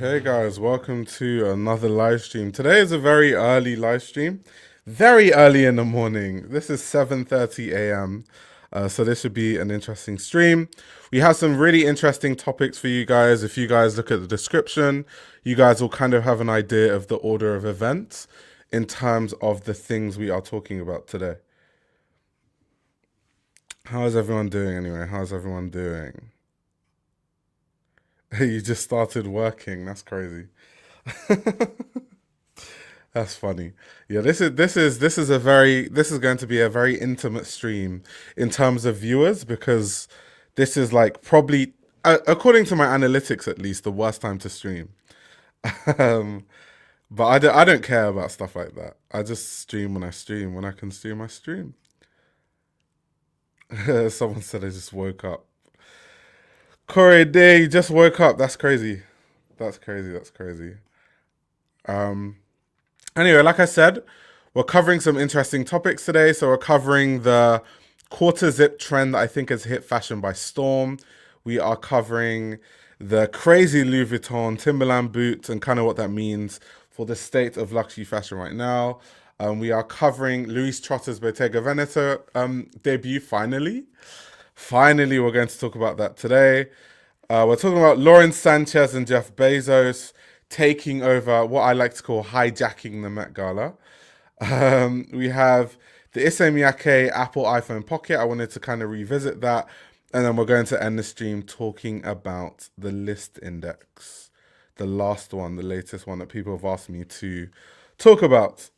Okay, guys, welcome to another live stream. Today is a very early live stream, very early in the morning. This is 7:30 a.m. So this should be an interesting stream. We have some really interesting topics for you guys. If you guys look at the description, you guys will kind of have an idea of the order of events in terms of the things we are talking about today. How is everyone doing anyway? How's everyone doing? You just started working. That's crazy. That's funny. Yeah, this is going to be a very intimate stream in terms of viewers, because this is like probably, according to my analytics at least, the worst time to stream. But I don't care about stuff like that. I just stream when I stream. When I can stream, I stream. Someone said I just woke up. Corey Day, you just woke up. That's crazy. That's crazy. Anyway, like I said, we're covering some interesting topics today. So we're covering the quarter zip trend that I think has hit fashion by storm. We are covering the crazy Louis Vuitton Timberland boots and kind of what that means for the state of luxury fashion right now. We are covering Louise Trotter's Bottega Veneta debut, finally. Finally, we're going to talk about that today. We're talking about Lauren Sanchez and Jeff Bezos taking over what I like to call hijacking the Met Gala. We have the Issey Miyake Apple iPhone Pocket. I wanted to kind of revisit that. And then we're going to end the stream talking about the Lyst Index. The last one, the latest one that people have asked me to talk about.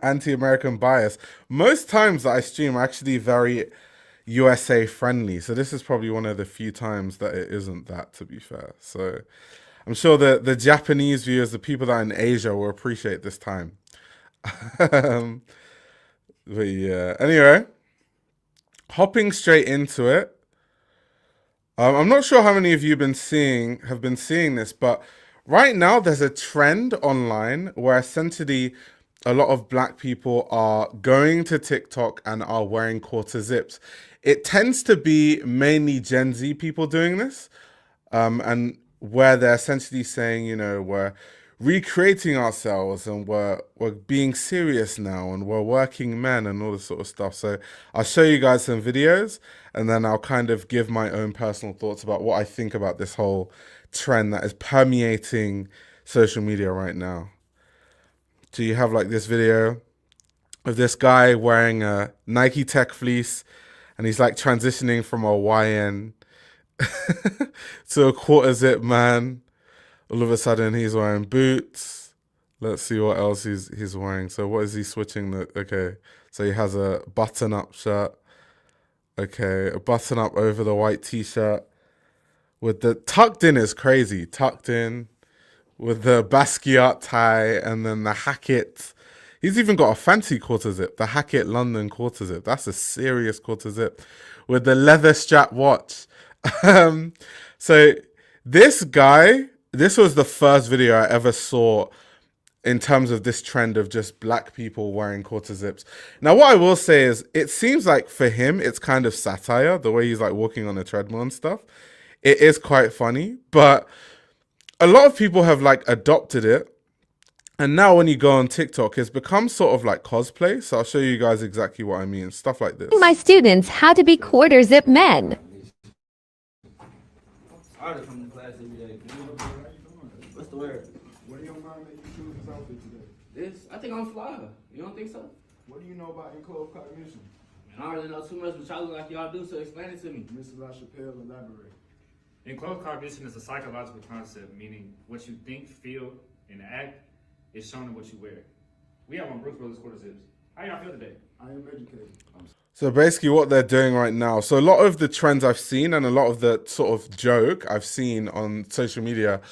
Anti-American bias. Most times that I stream are actually very USA friendly. So this is probably one of the few times that it isn't that, to be fair. So I'm sure that the Japanese viewers, the people that are in Asia, will appreciate this time. But yeah, anyway, hopping straight into it. I'm not sure how many of you have been seeing this, but right now there's a trend online where essentially a lot of black people are going to TikTok and are wearing quarter zips. It tends to be mainly Gen Z people doing this, and where they're essentially saying, you know, we're recreating ourselves and we're being serious now and we're working men and all this sort of stuff. So I'll show you guys some videos and then I'll kind of give my own personal thoughts about what I think about this whole trend that is permeating social media right now. So you have like this video of this guy wearing a Nike Tech fleece and he's like transitioning from a YN to a quarter zip man. All of a sudden he's wearing boots. Let's see what else he's wearing. So what is he switching? Okay, so he has a button-up shirt. Okay, a button-up over the white t-shirt. With the tucked in is crazy. Tucked in. With the Basquiat tie and then the Hackett. He's even got a fancy quarter zip, the Hackett London quarter zip. That's a serious quarter zip with the leather strap watch. So this guy, this was the first video I ever saw in terms of this trend of just black people wearing quarter zips. Now, what I will say is it seems like for him, it's kind of satire, the way he's like walking on a treadmill and stuff. It is quite funny, but a lot of people have like adopted it. And now when you go on TikTok, it's become sort of like cosplay. So I'll show you guys exactly what I mean. Stuff like this. My students how to be quarter zip men. What's the word? What do your mind make you choose this outfit today? This? I think I'm fly. You don't think so? What do you know about enclosed cognition? Man, I don't really know too much, but y'all look like y'all do, so explain it to me. Mrs. LaChapelle, elaborate. Enclosed cognition is a psychological concept, meaning what you think, feel, and act is shown in what you wear. We have on Brooks Brothers quarter zips. How y'all feel today? I am educated. So basically what they're doing right now, so a lot of the trends I've seen and a lot of the sort of joke I've seen on social media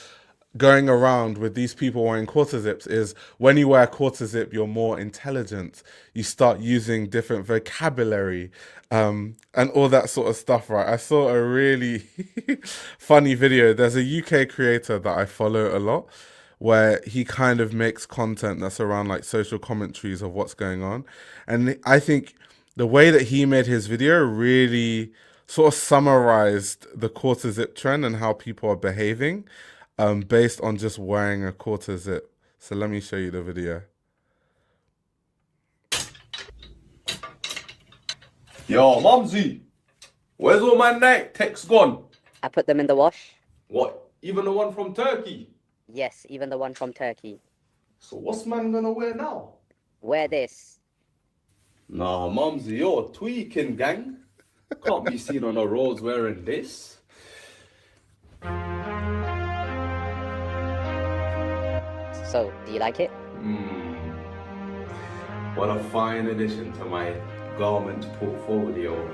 going around with these people wearing quarter zips is when you wear a quarter zip, you're more intelligent. You start using different vocabulary and all that sort of stuff, right? I saw a really funny video. There's a UK creator that I follow a lot where he kind of makes content that's around like social commentaries of what's going on. And I think the way that he made his video really sort of summarized the quarter zip trend and how people are behaving based on just wearing a quarter zip. So let me show you the video. Yo, Mumsy, where's all my night techs gone? I put them in the wash. What? Even the one from Turkey? Yes, even the one from Turkey. So what's man gonna wear now? Wear this. Nah, Mumsy, you're tweaking, gang. Can't be seen on the roads wearing this. So, do you like it? What a fine addition to my garment portfolio.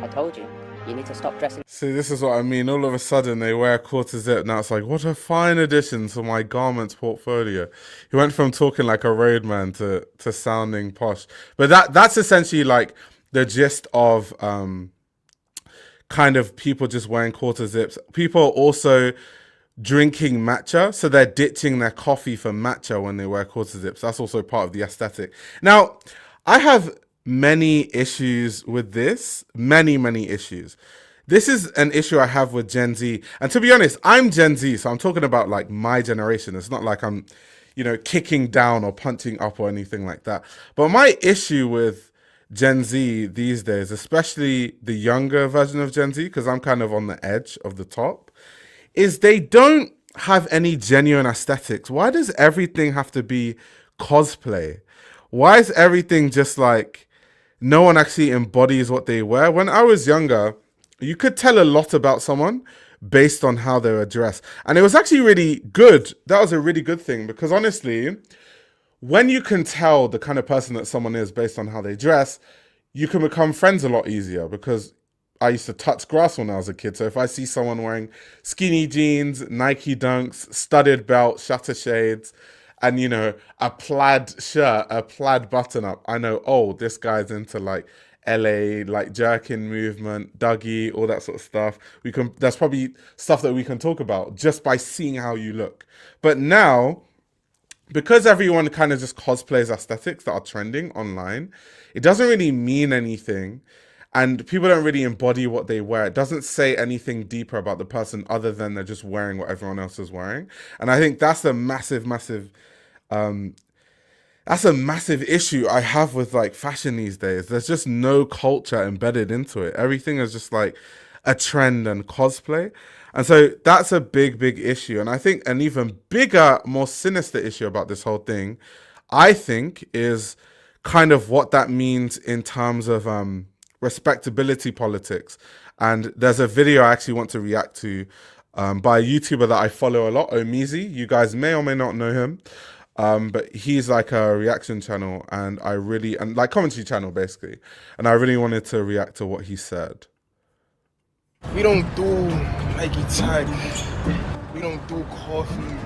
I told you. You need to stop dressing. See, this is what I mean. All of a sudden, they wear a quarter zip. Now it's like, what a fine addition to my garments portfolio. He went from talking like a roadman to sounding posh. But that's essentially like the gist of kind of people just wearing quarter zips. People also drinking matcha, so they're ditching their coffee for matcha when they wear quarter zips. That's also part of the aesthetic. Now, I have many issues with this. Many issues. This is an issue I have with Gen Z. And to be honest, I'm Gen Z, so I'm talking about like my generation. It's not like I'm, kicking down or punching up or anything like that. But my issue with Gen Z these days, especially the younger version of Gen Z, because I'm kind of on the edge of the top, is they don't have any genuine aesthetics. Why does everything have to be cosplay? Why is everything just like no one actually embodies what they wear? When I was younger, you could tell a lot about someone based on how they were dressed. And it was actually really good. That was a really good thing because honestly, when you can tell the kind of person that someone is based on how they dress, you can become friends a lot easier because I used to touch grass when I was a kid. So if I see someone wearing skinny jeans, Nike Dunks, studded belt, shutter shades, and, a plaid shirt, a plaid button up, I know, oh, this guy's into like LA, like jerkin movement, Dougie, all that sort of stuff. That's probably stuff that we can talk about just by seeing how you look. But now, because everyone kind of just cosplays aesthetics that are trending online, it doesn't really mean anything. And people don't really embody what they wear. It doesn't say anything deeper about the person other than they're just wearing what everyone else is wearing. And I think that's a massive issue I have with like fashion these days. There's just no culture embedded into it. Everything is just like a trend and cosplay. And so that's a big issue. And I think an even bigger, more sinister issue about this whole thing, I think, is kind of what that means in terms of respectability politics. And there's a video I actually want to react to by a YouTuber that I follow a lot, Omizi. You guys may or may not know him. But he's like a reaction channel and like commentary channel basically. And I really wanted to react to what he said. We don't do Nike tag. We don't do coffee.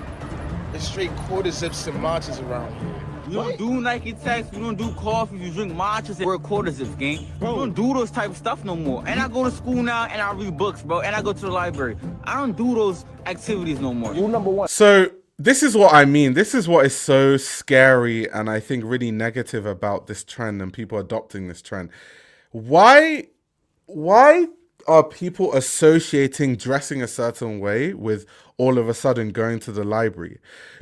It's straight quarter zips and matches around here. We don't do Nike tags, we don't do coffee, we drink matchas and wear quarter zips, gang. We don't do those type of stuff no more. And I go to school now and I read books, bro, and I go to the library. I don't do those activities no more. Rule number one. So this is what I mean. This is what is so scary and I think really negative about this trend and people adopting this trend. Why are people associating dressing a certain way with all of a sudden going to the library?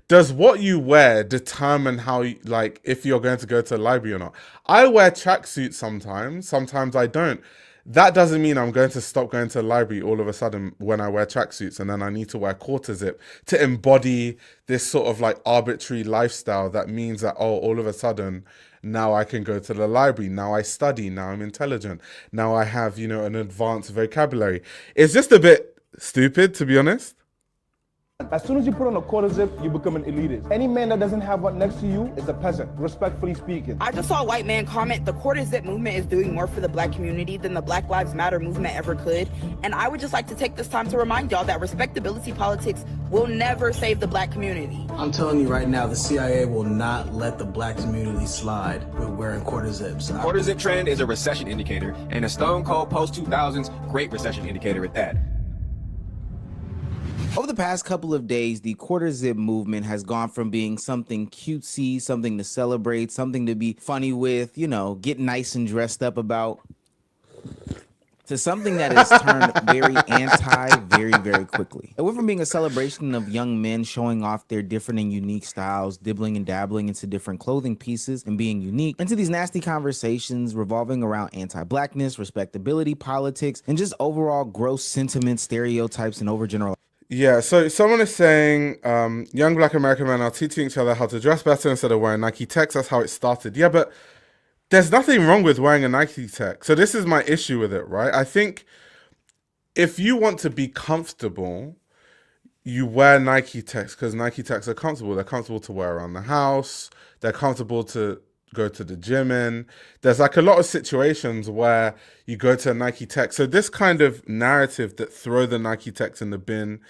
Does what you wear determine how, if you're going to go to the library or not? I wear tracksuits sometimes I don't. That doesn't mean I'm going to stop going to the library all of a sudden when I wear tracksuits and then I need to wear quarter zip to embody this sort of like arbitrary lifestyle that means that, oh, all of a sudden now I can go to the library. Now I study. Now I'm intelligent. Now I have, an advanced vocabulary. It's just a bit stupid, to be honest. As soon as you put on a quarter zip, you become an elitist. Any man that doesn't have one next to you is a peasant, respectfully speaking. I just saw a white man comment, the quarter zip movement is doing more for the black community than the Black Lives Matter movement ever could. And I would just like to take this time to remind y'all that respectability politics will never save the black community. I'm telling you right now, the CIA will not let the black community slide with wearing quarter zips. Quarter zip trend is a recession indicator, and a stone cold post-2000s great recession indicator at that. Over the past couple of days, the quarter zip movement has gone from being something cutesy, something to celebrate, something to be funny with, get nice and dressed up about, to something that has turned very anti very, very quickly. It went from being a celebration of young men showing off their different and unique styles, dibbling and dabbling into different clothing pieces and being unique, into these nasty conversations revolving around anti-blackness, respectability, politics, and just overall gross sentiments, stereotypes, and overgeneralization. Yeah, so someone is saying young black American men are teaching each other how to dress better instead of wearing Nike Techs. That's how it started. Yeah, but there's nothing wrong with wearing a Nike Tech. So this is my issue with it, right? I think if you want to be comfortable, you wear Nike Techs because Nike Techs are comfortable. They're comfortable to wear around the house. They're comfortable to go to the gym in. There's like a lot of situations where you go to a Nike Tech. So this kind of narrative that throw the Nike Techs in the bin,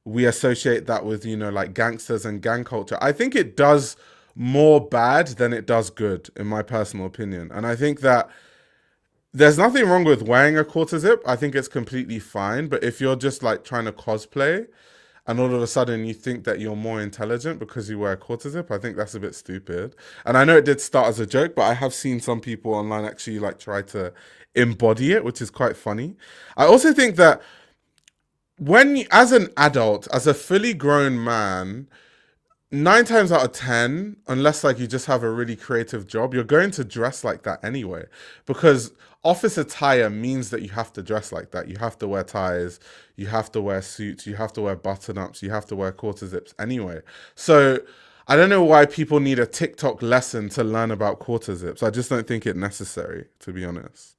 we associate that with, you know, like gangsters and gang culture. I think it does more bad than it does good, in my personal opinion. And I think that there's nothing wrong with wearing a quarter zip. I think it's completely fine. But if you're just like trying to cosplay and all of a sudden you think that you're more intelligent because you wear a quarter zip, I think that's a bit stupid. And I know it did start as a joke, but I have seen some people online actually like try to embody it, which is quite funny. I also think that as an adult, as a fully grown man, 9 times out of 10, unless like you just have a really creative job, you're going to dress like that anyway, because office attire means that you have to dress like that. You have to wear ties, you have to wear suits, you have to wear button-ups, you have to wear quarter zips anyway. So I don't know why people need a TikTok lesson to learn about quarter zips. I just don't think it's necessary, to be honest.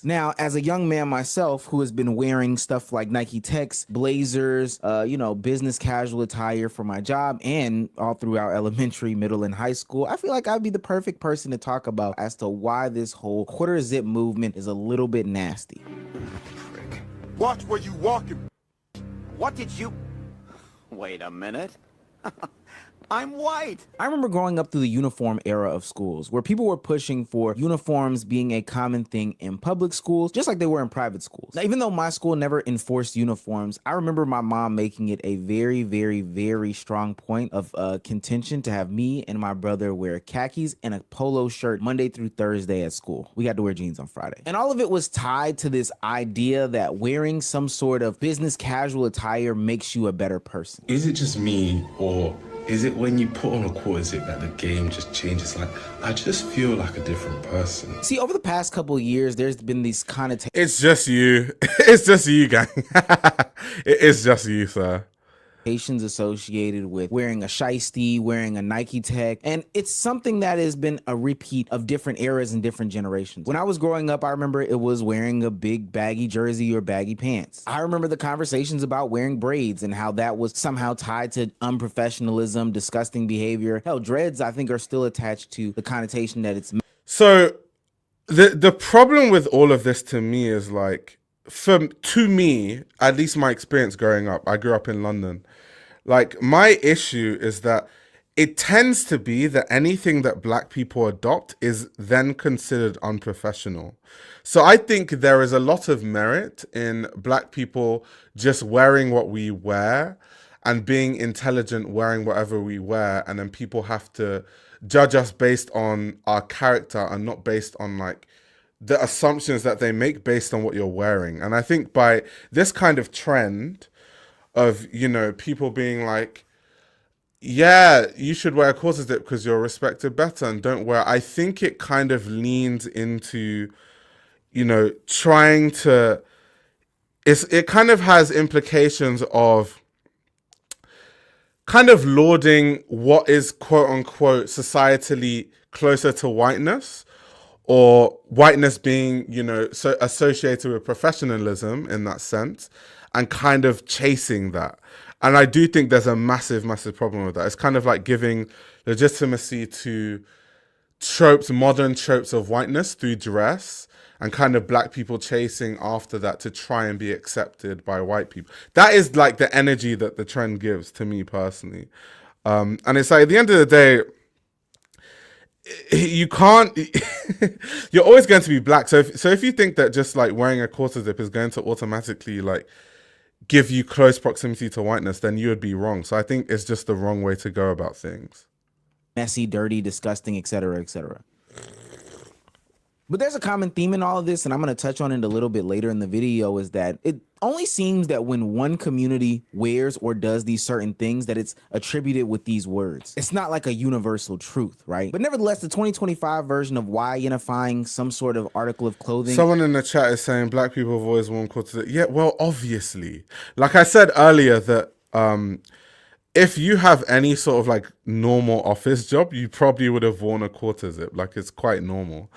Now, as a young man myself who has been wearing stuff like Nike Techs, blazers, business casual attire for my job and all throughout elementary, middle, and high school, I feel like I'd be the perfect person to talk about as to why this whole quarter zip movement is a little bit nasty. Watch where you walking. What did you... Wait a minute. I'm white. I remember growing up through the uniform era of schools where people were pushing for uniforms being a common thing in public schools, just like they were in private schools. Now, even though my school never enforced uniforms, I remember my mom making it a very, very, very strong point of contention to have me and my brother wear khakis and a polo shirt Monday through Thursday at school. We got to wear jeans on Friday. And all of it was tied to this idea that wearing some sort of business casual attire makes you a better person. Is it just me, or is it when you put on a quarter zip that the game just changes? Like, I just feel like a different person. See, over the past couple of years, there's been these connotations. It's just you. It's just you, gang. It is just you, sir. Associated with wearing a shiesty, wearing a Nike Tech, and it's something that has been a repeat of different eras and different generations. When I was growing up, I remember it was wearing a big baggy jersey or baggy pants. I remember the conversations about wearing braids and how that was somehow tied to unprofessionalism, disgusting behavior. Hell, dreads, I think, are still attached to the connotation that it's... So the problem with all of this to me is like, to me, at least my experience growing up, I grew up in London. Like, my issue is that it tends to be that anything that black people adopt is then considered unprofessional. So I think there is a lot of merit in black people just wearing what we wear and being intelligent wearing whatever we wear, and then people have to judge us based on our character and not based on like the assumptions that they make based on what you're wearing. And I think by this kind of trend of, you know, people being like, yeah, you should wear a quarter zip because you're respected better and don't wear, I think it kind of leans into, you know, trying to, it kind of has implications of kind of lauding what is quote unquote societally closer to whiteness, or whiteness being, you know, so associated with professionalism in that sense, and kind of chasing that. And I do think there's a massive, massive problem with that. It's kind of like giving legitimacy to tropes, modern tropes of whiteness through dress, and kind of black people chasing after that to try and be accepted by white people. That is like the energy that the trend gives to me personally. And it's like, at the end of the day, you can't, you're always going to be black. So if you think that just like wearing a quarter zip is going to automatically like give you close proximity to whiteness, then you would be wrong. So I think it's just the wrong way to go about things. Messy, dirty, disgusting, etc., etc. But there's a common theme in all of this, and I'm going to touch on it a little bit later in the video, is that it only seems that when one community wears or does these certain things that it's attributed with these words. It's not like a universal truth, right? But nevertheless, the 2025 version of why identifying some sort of article of clothing. Someone in the chat is saying black people have always worn quarter zip. Yeah, well, obviously. Like I said earlier that if you have any sort of like normal office job, you probably would have worn a quarter zip. Like it's quite normal.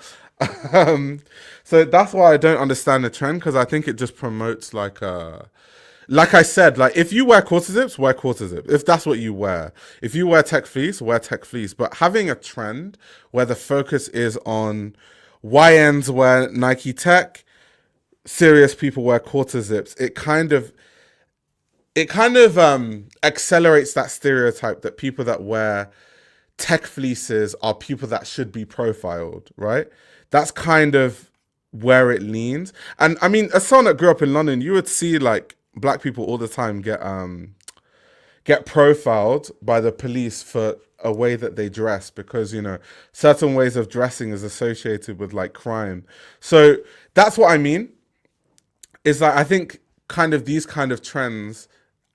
So that's why I don't understand the trend, because I think it just promotes like I said, like if you wear quarter zips, wear quarter zip. If that's what you wear. If you wear tech fleece, wear tech fleece. But having a trend where the focus is on YNs wear Nike Tech, serious people wear quarter zips, it kind of accelerates that stereotype that people that wear tech fleeces are people that should be profiled, right? That's kind of where it leans. And I mean, as someone that grew up in London, you would see like black people all the time get profiled by the police for a way that they dress, because, you know, certain ways of dressing is associated with like crime. So that's what I mean, is that I think kind of these kind of trends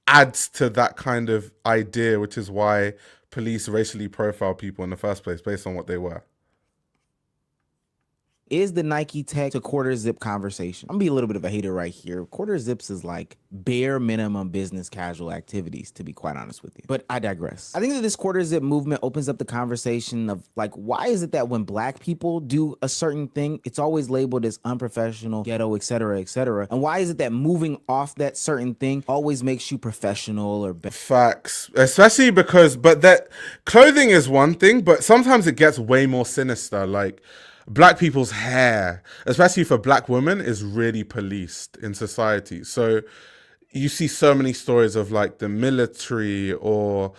adds to that kind of idea, which is why police racially profile people in the first place based on what they wear. Is the Nike Tech to quarter zip conversation. I'm gonna be a little bit of a hater right here. Quarter zips is like bare minimum business casual activities, to be quite honest with you. But I digress. I think that this quarter zip movement opens up the conversation of like, why is it that when black people do a certain thing, it's always labeled as unprofessional, ghetto, etc., etc.? And why is it that moving off that certain thing always makes you professional or better? Facts. Especially because, but that clothing is one thing, but sometimes it gets way more sinister. Like, black people's hair, especially for black women, is really policed in society. So you see so many stories of like the military or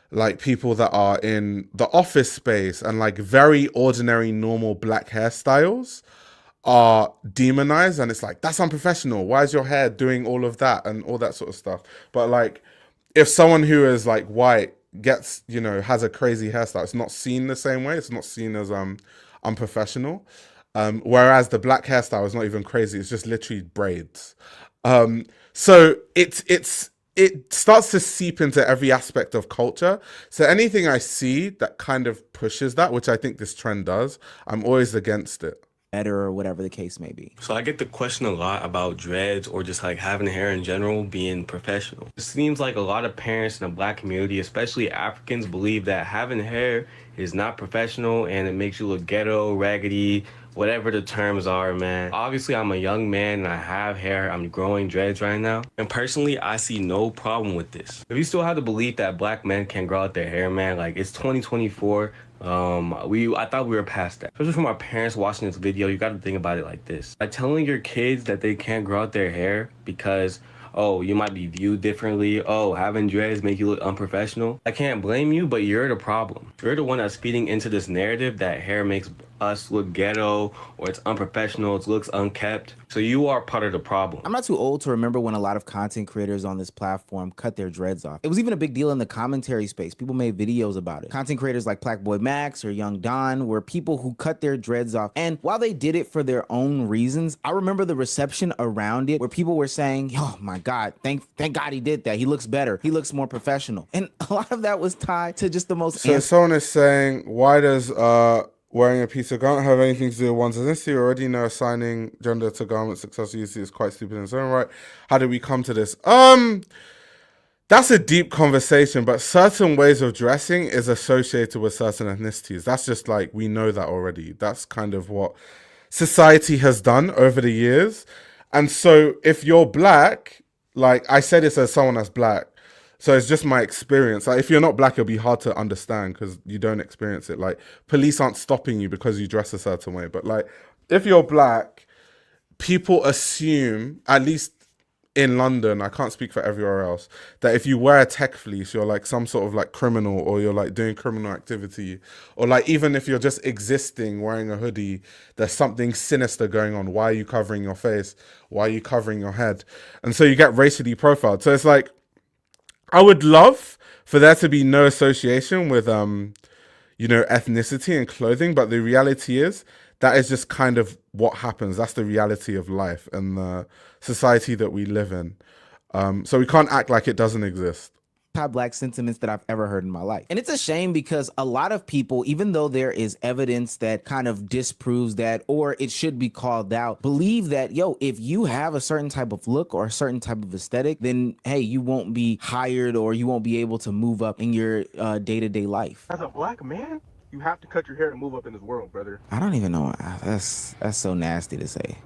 like people that are in the office space, and like very ordinary, normal black hairstyles are demonized, and it's like, that's unprofessional. Why is your hair doing all of that and all that sort of stuff? But like, if someone who is like white gets, you know, has a crazy hairstyle, it's not seen the same way. It's not seen as unprofessional, whereas the black hairstyle is not even crazy, it's just literally braids. So it starts to seep into every aspect of culture. So anything I see that kind of pushes that, which I think this trend does, I'm always against it. Better or whatever the case may be. So I get the question a lot about dreads or just like having hair in general being professional. It seems like a lot of parents in the black community, especially Africans, believe that having hair is not professional and it makes you look ghetto, raggedy, whatever the terms are, man. Obviously, I'm a young man and I have hair. I'm growing dreads right now. And personally, I see no problem with this. If you still have the belief that black men can grow out their hair, man, like it's 2024. I thought we were past that. Especially from our parents watching this video, you gotta think about it like this. By telling your kids that they can't grow out their hair because, oh, you might be viewed differently, oh, having dreads make you look unprofessional, I can't blame you, but you're the problem. You're the one that's feeding into this narrative that hair makes us look ghetto, or it's unprofessional, it looks unkept. So you are part of the problem. I'm not too old to remember when a lot of content creators on this platform cut their dreads off. It was even a big deal in the commentary space. People made videos about it. Content creators like Black Boy Max or Young Don were people who cut their dreads off. And while they did it for their own reasons, I remember the reception around it where people were saying, oh my God, thank God he did that. He looks better. He looks more professional. And a lot of that was tied to just the most... So someone is saying, why does wearing a piece of garment have anything to do with one's ethnicity? You already know assigning gender to garments successfully is quite stupid in its own right. How did we come to this? That's a deep conversation, but certain ways of dressing is associated with certain ethnicities. That's just like, we know that already. That's kind of what society has done over the years. And so if you're black, like I say this as someone that's black, so it's just my experience. Like, if you're not black, it'll be hard to understand because you don't experience it. Like, police aren't stopping you because you dress a certain way. But like, if you're black, people assume, at least in London, I can't speak for everywhere else, that if you wear a tech fleece, you're like some sort of like criminal, or you're like doing criminal activity, or like even if you're just existing wearing a hoodie, there's something sinister going on. Why are you covering your face? Why are you covering your head? And so you get racially profiled. So it's like, I would love for there to be no association with, you know, ethnicity and clothing. But the reality is that is just kind of what happens. That's the reality of life and the society that we live in. So we can't act like it doesn't exist. Black sentiments that I've ever heard in my life. And it's a shame because a lot of people, even though there is evidence that kind of disproves that, or it should be called out, believe that, yo, if you have a certain type of look or a certain type of aesthetic, then hey, you won't be hired or you won't be able to move up in your day-to-day life. As a black man, you have to cut your hair to move up in this world, brother. I don't even know. That's so nasty to say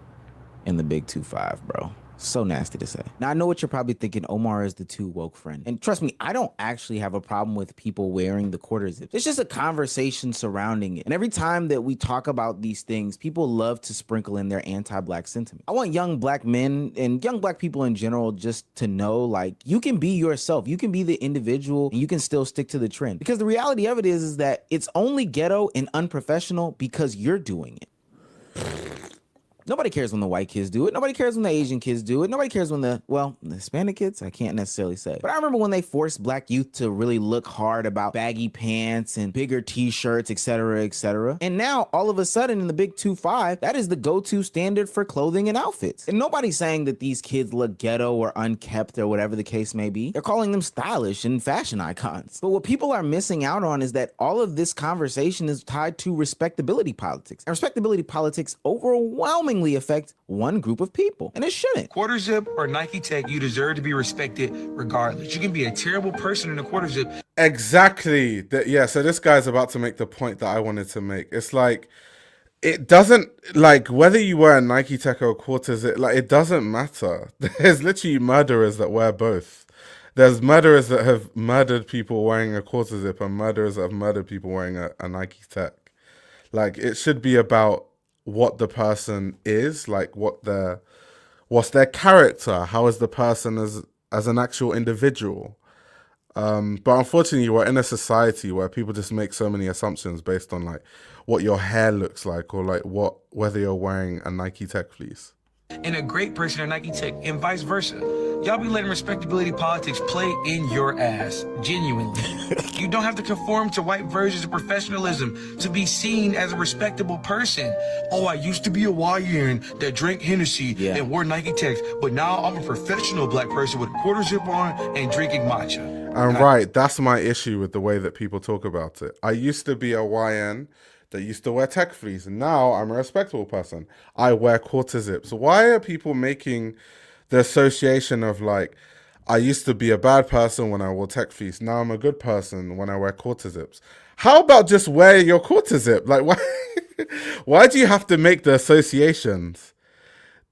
in the big 2-5, bro. So nasty to say. Now, I know what you're probably thinking. Omar is the too woke friend. And trust me, I don't actually have a problem with people wearing the quarter zips. It's just a conversation surrounding it. And every time that we talk about these things, people love to sprinkle in their anti-black sentiment. I want young black men and young black people in general just to know, like, you can be yourself. You can be the individual and you can still stick to the trend. Because the reality of it is that it's only ghetto and unprofessional because you're doing it. Nobody cares when the white kids do it. Nobody cares when the Asian kids do it. Nobody cares when the Hispanic kids, I can't necessarily say. But I remember when they forced black youth to really look hard about baggy pants and bigger t-shirts, etc., etc. And now, all of a sudden, in the big 2-5, that is the go-to standard for clothing and outfits. And nobody's saying that these kids look ghetto or unkept or whatever the case may be. They're calling them stylish and fashion icons. But what people are missing out on is that all of this conversation is tied to respectability politics. And respectability politics overwhelmingly affect one group of people, and it shouldn't. Quarter zip or Nike Tech, you deserve to be respected regardless. You can be a terrible person in a quarter zip. Exactly. Yeah, so this guy's about to make the point that I wanted to make. It's like, it doesn't, like, whether you wear a Nike Tech or a quarter zip, like, it doesn't matter. There's literally murderers that wear both. There's murderers that have murdered people wearing a quarter zip and murderers that have murdered people wearing a Nike Tech. Like, it should be about what the person is, like what's their character, how is the person as an actual individual. But unfortunately, we're in a society where people just make so many assumptions based on like what your hair looks like or like whether you're wearing a Nike Tech fleece. And a great person at Nike Tech and vice versa. Y'all be letting respectability politics play in your ass, genuinely. You don't have to conform to white versions of professionalism to be seen as a respectable person. Oh, I used to be a YN that drank Hennessy and wore Nike Techs, but now I'm a professional black person with a quarter zip on and drinking matcha. And right, that's my issue with the way that people talk about it. I used to be a YN that used to wear tech fleece, and now I'm a respectable person. I wear quarter zips. Why are people making the association of like, I used to be a bad person when I wore tech fleece, now I'm a good person when I wear quarter zips? How about just wear your quarter zip? Like, why do you have to make the associations?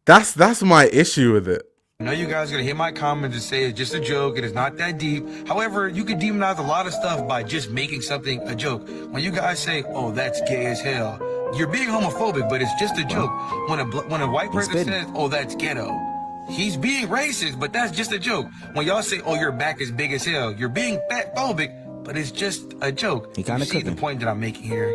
That's my issue with it. I know you guys are gonna hit my comments and say it's just a joke, it is not that deep. However, you can demonize a lot of stuff by just making something a joke. When you guys say, oh, that's gay as hell, you're being homophobic, but it's just a joke. When a white person says, oh, that's ghetto, he's being racist, but that's just a joke. When y'all say, oh, your back is big as hell, you're being fatphobic, but it's just a joke. You see the point that I'm making here?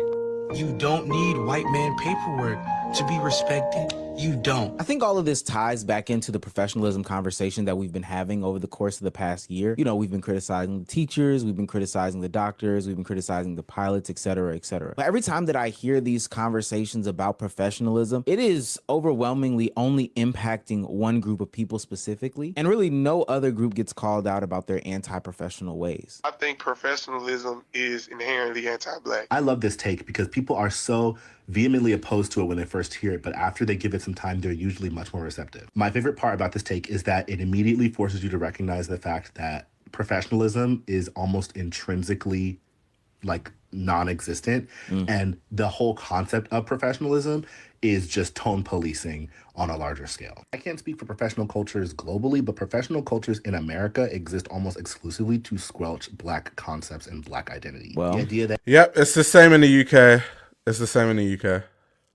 You don't need white man paperwork to be respected. You don't. I think all of this ties back into the professionalism conversation that we've been having over the course of the past year. You know, we've been criticizing the teachers, we've been criticizing the doctors, we've been criticizing the pilots, etc., etc. But every time that I hear these conversations about professionalism, it is overwhelmingly only impacting one group of people specifically, and really no other group gets called out about their anti-professional ways. I think professionalism is inherently anti-black. I love this take because people are so vehemently opposed to it when they first hear it, but after they give it some time, they're usually much more receptive. My favorite part about this take is that it immediately forces you to recognize the fact that professionalism is almost intrinsically like non-existent, and the whole concept of professionalism is just tone policing on a larger scale. I can't speak for professional cultures globally, but professional cultures in America exist almost exclusively to squelch black concepts and black identity. Well, the idea that yep, it's the same in the UK. It's the same in the UK.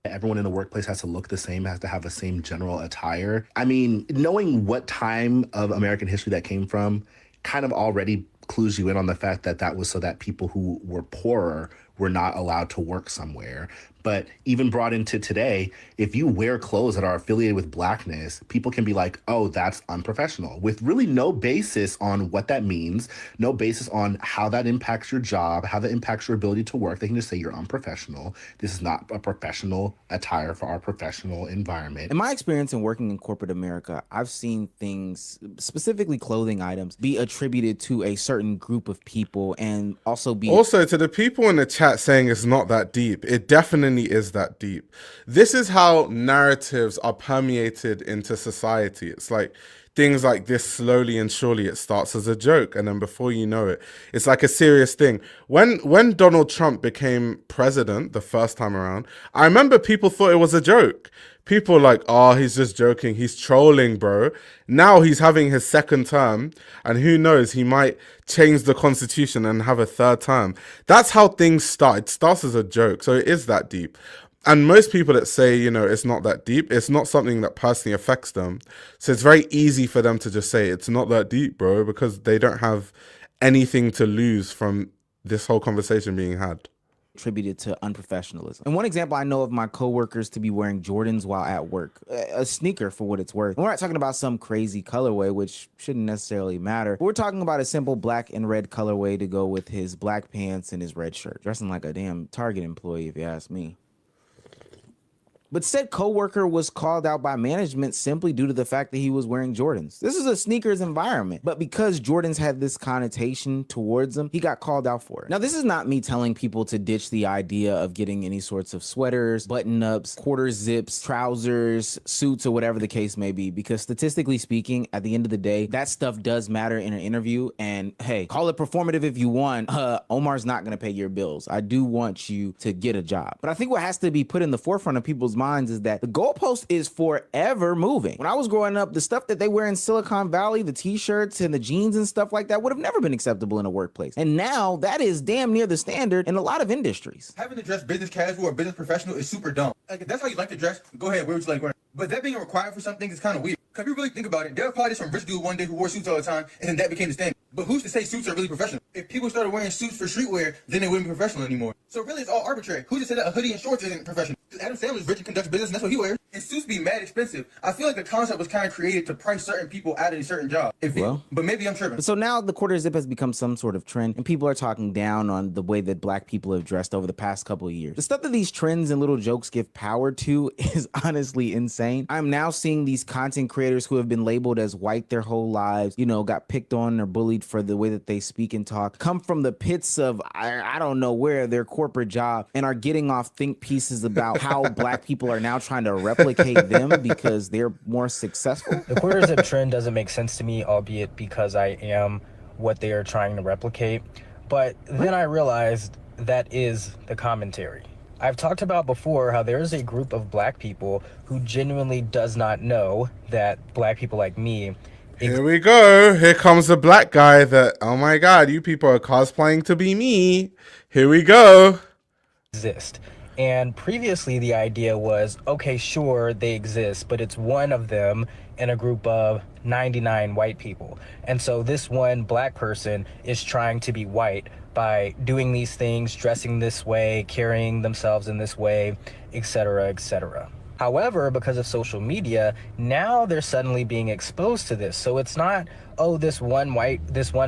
Everyone in the workplace has to look the same, has to have the same general attire. I mean, knowing what time of American history that came from kind of already clues you in on the fact that that was so that people who were poorer were not allowed to work somewhere. But even brought into today, if you wear clothes that are affiliated with blackness, people can be like, oh, that's unprofessional, with really no basis on what that means, no basis on how that impacts your job, how that impacts your ability to work. They can just say you're unprofessional. This is not a professional attire for our professional environment. In my experience in working in corporate America, I've seen things, specifically clothing items, be attributed to a certain group of people and also be... Also, to the people in the chat saying it's not that deep, it definitely is that deep. This is how narratives are permeated into society. It's like things like this, slowly and surely it starts as a joke, and then before you know it, it's like a serious thing. When Donald Trump became president the first time around, I remember people thought it was a joke. People like, oh, he's just joking, he's trolling, bro. Now he's having his second term, and who knows, he might change the constitution and have a third term. That's how things start. It starts as a joke, so it is that deep. And most people that say, you know, it's not that deep, it's not something that personally affects them. So it's very easy for them to just say, it's not that deep, bro, because they don't have anything to lose from this whole conversation being had. Attributed to unprofessionalism. And one example I know of my coworkers to be wearing Jordans while at work, a sneaker for what it's worth. And we're not talking about some crazy colorway, which shouldn't necessarily matter. We're talking about a simple black and red colorway to go with his black pants and his red shirt. Dressing like a damn Target employee, if you ask me. But said coworker was called out by management simply due to the fact that he was wearing Jordans. This is a sneakers environment, but because Jordans had this connotation towards him, he got called out for it. Now, this is not me telling people to ditch the idea of getting any sorts of sweaters, button-ups, quarter zips, trousers, suits, or whatever the case may be, because statistically speaking, at the end of the day, that stuff does matter in an interview. And hey, call it performative if you want. Omar's not gonna pay your bills. I do want you to get a job. But I think what has to be put in the forefront of people's minds is that the goalpost is forever moving. When I was growing up, the stuff that they wear in Silicon Valley, the t-shirts and the jeans and stuff like that, would have never been acceptable in a workplace. And now that is damn near the standard in a lot of industries. Having to dress business casual or business professional is super dumb. Like, if that's how you like to dress, go ahead, wear what you like wearing. But that being required for some things is kind of weird. Because if you really think about it, there was probably some rich dude one day who wore suits all the time, and then that became the standard. But who's to say suits are really professional? If people started wearing suits for streetwear, then they wouldn't be professional anymore. So really, it's all arbitrary. Who's to say that a hoodie and shorts isn't professional? Adam Sandler's rich and conducts business, and that's what he wears. And suits be mad expensive. I feel like the concept was kind of created to price certain people out of a certain job. But maybe I'm tripping. So now the quarter zip has become some sort of trend, and people are talking down on the way that black people have dressed over the past couple of years. The stuff that these trends and little jokes give power to is honestly insane. I'm now seeing these content creators who have been labeled as white their whole lives, you know, got picked on or bullied for the way that they speak and talk, come from the pits of, I don't know where, their corporate job, and are getting off think pieces about how black people are now trying to replicate them because they're more successful. The quarter zip trend doesn't make sense to me, albeit because I am what they are trying to replicate. But then I realized that is the commentary. I've talked about before how there is a group of black people who genuinely does not know that black people like me. Here we go. Here comes the black guy that, oh my God, you people are cosplaying to be me. Here we go. Exist. And previously the idea was, okay, sure, they exist, but it's one of them in a group of 99 white people. And so this one black person is trying to be white by doing these things, dressing this way, carrying themselves in this way, etc., etc. However, because of social media, now they're suddenly being exposed to this. So it's not, oh, this one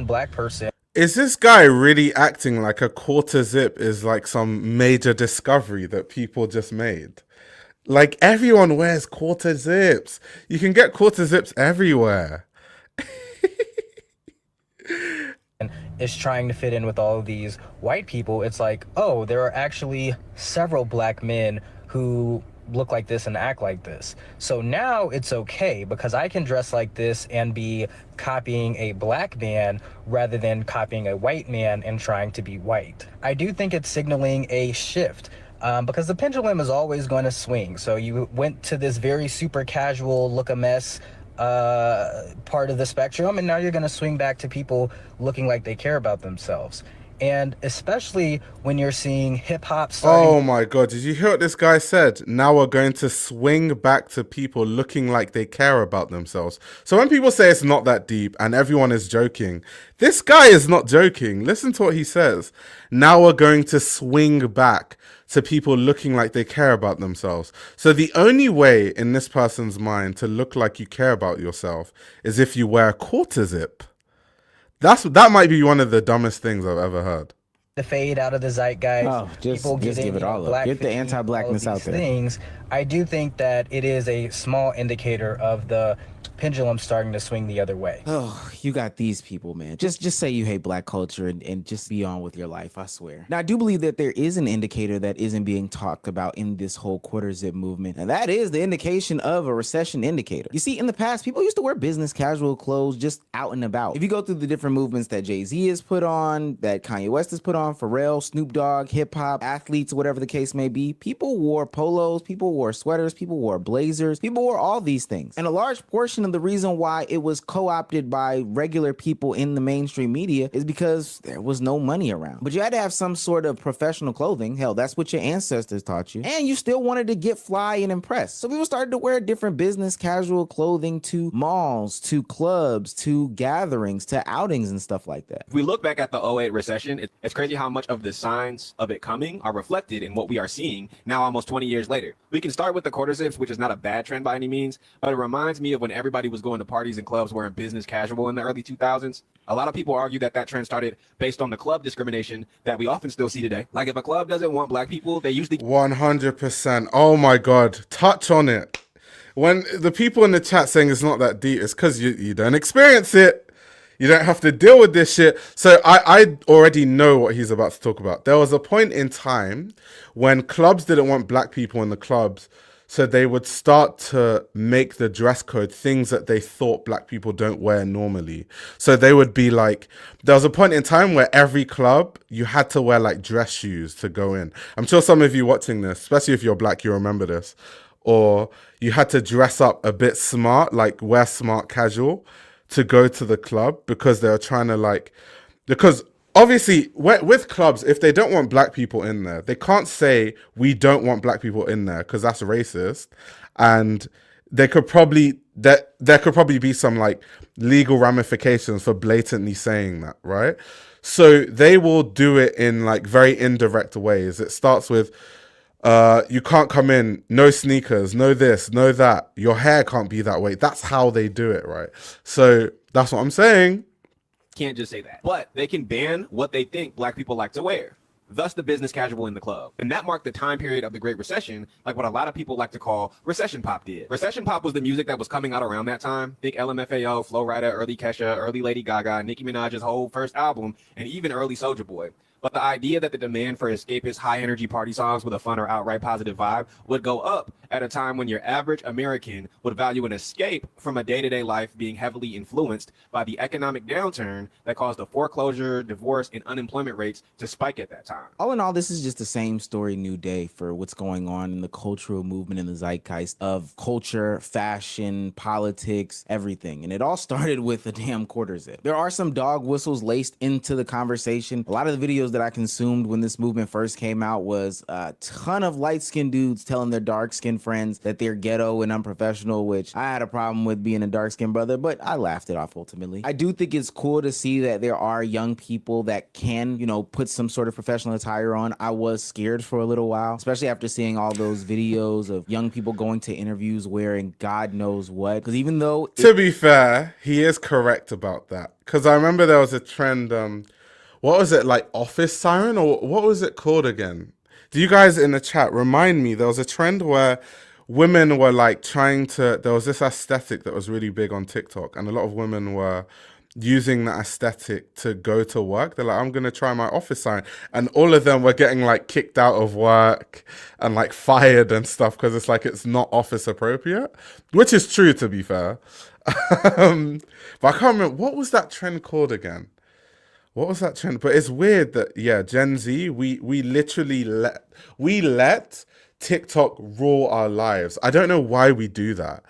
black person. Is this guy really acting like a quarter zip is like some major discovery that people just made? Like, everyone wears quarter zips. You can get quarter zips everywhere. And is trying to fit in with all of these white people. It's like, oh, there are actually several black men who look like this and act like this. So now it's okay because I can dress like this and be copying a black man rather than copying a white man and trying to be white. I do think it's signaling a shift because the pendulum is always going to swing. So you went to this very super casual look a mess part of the spectrum, and now you're going to swing back to people looking like they care about themselves. And especially when you're seeing hip hop starting. Oh my God, did you hear what this guy said? Now we're going to swing back to people looking like they care about themselves. So when people say it's not that deep and everyone is joking, this guy is not joking. Listen to what he says. Now we're going to swing back to people looking like they care about themselves. So the only way in this person's mind to look like you care about yourself is if you wear a quarter zip. That might be one of the dumbest things I've ever heard. The fade out of the zeitgeist. Oh, just people give getting, it all up. Get the anti-blackness out there. Things. I do think that it is a small indicator of the pendulum starting to swing the other way. Oh, you got these people, man. Just say you hate black culture and just be on with your life, I swear. Now, I do believe that there is an indicator that isn't being talked about in this whole quarter zip movement, and that is the indication of a recession indicator. You see, in the past, people used to wear business casual clothes just out and about. If you go through the different movements that Jay-Z has put on, that Kanye West has put on, Pharrell, Snoop Dogg, hip-hop, athletes, whatever the case may be, people wore polos, people wore sweaters, people wore blazers, people wore all these things. And a large portion of the reason why it was co-opted by regular people in the mainstream media is because there was no money around. But you had to have some sort of professional clothing. Hell, that's what your ancestors taught you. And you still wanted to get fly and impress. So people started to wear different business casual clothing to malls, to clubs, to gatherings, to outings and stuff like that. If we look back at the '08 recession, it's crazy how much of the signs of it coming are reflected in what we are seeing now almost 20 years later. We can start with the quarter zips, which is not a bad trend by any means, but it reminds me of when everybody was going to parties and clubs wearing business casual in the early 2000s. A lot of people argue that that trend started based on the club discrimination that we often still see today. Like if a club doesn't want black people, they usually 100%. Oh my God, touch on it. When the people in the chat saying it's not that deep, it's because you don't experience it. You don't have to deal with this shit. So I already know what he's about to talk about. There was a point in time when clubs didn't want black people in the clubs, so they would start to make the dress code things that they thought black people don't wear normally. So they would be like, there was a point in time where every club, you had to wear like dress shoes to go in. I'm sure some of you watching this, especially if you're black, you remember this. Or you had to dress up a bit smart, like wear smart casual to go to the club because they're trying to because obviously with clubs, if they don't want black people in there, they can't say we don't want black people in there because that's racist. And there could probably be some like legal ramifications for blatantly saying that, right? So they will do it in like very indirect ways. It starts with, you can't come in, no sneakers, no this, no that. Your hair can't be that way. That's how they do it, right? So that's what I'm saying. can't just say that. But they can ban what they think black people like to wear. Thus the business casual in the club. And that marked the time period of the Great Recession, like what a lot of people like to call recession pop did. Recession pop was the music that was coming out around that time. Think LMFAO, Flo Rida, early Kesha, early Lady Gaga, Nicki Minaj's whole first album, and even early Soulja Boy. But the idea that the demand for escapist high-energy party songs with a fun or outright positive vibe would go up at a time when your average American would value an escape from a day-to-day life being heavily influenced by the economic downturn that caused the foreclosure, divorce, and unemployment rates to spike at that time. All in all, this is just the same story, new day for what's going on in the cultural movement in the zeitgeist of culture, fashion, politics, everything. And it all started with a damn quarter zip. There are some dog whistles laced into the conversation. A lot of the videos that I consumed when this movement first came out was a ton of light-skinned dudes telling their dark-skinned friends that they're ghetto and unprofessional, which I had a problem with being a dark-skinned brother, but I laughed it off ultimately. I do think it's cool to see that there are young people that can, you know, put some sort of professional attire on. I was scared for a little while, especially after seeing all those videos of young people going to interviews wearing God knows what. Because even though... To be fair, he is correct about that. Because I remember there was a trend... what was it, like office siren, or what was it called again? Do you guys in the chat remind me? There was a trend where women were like trying to, there was this aesthetic that was really big on TikTok, and a lot of women were using that aesthetic to go to work. They're like, I'm going to try my office siren. And all of them were getting like kicked out of work and like fired and stuff because it's like it's not office appropriate, which is true, to be fair. But I can't remember, what was that trend called again? What was that trend? But it's weird that, yeah, Gen Z, we literally let TikTok rule our lives. I don't know why we do that.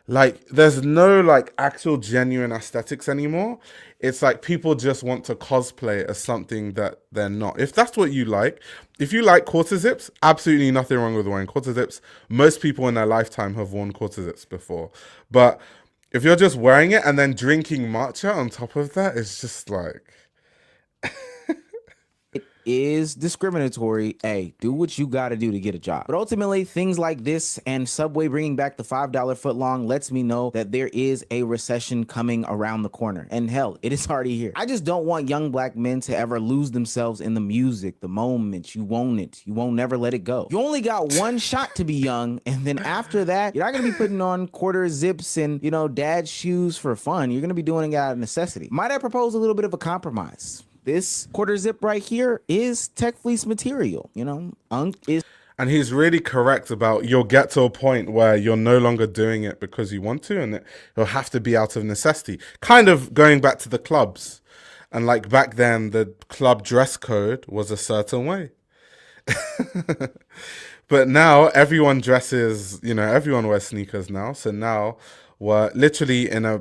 Like, there's no like actual genuine aesthetics anymore. It's like people just want to cosplay as something that they're not. If that's what you like, if you like quarter zips, absolutely nothing wrong with wearing quarter zips. Most people in their lifetime have worn quarter zips before. But if you're just wearing it and then drinking matcha on top of that, it's just like... is discriminatory, hey, do what you got to do to get a job. But ultimately, things like this and Subway bringing back the $5 footlong lets me know that there is a recession coming around the corner. And hell, it is already here. I just don't want young black men to ever lose themselves in the music, the moment. You won't it. You won't never let it go. You only got one shot to be young, and then after that, you're not going to be putting on quarter zips and, you know, dad shoes for fun. You're going to be doing it out of necessity. Might I propose a little bit of a compromise? This quarter zip right here is tech fleece material, you know. And he's really correct about you'll get to a point where you're no longer doing it because you want to, and it'll have to be out of necessity. Kind of going back to the clubs. And like back then, the club dress code was a certain way. But now everyone dresses, you know, everyone wears sneakers now. So now we're literally in a,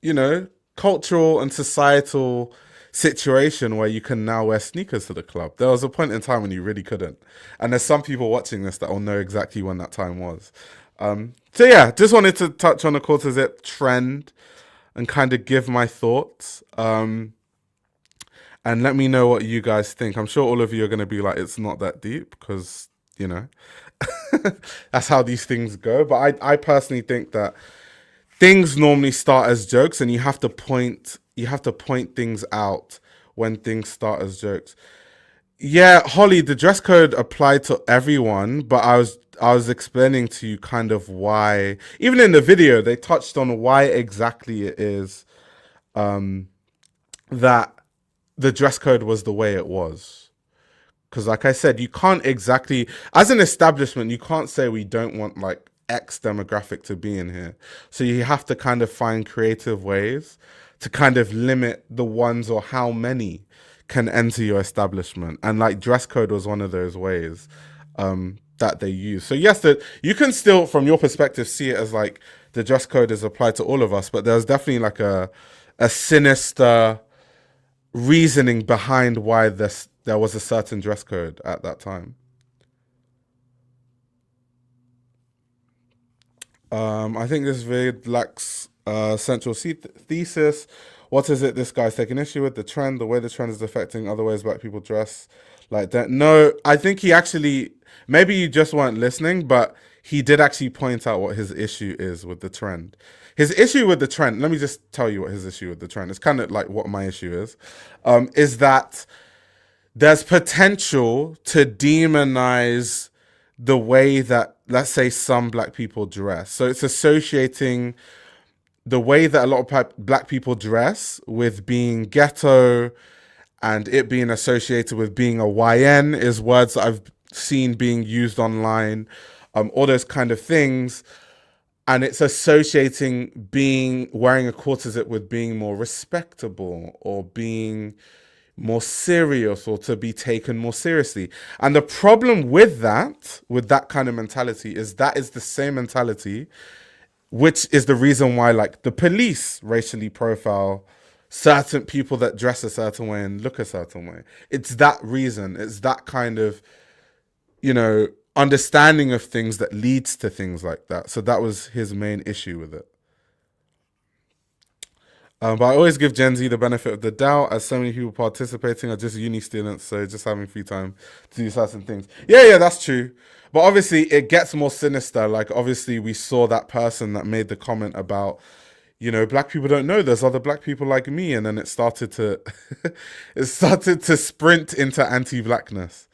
you know, cultural and societal situation where you can now wear sneakers to the club. There was a point in time when you really couldn't. And there's some people watching this that will know exactly when that time was. So yeah, just wanted to touch on the quarter zip trend and kind of give my thoughts. And let me know what you guys think. I'm sure all of you are going to be like, it's not that deep because, you know, that's how these things go. But I personally think that things normally start as jokes, and you have to point things out when things start as jokes. Yeah, Holly, the dress code applied to everyone, but I was explaining to you kind of why. Even in the video, they touched on why exactly it is that the dress code was the way it was. Because like I said, you can't exactly, as an establishment, you can't say we don't want like X demographic to be in here. So you have to kind of find creative ways to kind of limit the ones or how many can enter your establishment. And like dress code was one of those ways that they use. So yes, you can still, from your perspective, see it as like the dress code is applied to all of us, but there's definitely like a sinister reasoning behind why there was a certain dress code at that time. I think this video lacks central thesis. What is it this guy's taking issue with? The trend, the way the trend is affecting other ways black people dress like that. No, I think he actually, maybe you just weren't listening, but he did actually point out what his issue is with the trend. His issue with the trend, let me just tell you what his issue with the trend, it's kind of like what my issue is that there's potential to demonize the way that, let's say, some black people dress. So it's associating the way that a lot of black people dress with being ghetto, and it being associated with being a YN is words that I've seen being used online, all those kind of things. And it's associating wearing a quarter zip with being more respectable or being more serious or to be taken more seriously. And the problem with that kind of mentality is that is the same mentality, which is the reason why like the police racially profile certain people that dress a certain way and look a certain way. It's that reason. It's that kind of, you know, understanding of things that leads to things like that. So that was his main issue with it. But I always give Gen Z the benefit of the doubt, as so many people participating are just uni students, so just having free time to do certain things. Yeah, that's true. But obviously it gets more sinister. Like obviously we saw that person that made the comment about, you know, black people don't know there's other black people like me, and then it started to sprint into anti-blackness.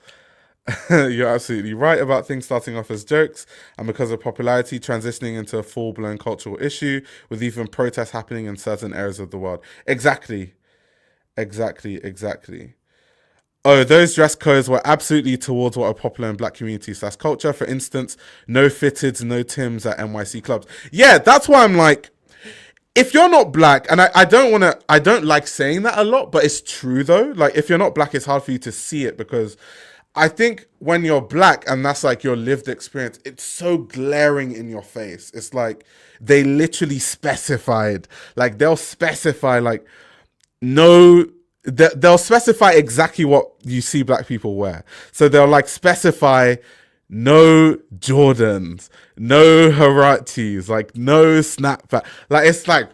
You're absolutely right about things starting off as jokes and because of popularity transitioning into a full-blown cultural issue, with even protests happening in certain areas of the world. Exactly. Oh, those dress codes were absolutely towards what are popular in black communities / culture. For instance, no fitteds, no Tims at NYC clubs. Yeah, that's why I'm like, if you're not black, and I don't like saying that a lot, but it's true though. Like if you're not black, it's hard for you to see it, because I think when you're black and that's like your lived experience, it's so glaring in your face. It's like they literally specified, like they'll specify like they'll specify exactly what you see black people wear. So they'll like specify no Jordans, no Huaraches, like no snapback. Like it's like,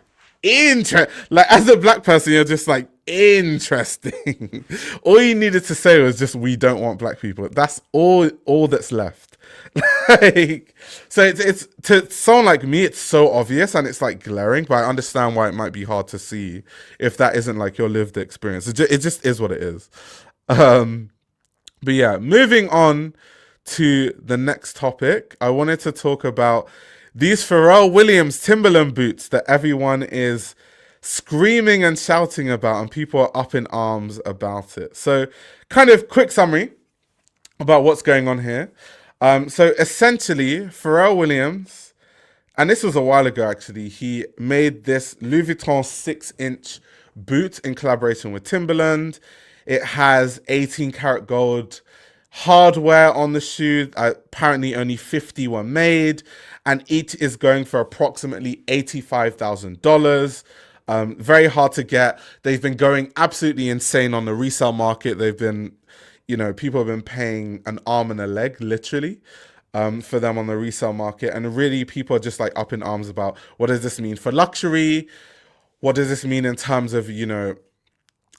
like as a black person, you're just like interesting. All you needed to say was just we don't want black people. That's all that's left. Like, so it's to someone like me, it's so obvious and it's like glaring, but I understand why it might be hard to see if that isn't like your lived experience. It just is what it is. But yeah, moving on to the next topic, I wanted to talk about these Pharrell Williams Timberland boots that everyone is screaming and shouting about and people are up in arms about it. So kind of quick summary about what's going on here. So essentially, Pharrell Williams, and this was a while ago actually, he made this Louis Vuitton 6-inch boot in collaboration with Timberland. It has 18 karat gold hardware on the shoe. Apparently only 50 were made, and each is going for approximately $85,000. Very hard to get. They've been going absolutely insane on the resale market. They've been, people have been paying an arm and a leg, literally, for them on the resale market. And really, people are just like up in arms about what does this mean for luxury? What does this mean in terms of,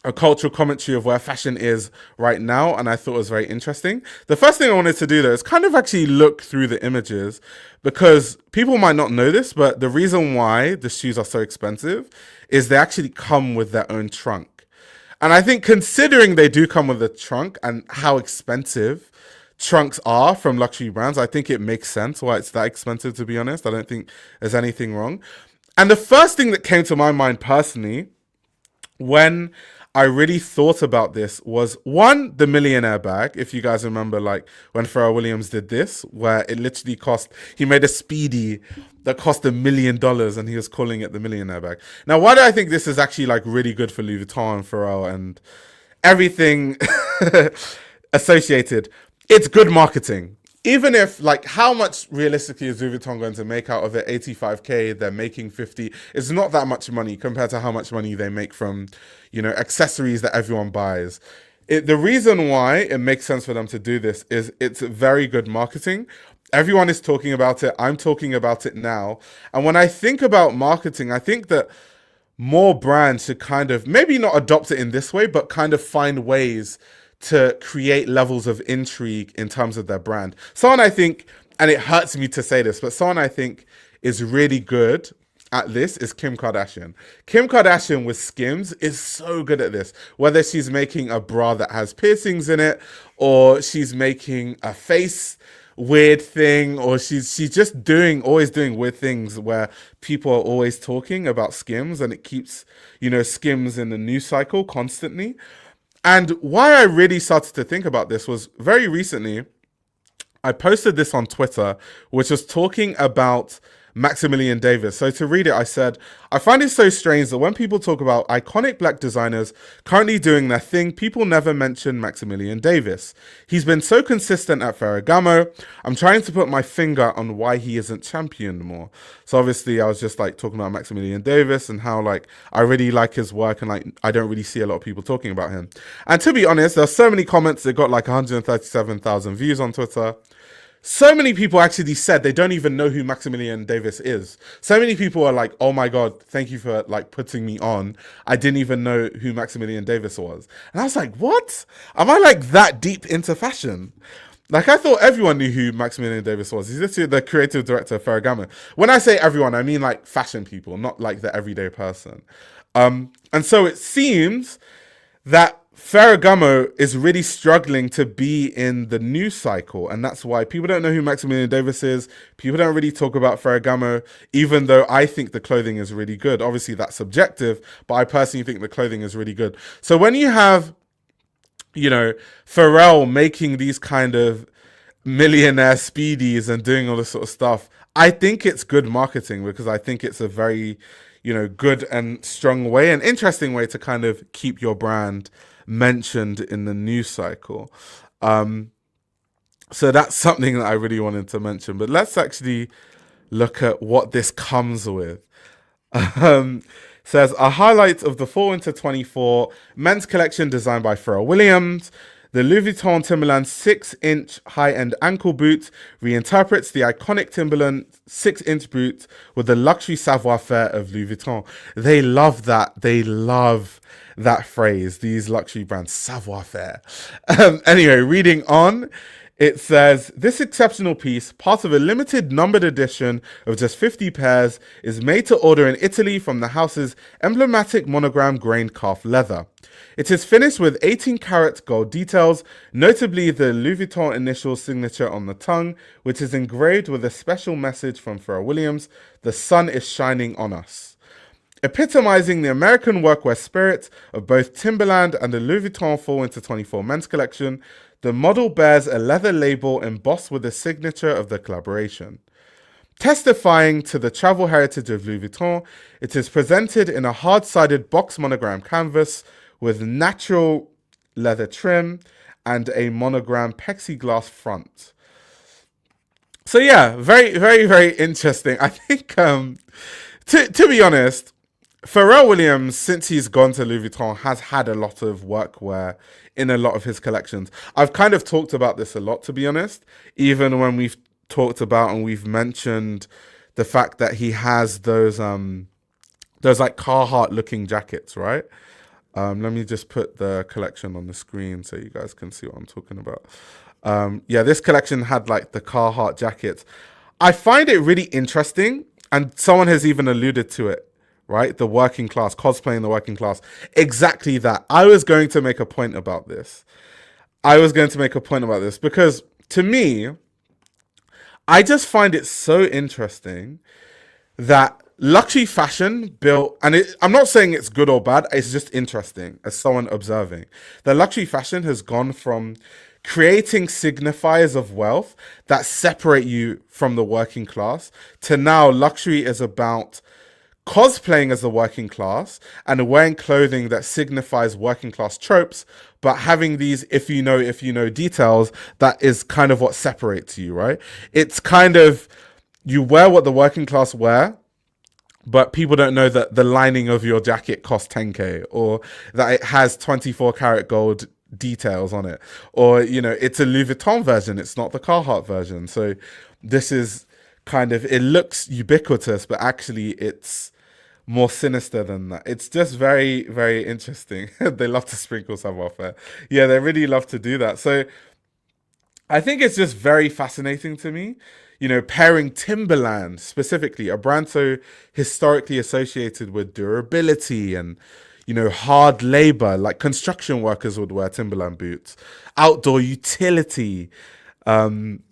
a cultural commentary of where fashion is right now, and I thought it was very interesting. The first thing I wanted to do though is kind of actually look through the images, because people might not know this, but the reason why the shoes are so expensive is they actually come with their own trunk. And I think considering they do come with a trunk and how expensive trunks are from luxury brands, I think it makes sense why it's that expensive, to be honest. I don't think there's anything wrong. And the first thing that came to my mind personally when I really thought about this was, one, the millionaire bag. If you guys remember, like when Pharrell Williams did this, where it literally he made a Speedy that cost $1 million and he was calling it the millionaire bag. Now, why do I think this is actually like really good for Louis Vuitton and Pharrell and everything associated? It's good marketing. Even if, like, how much realistically is Louis Vuitton going to make out of it? 85K, they're making 50. It's not that much money compared to how much money they make from, accessories that everyone buys. The reason why it makes sense for them to do this is it's very good marketing. Everyone is talking about it. I'm talking about it now. And when I think about marketing, I think that more brands should kind of, maybe not adopt it in this way, but kind of find ways to create levels of intrigue in terms of their brand. Someone I think, and it hurts me to say this, but someone I think is really good at this is Kim Kardashian. Kim Kardashian with Skims is so good at this. Whether she's making a bra that has piercings in it, or she's making a face weird thing, or she's just always doing weird things where people are always talking about Skims, and it keeps, Skims in the news cycle constantly. And why I really started to think about this was very recently, I posted this on Twitter, which was talking about Maximilian Davis. So to read it, I said, I find it so strange that when people talk about iconic black designers currently doing their thing, people never mention Maximilian Davis. He's been so consistent at Ferragamo. I'm trying to put my finger on why he isn't championed more. So obviously I was just like talking about Maximilian Davis and how like I really like his work and like I don't really see a lot of people talking about him. And to be honest, there's so many comments that got like 137,000 views on Twitter. So many people actually said they don't even know who Maximilian Davis is. So many people are like, oh my God, thank you for like putting me on. I didn't even know who Maximilian Davis was. And I was like, what? Am I like that deep into fashion? Like I thought everyone knew who Maximilian Davis was. He's literally the creative director of Ferragamo. When I say everyone, I mean like fashion people, not like the everyday person. And so it seems that Ferragamo is really struggling to be in the news cycle, and that's why people don't know who Maximilian Davis is. People don't really talk about Ferragamo, even though I think the clothing is really good. Obviously, that's subjective, but I personally think the clothing is really good. So when you have, Pharrell making these kind of millionaire speedies and doing all this sort of stuff, I think it's good marketing because I think it's a very, good and strong way, an interesting way to kind of keep your brand mentioned in the news cycle. So that's something that I really wanted to mention. But let's actually look at what this comes with. Says a highlight of the fall winter 24 men's collection designed by Pharrell Williams. The Louis Vuitton Timberland 6-inch high-end ankle boot reinterprets the iconic Timberland 6-inch boot with the luxury savoir-faire of Louis Vuitton. They love that. They love that phrase, these luxury brands, savoir-faire. Anyway, reading on, it says, this exceptional piece, part of a limited numbered edition of just 50 pairs, is made to order in Italy from the house's emblematic monogram grained calf leather. It is finished with 18-karat gold details, notably the Louis Vuitton initial signature on the tongue, which is engraved with a special message from Pharrell Williams, "The sun is shining on us." Epitomizing the American workwear spirit of both Timberland and the Louis Vuitton Fall Winter 24 men's collection, the model bears a leather label embossed with the signature of the collaboration. Testifying to the travel heritage of Louis Vuitton, it is presented in a hard-sided box monogram canvas with natural leather trim and a monogram plexiglass front. So yeah, very, very, very interesting. I think, to be honest, Pharrell Williams, since he's gone to Louis Vuitton, has had a lot of workwear in a lot of his collections. I've kind of talked about this a lot, to be honest, even when we've talked about and we've mentioned the fact that he has those like Carhartt looking jackets, right? Let me just put the collection on the screen so you guys can see what I'm talking about. Yeah, this collection had like the Carhartt jackets. I find it really interesting, and someone has even alluded to it, right? The working class, cosplaying the working class. Exactly that. I was going to make a point about this. Because to me, I just find it so interesting that luxury fashion built, and I'm not saying it's good or bad, it's just interesting as someone observing. The luxury fashion has gone from creating signifiers of wealth that separate you from the working class to now luxury is about cosplaying as the working class and wearing clothing that signifies working class tropes, but having these if you know details that is kind of what separates you, right? It's kind of, you wear what the working class wear, but people don't know that the lining of your jacket costs 10k, or that it has 24 karat gold details on it, or it's a Louis Vuitton version, it's not the Carhartt version. So this is kind of, it looks ubiquitous, but actually it's more sinister than that. It's just very, very interesting. They love to sprinkle savoir-faire. Yeah, they really love to do that. So I think it's just very fascinating to me, pairing Timberland specifically, a brand so historically associated with durability and, hard labor, like construction workers would wear Timberland boots, outdoor utility, and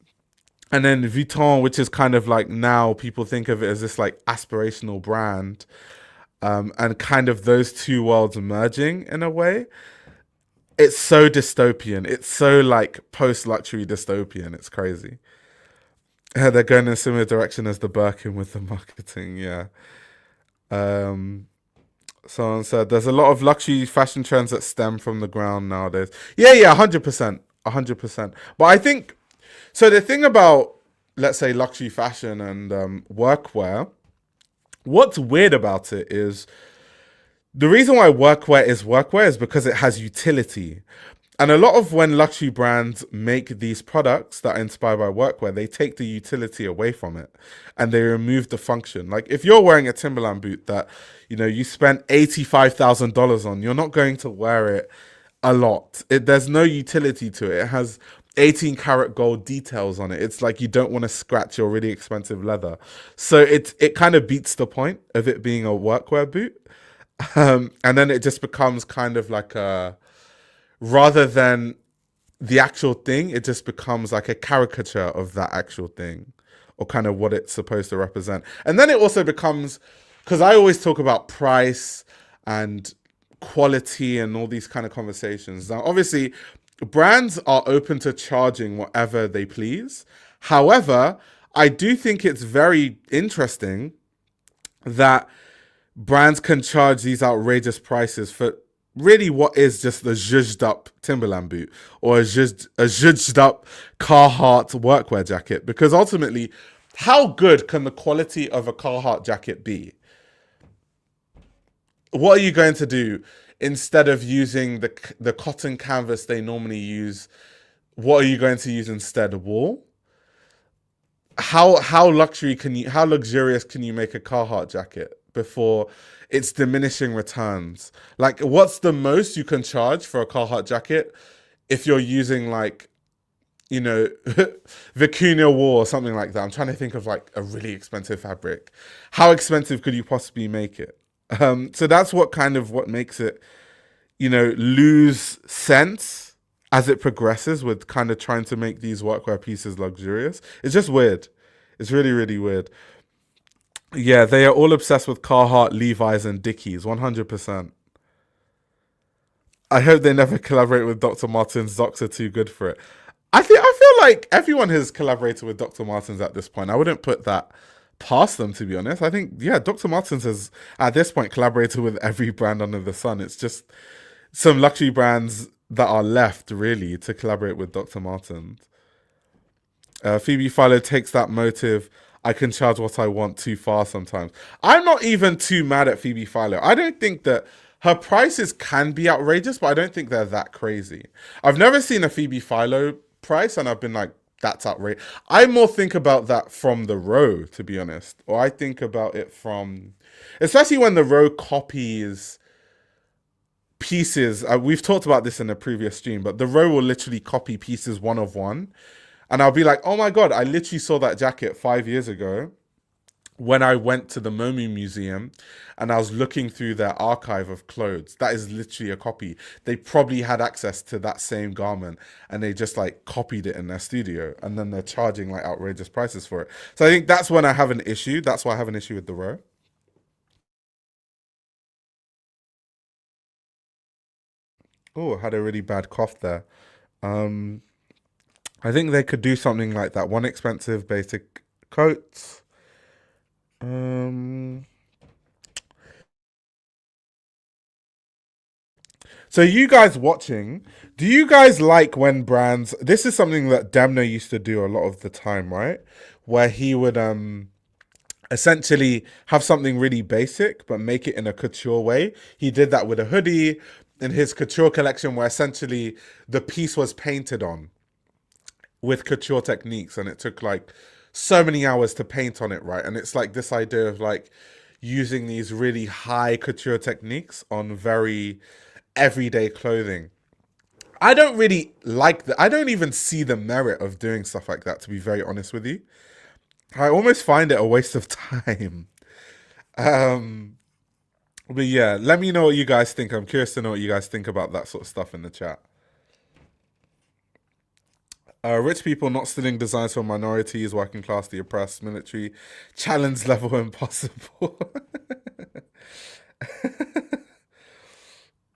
then Vuitton, which is kind of like, now people think of it as this like aspirational brand, and kind of those two worlds merging in a way. It's so dystopian. It's so like post-luxury dystopian. It's crazy. They're going in a similar direction as the Birkin with the marketing, yeah. Someone said there's a lot of luxury fashion trends that stem from the ground nowadays. Yeah, 100%. But I think, so the thing about, let's say, luxury fashion and workwear, what's weird about it is the reason why workwear is because it has utility. And a lot of when luxury brands make these products that are inspired by workwear, they take the utility away from it and they remove the function. Like if you're wearing a Timberland boot that, you spent $85,000 on, you're not going to wear it a lot. There's no utility to it. It has 18 karat gold details on it. It's like you don't want to scratch your really expensive leather. So it kind of beats the point of it being a workwear boot. And then it just becomes kind of like rather than the actual thing, it just becomes like a caricature of that actual thing, or kind of what it's supposed to represent. And then it also becomes, because I always talk about price and quality and all these kind of conversations. Now, obviously, brands are open to charging whatever they please. However, I do think it's very interesting that brands can charge these outrageous prices for really what is just the zhuzhed up Timberland boot or a zhuzhed up Carhartt workwear jacket. Because ultimately, how good can the quality of a Carhartt jacket be? What are you going to do? instead of using the cotton canvas they normally use, what are you going to use instead? Wool? How luxurious can you make a Carhartt jacket before it's diminishing returns? Like, what's the most you can charge for a Carhartt jacket if you're using like, you know, vicuña wool or something like that? I'm trying to think of like a really expensive fabric. How expensive could you possibly make it? So that's what makes it, you know, lose sense as it progresses with kind of trying to make these workwear pieces luxurious. It's just weird. It's really, really weird. Yeah, they are all obsessed with Carhartt, Levi's, and Dickies, 100%. I hope they never collaborate with Dr. Martens. Docs are too good for it. I feel like everyone has collaborated with Dr. Martens at this point. I wouldn't put that past them, to be honest. I think, yeah, Dr. Martens has, at this point, collaborated with every brand under the sun. It's just some luxury brands that are left, really, to collaborate with Dr. Martens. Phoebe Philo takes that motive, I can charge what I want, too far sometimes. I'm not even too mad at Phoebe Philo. I don't think that her prices can be outrageous, but I don't think they're that crazy. I've never seen a Phoebe Philo price and I've been like, that's outrageous. I more think about that from the row, to be honest. Or I think about it from, especially when the row copies pieces. We've talked about this in a previous stream, but the row will literally copy pieces one of one. And I'll be like, oh my God, I literally saw that jacket 5 years ago when I went to the Momu Museum and I was looking through their archive of clothes. That is literally a copy. They probably had access to that same garment and they just like copied it in their studio and then they're charging like outrageous prices for it. So I think that's when I have an issue. That's why I have an issue with the row. Oh, I had a really bad cough there. I think they could do something like that. One expensive basic coat. So you guys watching, do you guys like when brands, this is something that Demna used to do a lot of the time, right? Where he would essentially have something really basic, but make it in a couture way. He did that with a hoodie in his couture collection where essentially the piece was painted on with couture techniques and it took like so many hours to paint on it, right? And it's like this idea of like using these really high couture techniques on very everyday clothing. I don't really like that. I don't even see the merit of doing stuff like that, to be very honest with you. I almost find it a waste of time. But yeah, let me know what you guys think. I'm curious to know what you guys think about that sort of stuff in the chat. Rich people not stealing designs from minorities, working class, the oppressed, military, challenge level impossible.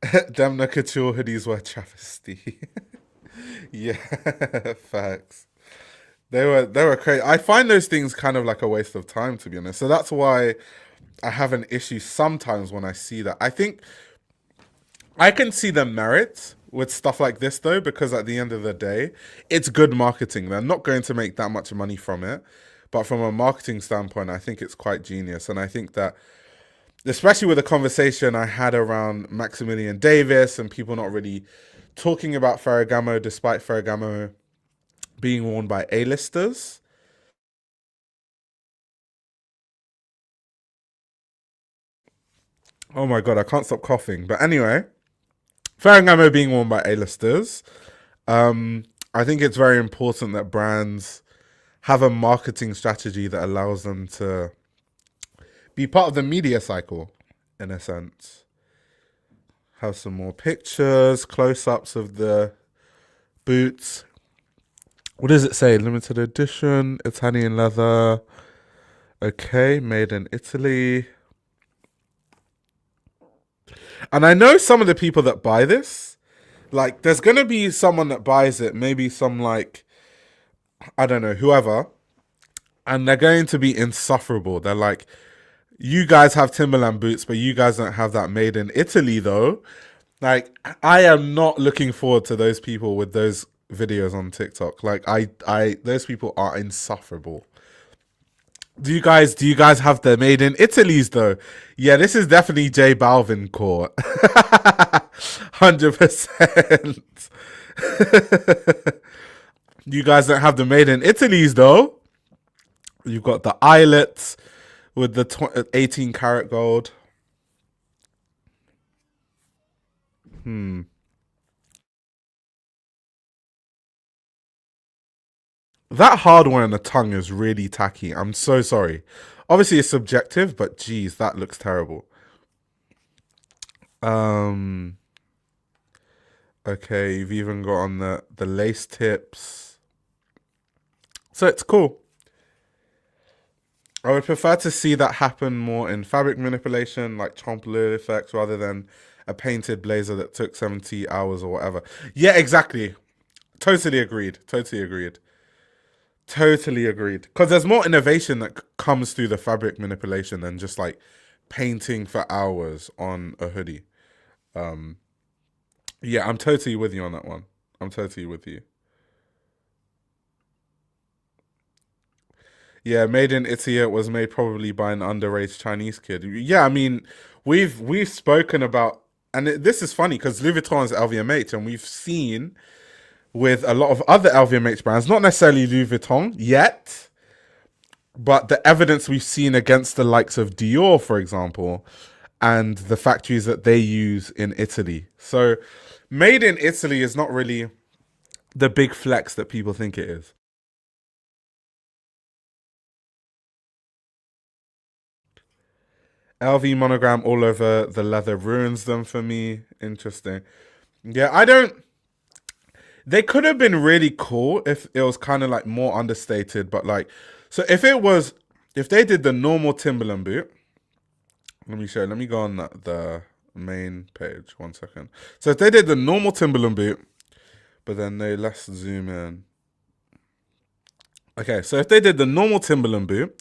Demna couture hoodies were travesty. Yeah, facts. They were crazy. I find those things kind of like a waste of time, to be honest. So that's why I have an issue sometimes when I see that. I think I can see the merit with stuff like this though, because at the end of the day, it's good marketing. They're not going to make that much money from it. But from a marketing standpoint, I think it's quite genius. And I think that, especially with the conversation I had around Maximilian Davis and people not really talking about Ferragamo, despite Ferragamo being worn by A-listers. Oh my God, I can't stop coughing. But anyway, Ferragamo being worn by A-listers. I think it's very important that brands have a marketing strategy that allows them to be part of the media cycle, in a sense. Have some more pictures, close-ups of the boots. What does it say? Limited edition, Italian leather. Okay, made in Italy. And I know some of the people that buy this, like there's going to be someone that buys it, maybe some like, I don't know, whoever, and they're going to be insufferable. They're like, you guys have Timberland boots, but you guys don't have that made in Italy though. Like, I am not looking forward to those people with those videos on TikTok. Like, those people are insufferable. Do you guys have the made in Italy's though? Yeah, this is definitely J Balvin court. 100%. You guys don't have the made in Italy's though. You've got the eyelets with the 18 karat gold. That hardware on the tongue is really tacky. I'm so sorry. Obviously, it's subjective, but geez, that looks terrible. Okay, you've even got on the lace tips. So it's cool. I would prefer to see that happen more in fabric manipulation, like trompe-l'oeil effects, rather than a painted blazer that took 70 hours or whatever. Yeah, exactly. Totally agreed. Because there's more innovation that comes through the fabric manipulation than just like painting for hours on a hoodie. Yeah, I'm totally with you on that one. I'm totally with you. Yeah, made in Italy. It was made probably by an underage Chinese kid. Yeah, I mean, we've spoken about, and this is funny because Louis Vuitton is LVMH, and we've seen with a lot of other LVMH brands, not necessarily Louis Vuitton yet, but the evidence we've seen against the likes of Dior, for example, and the factories that they use in Italy. So made in Italy is not really the big flex that people think it is. LV monogram all over the leather ruins them for me. Interesting. Yeah, they could have been really cool if it was kind of like more understated, but like, so if they did the normal Timberland boot, let me go on the main page, 1 second. So if they did the normal Timberland boot, but then let's zoom in. Okay, so if they did the normal Timberland boot,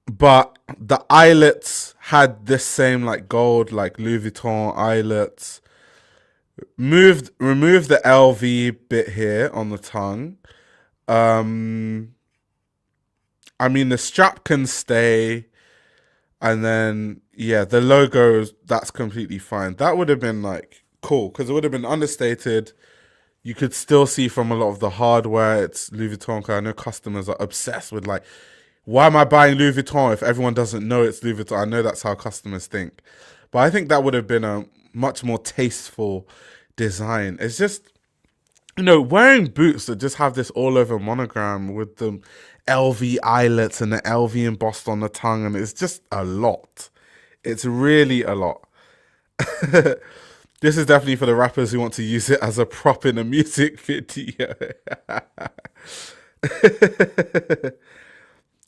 but the eyelets had this same like gold, like Louis Vuitton eyelets, removed the LV bit here on the tongue. I mean, the strap can stay, and then yeah, the logo, that's completely fine. That would have been like cool because it would have been understated. You could still see from a lot of the hardware it's Louis Vuitton. 'Cause I know customers are obsessed with like, why am I buying Louis Vuitton if everyone doesn't know it's Louis Vuitton? I know that's how customers think, but I think that would have been a much more tasteful design. It's just, wearing boots that just have this all over monogram with the LV eyelets and the LV embossed on the tongue, and it's just a lot. It's really a lot. This is definitely for the rappers who want to use it as a prop in a music video.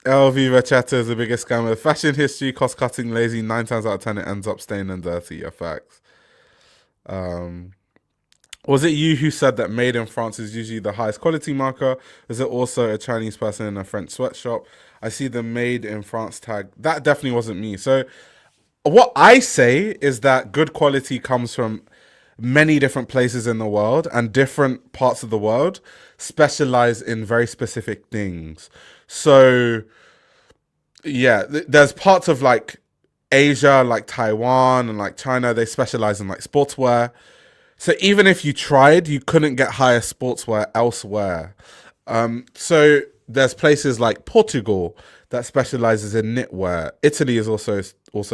LV Vachetta is the biggest scam of fashion history, cost-cutting, lazy. 9 times out of 10 it ends up stained and dirty. Yeah, facts. Was it you who said that made in France is usually the highest quality marker? Is it also a Chinese person in a French sweatshop? I see the made in France tag. That definitely wasn't me. So what I say is that good quality comes from many different places in the world, and different parts of the world specialize in very specific things. So yeah, there's parts of like Asia, like Taiwan and like China, they specialize in like sportswear. So even if you tried, you couldn't get higher sportswear elsewhere. So there's places like Portugal that specializes in knitwear. Italy is also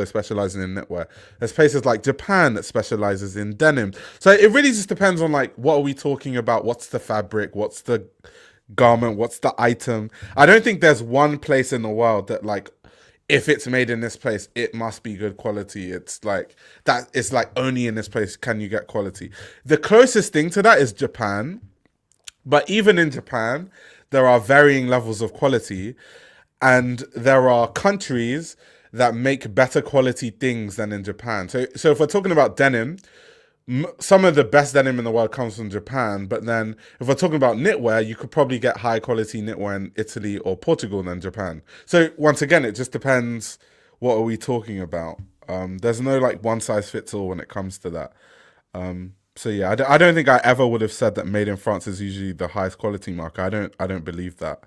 specializing in knitwear. There's places like Japan that specializes in denim. So it really just depends on like, what are we talking about? What's the fabric? What's the garment? What's the item? I don't think there's one place in the world that like, if it's made in this place, it must be good quality. It's like that. It's like only in this place can you get quality. The closest thing to that is Japan. But even in Japan, there are varying levels of quality. And there are countries that make better quality things than in Japan. So if we're talking about denim, some of the best denim in the world comes from Japan. But then if we're talking about knitwear, you could probably get high quality knitwear in Italy or Portugal than Japan. So once again, it just depends, what are we talking about? There's no like one size fits all when it comes to that. So yeah, I don't think I ever would have said that made in France is usually the highest quality marker. I don't believe that.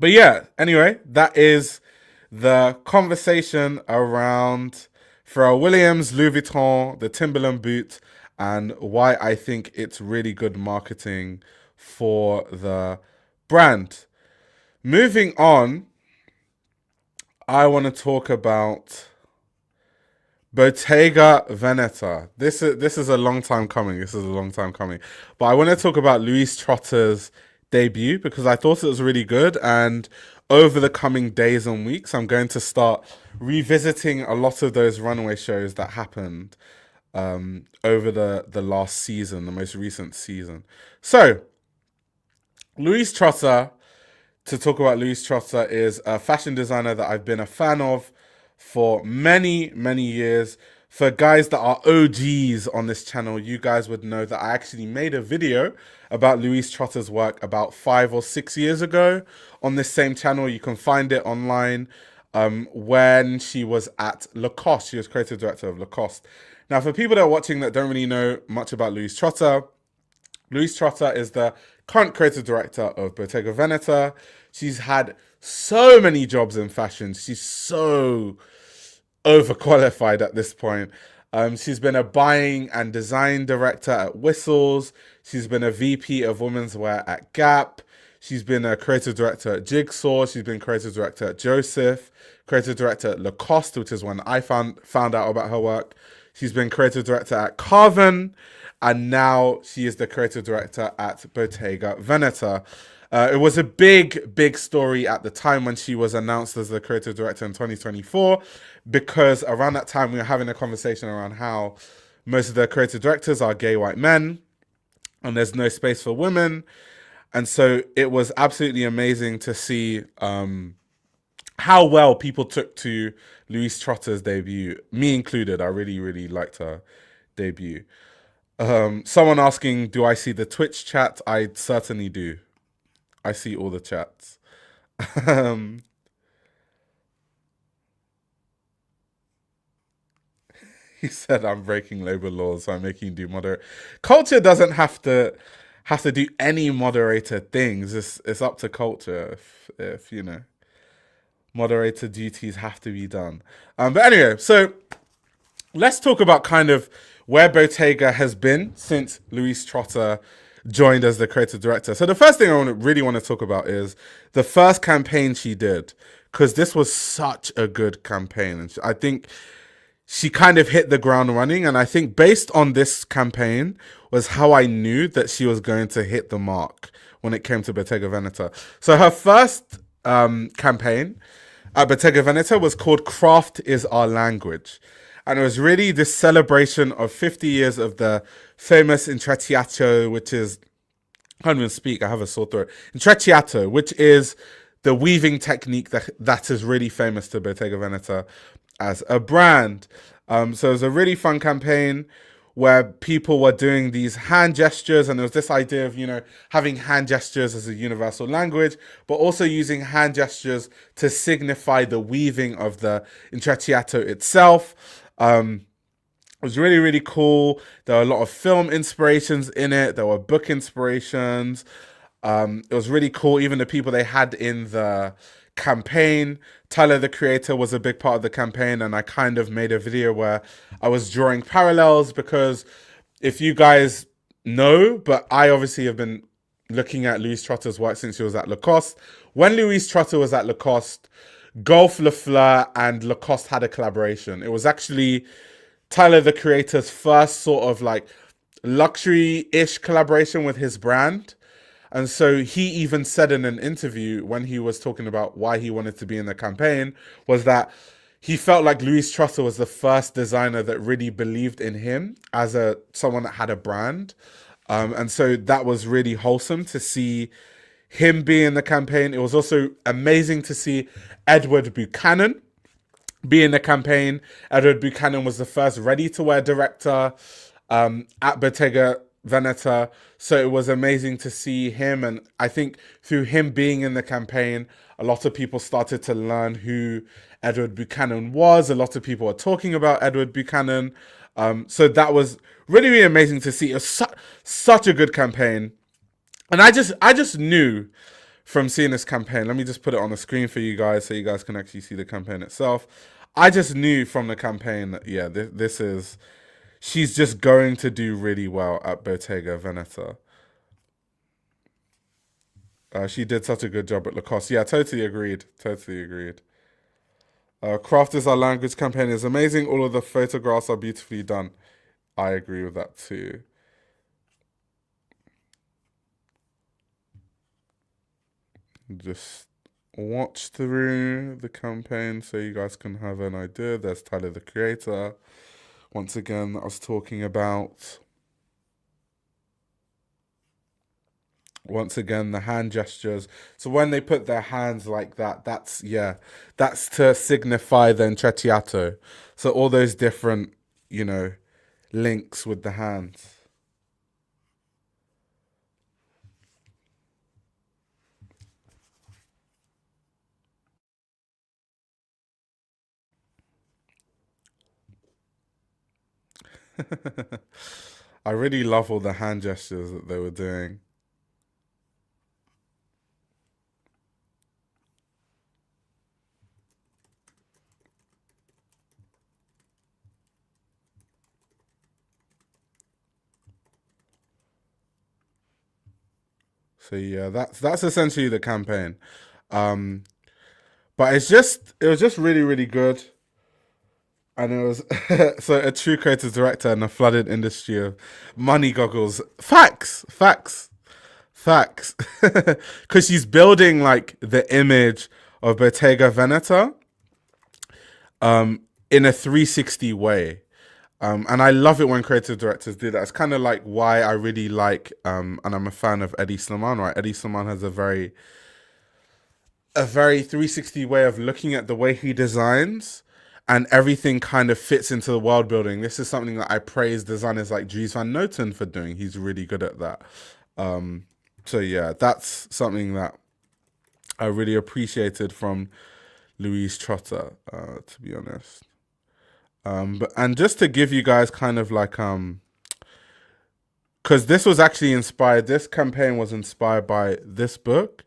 But yeah, anyway, that is the conversation around Pharrell Williams, Louis Vuitton, the Timberland boot, and why I think it's really good marketing for the brand. Moving on, I want to talk about Bottega Veneta. This is a long time coming. But I want to talk about Louise Trotter's debut because I thought it was really good. And over the coming days and weeks, I'm going to start revisiting a lot of those runway shows that happened over the last season, the most recent season. So, Louise Trotter, to talk about Louise Trotter, is a fashion designer that I've been a fan of for many, many years. For guys that are OGs on this channel, you guys would know that I actually made a video about Louise Trotter's work about 5 or 6 years ago on this same channel. You can find it online when she was at Lacoste. She was creative director of Lacoste. Now, for people that are watching that don't really know much about Louise Trotter is the current creative director of Bottega Veneta. She's had so many jobs in fashion. She's so overqualified at this point. She's been a buying and design director at Whistles. She's been a VP of women's wear at Gap. She's been a creative director at Jigsaw. She's been creative director at Joseph, creative director at Lacoste, which is when I found out about her work. She's been creative director at Carven, and now she is the creative director at Bottega Veneta. It was a big story at the time when she was announced as the creative director in 2024, because around that time we were having a conversation around how most of the creative directors are gay white men and there's no space for women. And so it was absolutely amazing to see how well people took to Louise Trotter's debut, me included. I really liked her debut. Someone asking, do I see the Twitch chat? I certainly do. I see all the chats. He said I'm breaking labor laws, so I'm making you do moderate. Culture doesn't have to do any moderator things. It's up to culture if you know, moderator duties have to be done. But anyway, so let's talk about kind of where Bottega has been since Louise Trotter joined as the creative director. So the first thing I really want to talk about is the first campaign she did, because this was such a good campaign. And I think she kind of hit the ground running. And I think based on this campaign was how I knew that she was going to hit the mark when it came to Bottega Veneta. So her first campaign at Bottega Veneta was called Craft is Our Language. And it was really this celebration of 50 years of the famous intrecciato, which is, I can't even speak, I have a sore throat. Intrecciato, which is the weaving technique that is really famous to Bottega Veneta as a brand. So it was a really fun campaign where people were doing these hand gestures, and there was this idea of, you know, having hand gestures as a universal language, but also using hand gestures to signify the weaving of the intrecciato itself. It was really cool. There were a lot of film inspirations in it. There were book inspirations. It was really cool. Even the people they had in the campaign, Tyler, the creator, was a big part of the campaign. And I kind of made a video where I was drawing parallels, because if you guys know, but I obviously have been looking at Louise Trotter's work since she was at Lacoste. When Louise Trotter was at Lacoste, Golf Lafleur and Lacoste had a collaboration. It was actually Tyler, the creator's first sort of like luxury-ish collaboration with his brand. And so he even said in an interview when he was talking about why he wanted to be in the campaign was that he felt like Louise Trotter was the first designer that really believed in him as someone that had a brand. And so that was really wholesome to see him be in the campaign. It was also amazing to see Edward Buchanan be in the campaign. Edward Buchanan was the first ready-to-wear director at Bottega Veneta. So it was amazing to see him. And I think through him being in the campaign, a lot of people started to learn who Edward Buchanan was. A lot of people are talking about Edward Buchanan. So that was really amazing to see. It was such a good campaign. And I just knew from seeing this campaign, let me just put it on the screen for you guys so you guys can actually see the campaign itself. I just knew from the campaign that, yeah, this is, she's just going to do really well at Bottega Veneta. She did such a good job at Lacoste. Yeah, totally agreed. Totally agreed. Craft is our language campaign is amazing. All of the photographs are beautifully done. I agree with that too. Just watch through the campaign so you guys can have an idea. There's Tyler, the creator. Once again, I was talking about. Once again, the hand gestures. So when they put their hands like that, that's to signify the intrecciato. So all those different, you know, links with the hands. I really love all the hand gestures that they were doing. So yeah, that's essentially the campaign. But it was just really, really good. And it was so a true creative director in a flooded industry of money goggles. Facts. Because she's building like the image of Bottega Veneta in a 360 way. And I love it when creative directors do that. It's kind of like why I really like, and I'm a fan of Eddie Slimane, right? Eddie Slimane has a very 360 way of looking at the way he designs, and everything kind of fits into the world building. This is something that I praise designers like Dries Van Noten for doing. He's really good at that. So yeah, that's something that I really appreciated from Louise Trotter, to be honest. And just to give you guys kind of like, because this was actually inspired, this campaign was inspired by this book.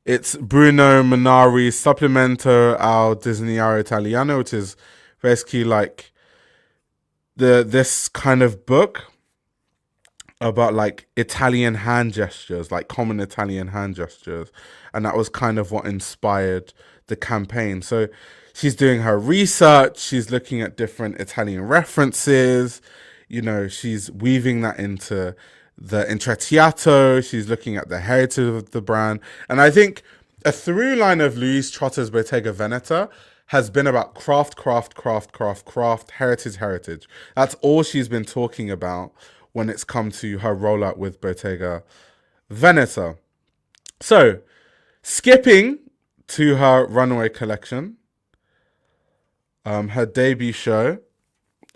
It's Bruno Munari's Supplemento al Disegnare Italiano, which is basically like this kind of book about like Italian hand gestures, like common Italian hand gestures. And that was kind of what inspired the campaign. So she's doing her research, she's looking at different Italian references, you know, she's weaving that into the intrecciato, she's looking at the heritage of the brand. And I think a through line of Louise Trotter's Bottega Veneta has been about craft, heritage. That's all she's been talking about when it's come to her rollout with Bottega Veneta. So, skipping to her runway collection, her debut show,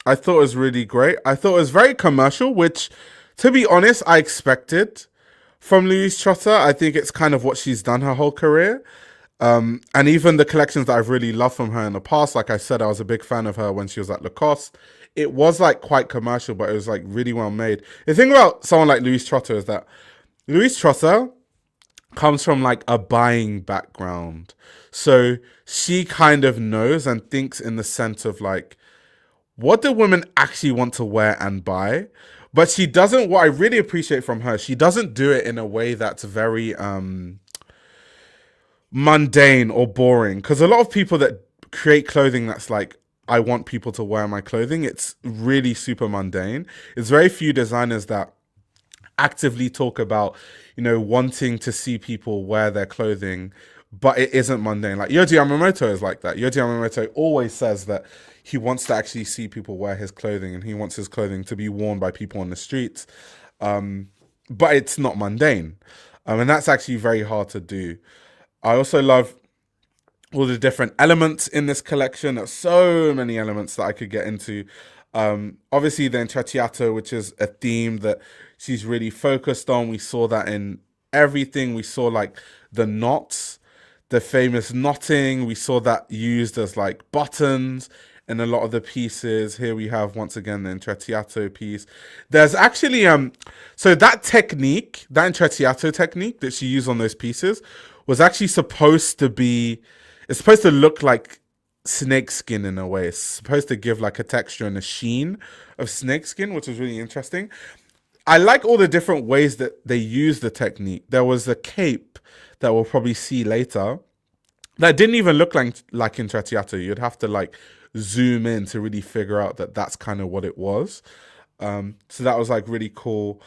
I thought it was really great. I thought it was very commercial, which, to be honest, I expected from Louise Trotter. I think it's kind of what she's done her whole career. And even the collections that I've really loved from her in the past, like I said, I was a big fan of her when she was at Lacoste. It was like quite commercial, but it was like really well made. The thing about someone like Louise Trotter is that Louise Trotter comes from like a buying background. So she kind of knows and thinks in the sense of like, what do women actually want to wear and buy? But she doesn't, what I really appreciate from her, she doesn't do it in a way that's very mundane or boring. Because a lot of people that create clothing that's like, I want people to wear my clothing, it's really super mundane. It's very few designers that actively talk about, you know, wanting to see people wear their clothing, but it isn't mundane. Like Yohji Yamamoto is like that. Yohji Yamamoto always says that he wants to actually see people wear his clothing, and he wants his clothing to be worn by people on the streets. But it's not mundane. And that's actually very hard to do. I also love all the different elements in this collection. There's so many elements that I could get into. Obviously the intrecciato, which is a theme that she's really focused on. We saw that in everything. We saw like the knots, the famous knotting. We saw that used as like buttons in a lot of the pieces. Here we have once again the intrecciato piece. There's actually so that technique, that intrecciato technique that she used on those pieces was actually supposed to be, it's supposed to look like snake skin in a way. It's supposed to give like a texture and a sheen of snake skin, which was really interesting. I like all the different ways that they use the technique. There was a cape that we'll probably see later that didn't even look like Intrecciato. You'd have to like zoom in to really figure out that that's kind of what it was. So that was like really cool.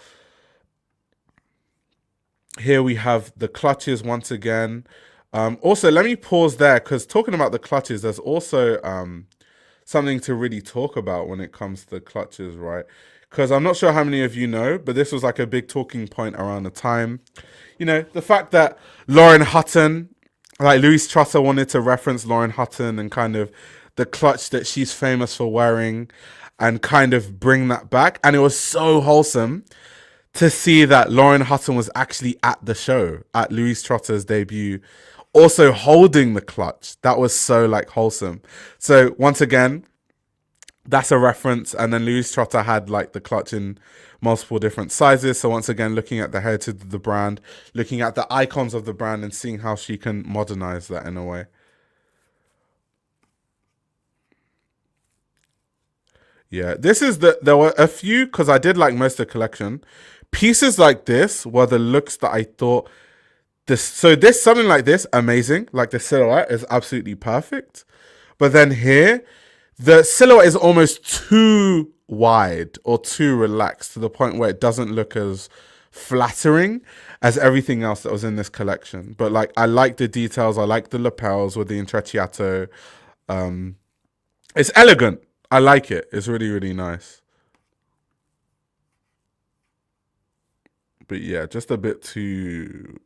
Here we have the clutches once again. Also, let me pause there because talking about the clutches, there's also something to really talk about when it comes to the clutches, right? Because I'm not sure how many of you know, but this was like a big talking point around the time. You know, the fact that Lauren Hutton, like Louise Trotter wanted to reference Lauren Hutton and kind of the clutch that she's famous for wearing and kind of bring that back. And it was so wholesome to see that Lauren Hutton was actually at the show, at Louise Trotter's debut, also holding the clutch. That was so like wholesome. So once again, that's a reference. And then Louise Trotter had like the clutch in multiple different sizes. So once again, looking at the heritage of the brand, looking at the icons of the brand and seeing how she can modernize that in a way. Yeah, this is there were a few, because I did like most of the collection. Pieces like this were the looks that I thought something like this, amazing. Like the silhouette is absolutely perfect. But then here, the silhouette is almost too wide or too relaxed to the point where it doesn't look as flattering as everything else that was in this collection. But like, I like the details. I like the lapels with the Intrecciato. It's elegant. I like it. It's really, really nice. But yeah, just a bit too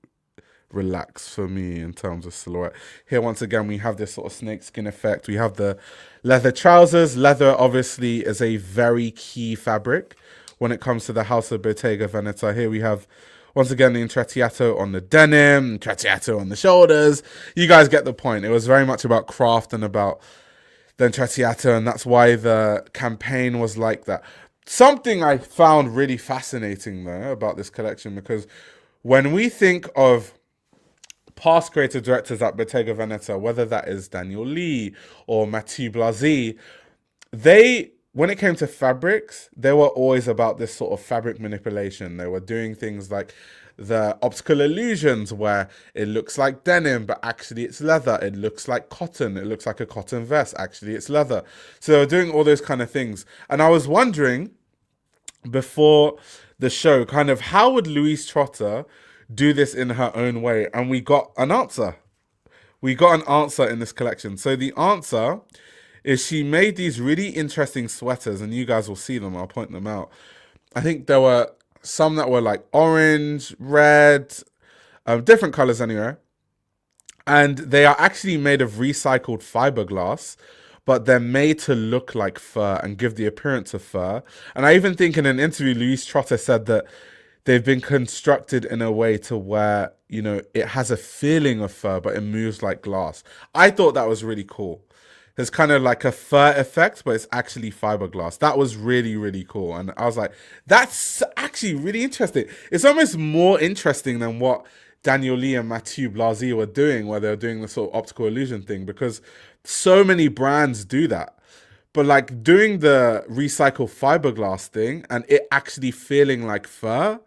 relaxed for me in terms of silhouette. Here, once again, we have this sort of snakeskin effect. We have the leather trousers. Leather, obviously, is a very key fabric when it comes to the house of Bottega Veneta. Here we have, once again, the Intrecciato on the denim, Intrecciato on the shoulders. You guys get the point. It was very much about craft and about the Intrecciato, and that's why the campaign was like that. Something I found really fascinating, though, about this collection, because when we think of past creative directors at Bottega Veneta, whether that is Daniel Lee or Mathieu Blasi, when it came to fabrics, they were always about this sort of fabric manipulation. They were doing things like the optical illusions where it looks like denim, but actually it's leather. It looks like cotton. It looks like a cotton vest. Actually, it's leather. So they were doing all those kind of things. And I was wondering before the show, kind of how would Louise Trotter do this in her own way? And we got an answer. We got an answer in this collection. So the answer is she made these really interesting sweaters, and you guys will see them. I'll point them out. I think there were some that were like orange, red, different colors anyway. And they are actually made of recycled fiberglass, but they're made to look like fur and give the appearance of fur. And I even think in an interview, Louise Trotter said that they've been constructed in a way to where, you know, it has a feeling of fur, but it moves like glass. I thought that was really cool. There's kind of like a fur effect, but it's actually fiberglass. That was really, really cool. And I was like, that's actually really interesting. It's almost more interesting than what Daniel Lee and Mathieu Blasi were doing, where they were doing the sort of optical illusion thing, because so many brands do that. But like doing the recycled fiberglass thing and it actually feeling like fur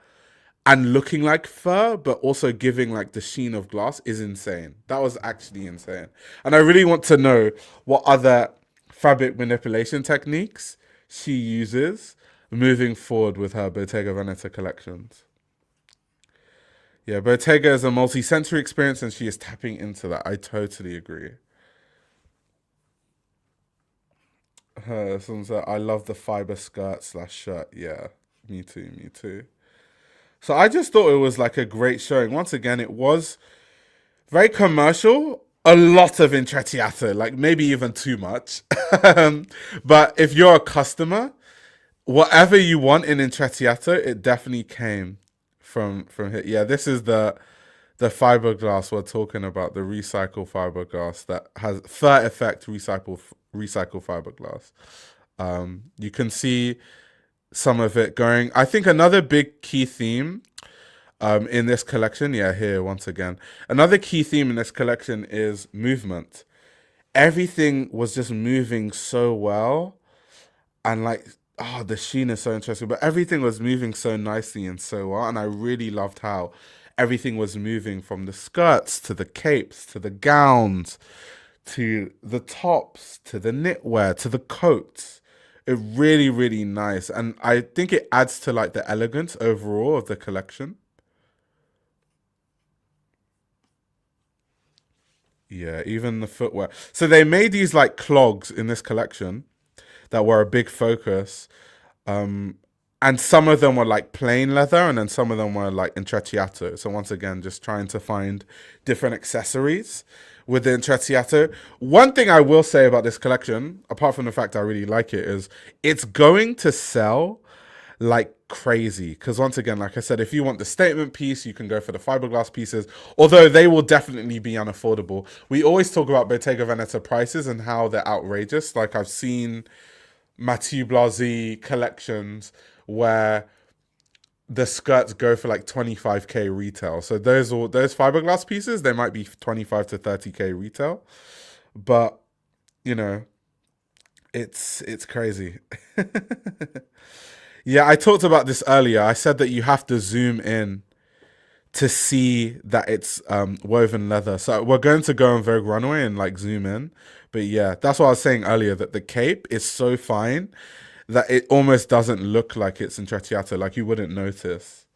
and looking like fur, but also giving like the sheen of glass is insane. That was actually insane. And I really want to know what other fabric manipulation techniques she uses moving forward with her Bottega Veneta collections. Yeah, Bottega is a multi-sensory experience and she is tapping into that. I totally agree. Someone said, I love the fiber skirt / shirt. Yeah, me too, me too. So I just thought it was like a great showing. Once again, it was very commercial. A lot of Intrecciato, like maybe even too much. But if you're a customer, whatever you want in Intrecciato, it definitely came from here. Yeah, this is the fiberglass we're talking about, the recycled fiberglass that has fur effect recycled fiberglass. You can see some of it going. I think another big key theme in this collection. Yeah, here once again. Another key theme in this collection is movement. Everything was just moving so well, and like, oh, the sheen is so interesting, but everything was moving so nicely and so well, and I really loved how everything was moving from the skirts to the capes to the gowns to the tops to the knitwear to the coats. It really, really nice, and I think it adds to like the elegance overall of the collection. Yeah, even the footwear. So they made these like clogs in this collection that were a big focus. And some of them were like plain leather, and then some of them were like intrecciato. So once again, just trying to find different accessories with the intrecciato. One thing I will say about this collection, apart from the fact I really like it, is it's going to sell like crazy. Because once again, like I said, if you want the statement piece, you can go for the fiberglass pieces, although they will definitely be unaffordable. We always talk about Bottega Veneta prices and how they're outrageous. Like I've seen Mathieu Blasi collections where the skirts go for like 25k retail. So those fiberglass pieces, they might be 25 to 30k retail, but you know, it's crazy. Yeah, I talked about this earlier. I said that you have to zoom in to see that it's woven leather. So we're going to go on Vogue Runway and like zoom in. But yeah, that's what I was saying earlier, that the cape is so fine that it almost doesn't look like it's intrecciato, like you wouldn't notice.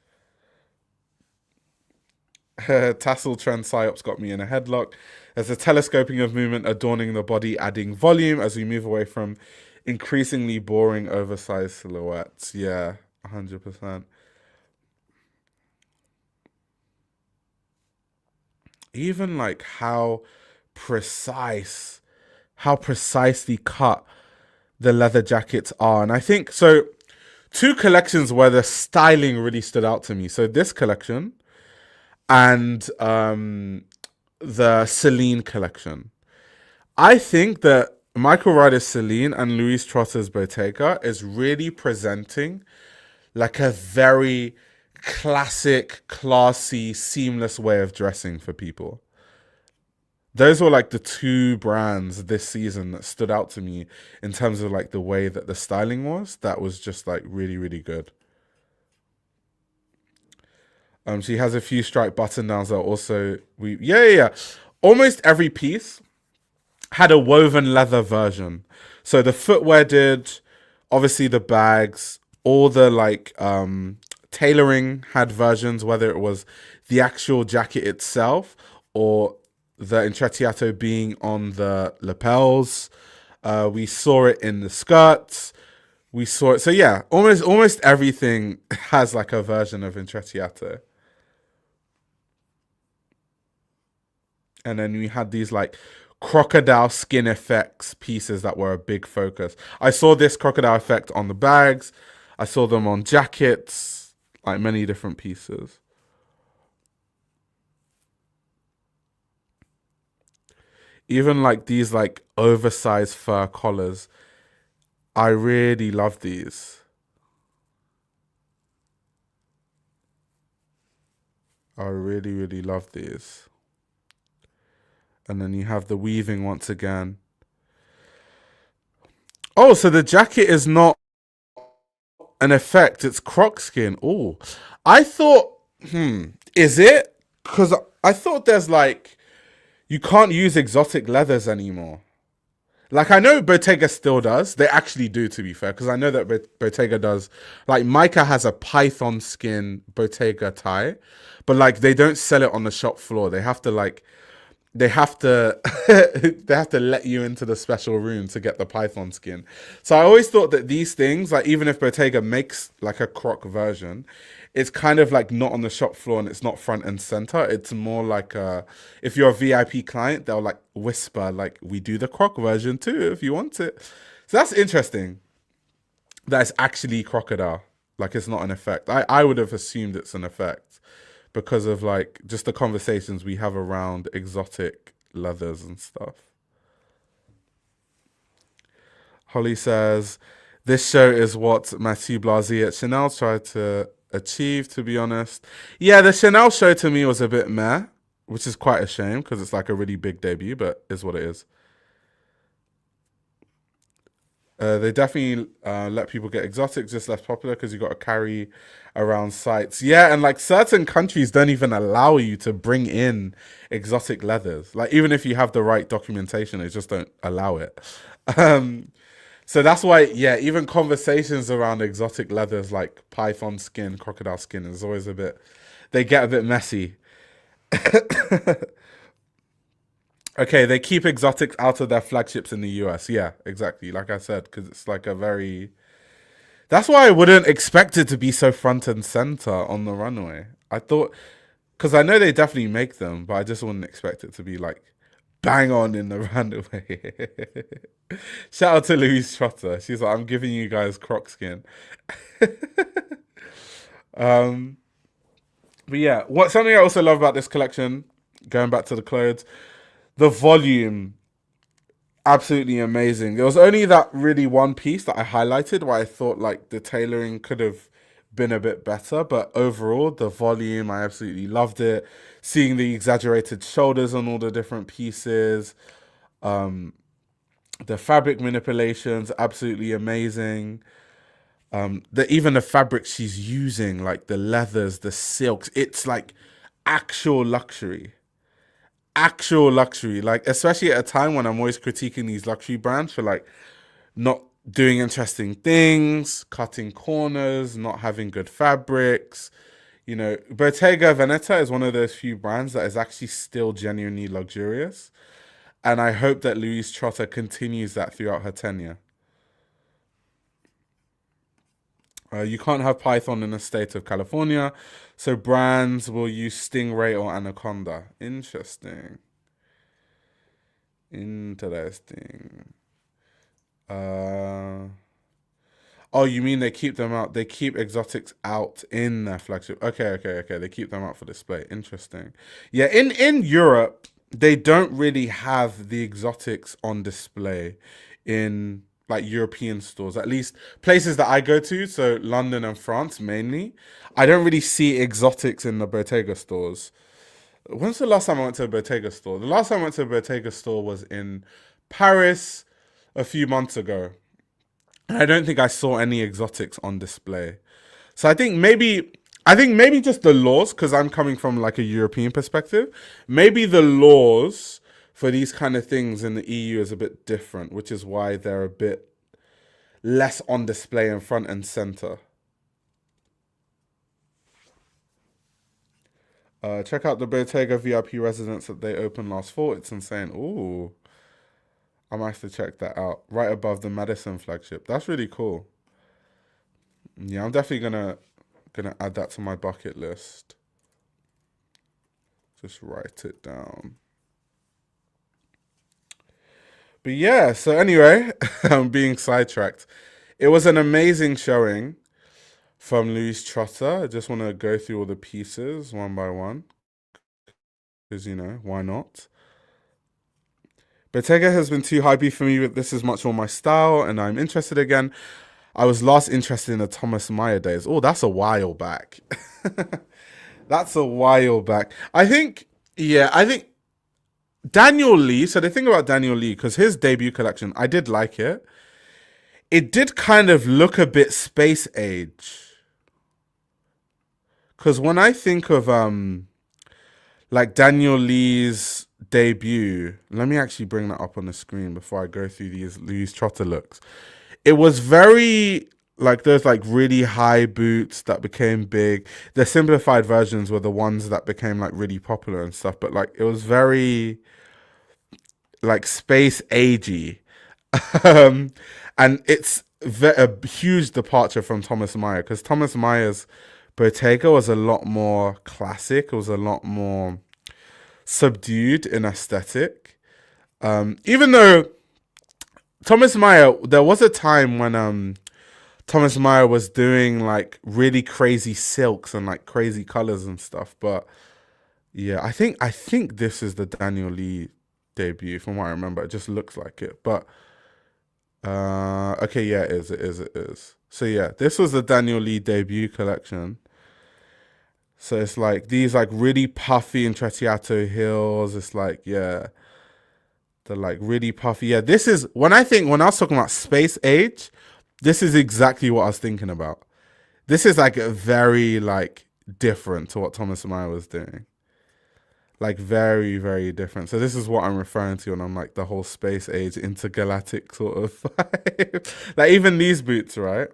Tassel trend psyops got me in a headlock. There's a telescoping of movement adorning the body, adding volume as we move away from increasingly boring oversized silhouettes. Yeah, 100%. Even like how precisely cut the leather jackets are. And I think, so two collections where the styling really stood out to me. So this collection and the Celine collection. I think that Michael Ryder's Celine and Louise Trotter's Bottega is really presenting like a very classic, classy, seamless way of dressing for people. Those were like the two brands this season that stood out to me in terms of like the way that the styling was. That was just like really, really good. She has a few striped button downs that also almost every piece had a woven leather version. So the footwear did, obviously the bags, all the like tailoring had versions, whether it was the actual jacket itself or the intrecciato being on the lapels. We saw it in the skirts. We saw it. So yeah, almost everything has like a version of intrecciato. And then we had these like crocodile skin effects pieces that were a big focus. I saw this crocodile effect on the bags. I saw them on jackets, like many different pieces. Even like these like oversized fur collars. I really love these. I really, really love these. And then you have the weaving once again. Oh, so the jacket is not an effect. It's croc skin. Oh, I thought, is it? Because I thought there's like, you can't use exotic leathers anymore. Like, I know Bottega still does. They actually do, to be fair, because I know that Bottega does. Like, Micah has a python skin Bottega tie, but like, they don't sell it on the shop floor. They have to like, they have to let you into the special room to get the python skin. So I always thought that these things, like even if Bottega makes like a croc version, it's kind of like not on the shop floor and it's not front and center. It's more like if you're a VIP client, they'll like whisper like, we do the croc version too if you want it. So that's interesting. That it's actually crocodile. Like it's not an effect. I would have assumed it's an effect, because of like just the conversations we have around exotic leathers and stuff. Holly says, this show is what Mathieu Blasi at Chanel tried to achieved, to be honest. Yeah, the Chanel show to me was a bit meh, which is quite a shame because it's like a really big debut, but is what it is. They definitely let people get exotics, just less popular because you got to carry around sites. Yeah, and like certain countries don't even allow you to bring in exotic leathers. Like even if you have the right documentation, they just don't allow it. So that's why, yeah, even conversations around exotic leathers like python skin, crocodile skin is always they get a bit messy. Okay, they keep exotics out of their flagships in the US. Yeah, exactly. Like I said, because it's like that's why I wouldn't expect it to be so front and center on the runway. I thought, because I know they definitely make them, but I just wouldn't expect it to be like bang on in the runway. Shout out to Louise Trotter. She's like, I'm giving you guys croc skin. But yeah, something I also love about this collection, going back to the clothes, the volume, absolutely amazing. There was only that really one piece that I highlighted where I thought like the tailoring could have been a bit better, but overall the volume, I absolutely loved it. Seeing the exaggerated shoulders on all the different pieces, the fabric manipulations, absolutely amazing. Even the fabric she's using, like the leathers, the silks, it's like actual luxury, like especially at a time when I'm always critiquing these luxury brands for like not doing interesting things, cutting corners, not having good fabrics. You know, Bottega Veneta is one of those few brands that is actually still genuinely luxurious, and I hope that Louise Trotter continues that throughout her tenure. You can't have python in the state of California, so brands will use stingray or anaconda. Interesting. Oh, you mean they keep them out? They keep exotics out in their flagship. Okay. They keep them out for display. Interesting. Yeah, in Europe, they don't really have the exotics on display in like European stores, at least places that I go to, so London and France mainly. I don't really see exotics in the Bottega stores. When's the last time I went to a Bottega store? The last time I went to a Bottega store was in Paris a few months ago. And I don't think I saw any exotics on display. So I think maybe just the laws, because I'm coming from like a European perspective, maybe the laws for these kind of things in the EU is a bit different, which is why they're a bit less on display and front and center. Check out the Bottega VIP residence that they opened last fall. It's insane. Ooh, I might have to check that out. Right above the Madison flagship. That's really cool. Yeah, I'm definitely gonna add that to my bucket list. Just write it down. But yeah, so anyway, I'm being sidetracked. It was an amazing showing from Louise Trotter. I just want to go through all the pieces one by one, because, you know, why not? Bottega has been too hypey for me, but this is much more my style, and I'm interested again. I was last interested in the Thomas Meyer days. Oh, that's a while back. That's a while back. I think Daniel Lee, so the thing about Daniel Lee, because his debut collection, I did like it. It did kind of look a bit space age. Because when I think of like Daniel Lee's debut, let me actually bring that up on the screen before I go through these Louise Trotter looks. It was very like those like really high boots that became big. The simplified versions were the ones that became like really popular and stuff, but like it was very like space agey. And it's a huge departure from Thomas Meyer, because Thomas Meyer's Bottega was a lot more classic. It was a lot more subdued in aesthetic. Even though Thomas Meyer, there was a time when Thomas Meyer was doing like really crazy silks and like crazy colors and stuff. But yeah, I think this is the Daniel Lee debut from what I remember. It just looks like it. But okay, yeah, it is. So yeah, this was the Daniel Lee debut collection. So it's like these like really puffy intrecciato heels. It's like, yeah, they're like really puffy. Yeah, this is when I was talking about space age, this is exactly what I was thinking about. This is like a very like different to what Thomas and I was doing. Like very, very different. So this is what I'm referring to when I'm like the whole space age intergalactic sort of vibe. Like even these boots, right?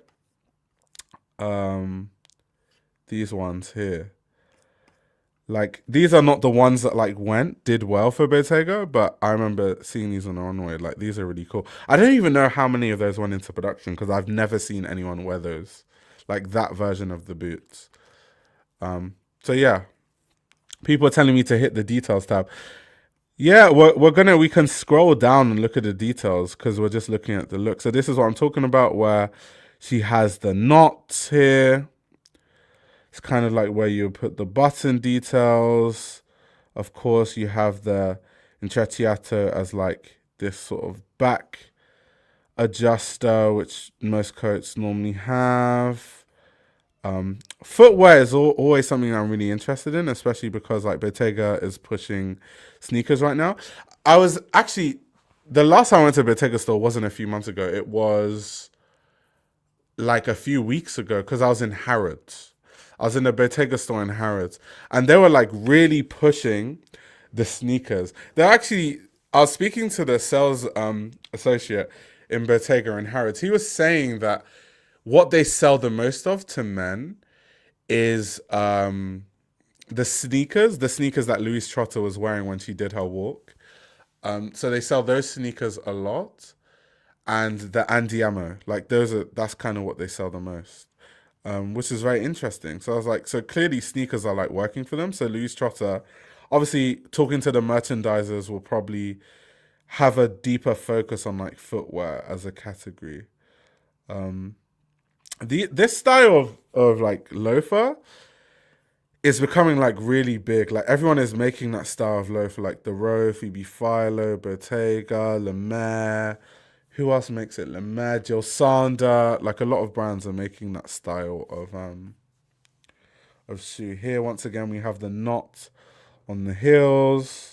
These ones here. Like these are not the ones that like did well for Bottega, but I remember seeing these on the runway. Like these are really cool. I don't even know how many of those went into production because I've never seen anyone wear those. Like that version of the boots. So yeah. People are telling me to hit the details tab. Yeah, we can scroll down and look at the details because we're just looking at the look. So this is what I'm talking about, where she has the knots here. It's kind of like where you put the button details. Of course, you have the intrecciato as like this sort of back adjuster, which most coats normally have. Footwear is always something I'm really interested in, especially because like Bottega is pushing sneakers right now. I was actually, the last time I went to a Bottega store wasn't a few months ago. It was like a few weeks ago because I was in Harrods. I was in a Bottega store in Harrods and they were like really pushing the sneakers. I was speaking to the sales associate in Bottega in Harrods. He was saying that what they sell the most of to men is the sneakers that Louise Trotter was wearing when she did her walk. So they sell those sneakers a lot, and the Andiamo, like that's kind of what they sell the most, which is very interesting. So I was like, so clearly sneakers are like working for them. So Louise Trotter, obviously talking to the merchandisers, will probably have a deeper focus on like footwear as a category. This style of like loafer is becoming like really big. Like everyone is making that style of loafer, like the Row, Phoebe Philo, Bottega, Le Mer. Who else makes it? Le Mer, Jill Sander. Like a lot of brands are making that style of shoe. Here, once again, we have the knot on the heels.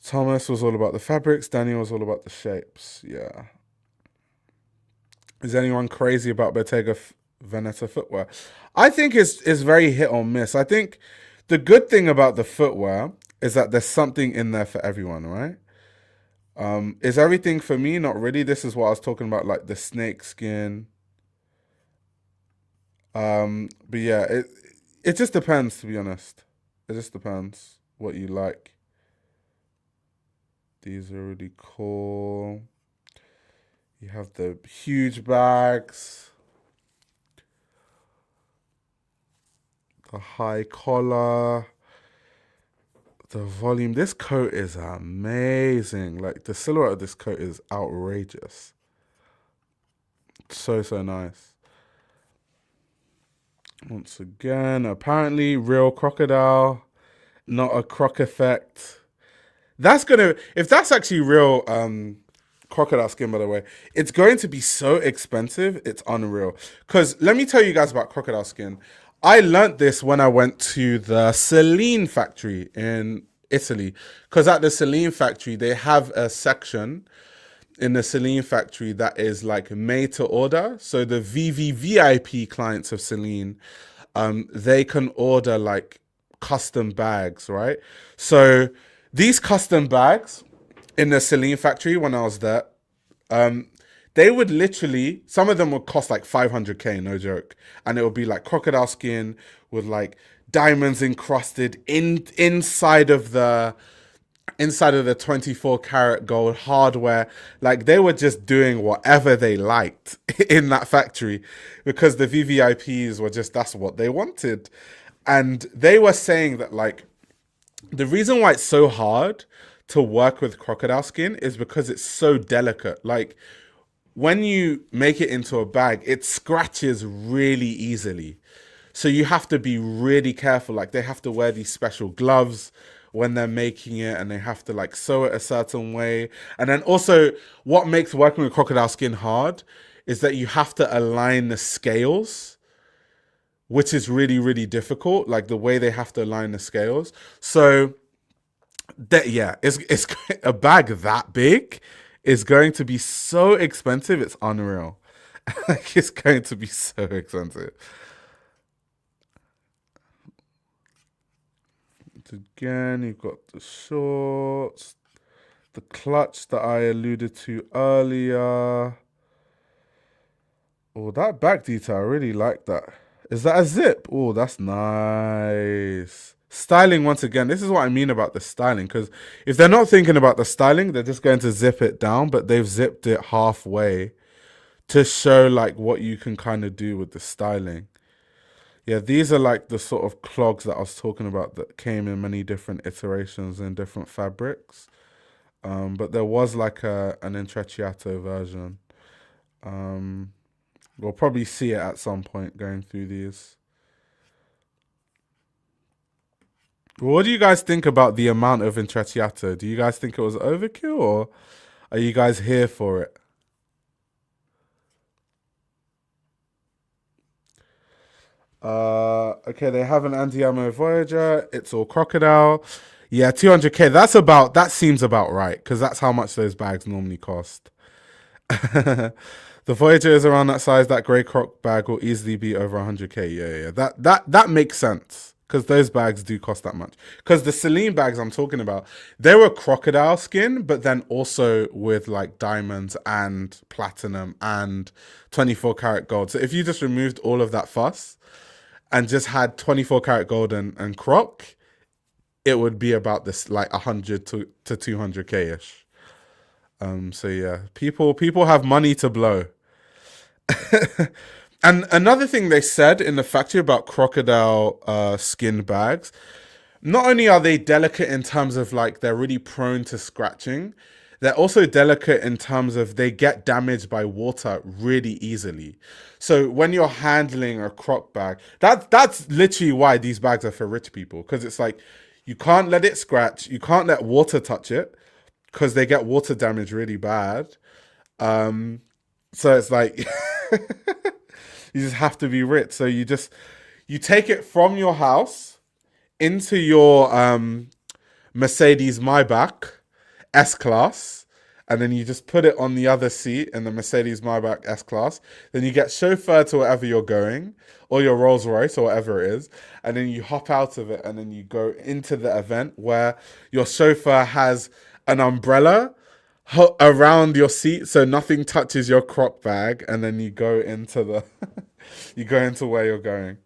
Thomas was all about the fabrics. Daniel was all about the shapes. Yeah. Is anyone crazy about Bottega Veneta footwear? I think it's very hit or miss. I think the good thing about the footwear is that there's something in there for everyone, right? Is everything for me? Not really. This is what I was talking about, like the snake skin. But yeah, it just depends, to be honest. It just depends what you like. These are really cool. You have the huge bags. The high collar. The volume. This coat is amazing. Like the silhouette of this coat is outrageous. So nice. Once again, apparently real crocodile, not a croc effect. If that's actually real crocodile skin, by the way, it's going to be so expensive, it's unreal. Because let me tell you guys about crocodile skin. I learnt this when I went to the Celine factory in Italy. Because at the Celine factory, they have a section in the Celine factory that is like made to order. So the VVVIP clients of Celine, they can order like custom bags, right? So these custom bags in the Celine factory when I was there, they would literally, some of them would cost like 500k, no joke. And it would be like crocodile skin with like diamonds encrusted inside of the 24 karat gold hardware. Like they were just doing whatever they liked in that factory because the VVIPs were just, that's what they wanted. And they were saying that like, the reason why it's so hard to work with crocodile skin is because it's so delicate. Like when you make it into a bag, it scratches really easily. So you have to be really careful. Like they have to wear these special gloves when they're making it and they have to like sew it a certain way. And then also what makes working with crocodile skin hard is that you have to align the scales, which is really, really difficult. Like the way they have to align the scales. So that, yeah, it's a bag that big is going to be so expensive. It's unreal. Like it's going to be so expensive. Again, you've got the shorts, the clutch that I alluded to earlier. Oh, that back detail, I really like that. Is that a zip? Oh, that's nice. Styling, once again, this is what I mean about the styling, because if they're not thinking about the styling, they're just going to zip it down, but they've zipped it halfway to show like what you can kind of do with the styling. Yeah, these are like the sort of clogs that I was talking about that came in many different iterations and different fabrics. But there was like an intrecciato version. We'll probably see it at some point going through these. What do you guys think about the amount of intrecciato? Do you guys think it was overkill, or are you guys here for it? Okay, they have an Andiamo Voyager. It's all crocodile. Yeah, 200k. That seems about right, because that's how much those bags normally cost. The Voyager is around that size. That grey croc bag will easily be over 100k. Yeah. That makes sense, because those bags do cost that much. Because the Celine bags I'm talking about, they were crocodile skin, but then also with like diamonds and platinum and 24 karat gold. So if you just removed all of that fuss and just had 24 karat gold and croc, it would be about this like 100 to 200k ish. So yeah, people have money to blow. And another thing they said in the factory about crocodile skin bags, not only are they delicate in terms of like they're really prone to scratching, they're also delicate in terms of they get damaged by water really easily. So when you're handling a croc bag, that's literally why these bags are for rich people, because it's like you can't let it scratch, you can't let water touch it, because they get water damage really bad. So it's like you just have to be rich. So you take it from your house into your Mercedes Maybach S-Class, and then you just put it on the other seat in the Mercedes Maybach S-Class. Then you get chauffeured to wherever you're going, or your Rolls Royce or whatever it is, and then you hop out of it, and then you go into the event where your chauffeur has an umbrella around your seat so nothing touches your croc bag, and then you go into the you go into where you're going.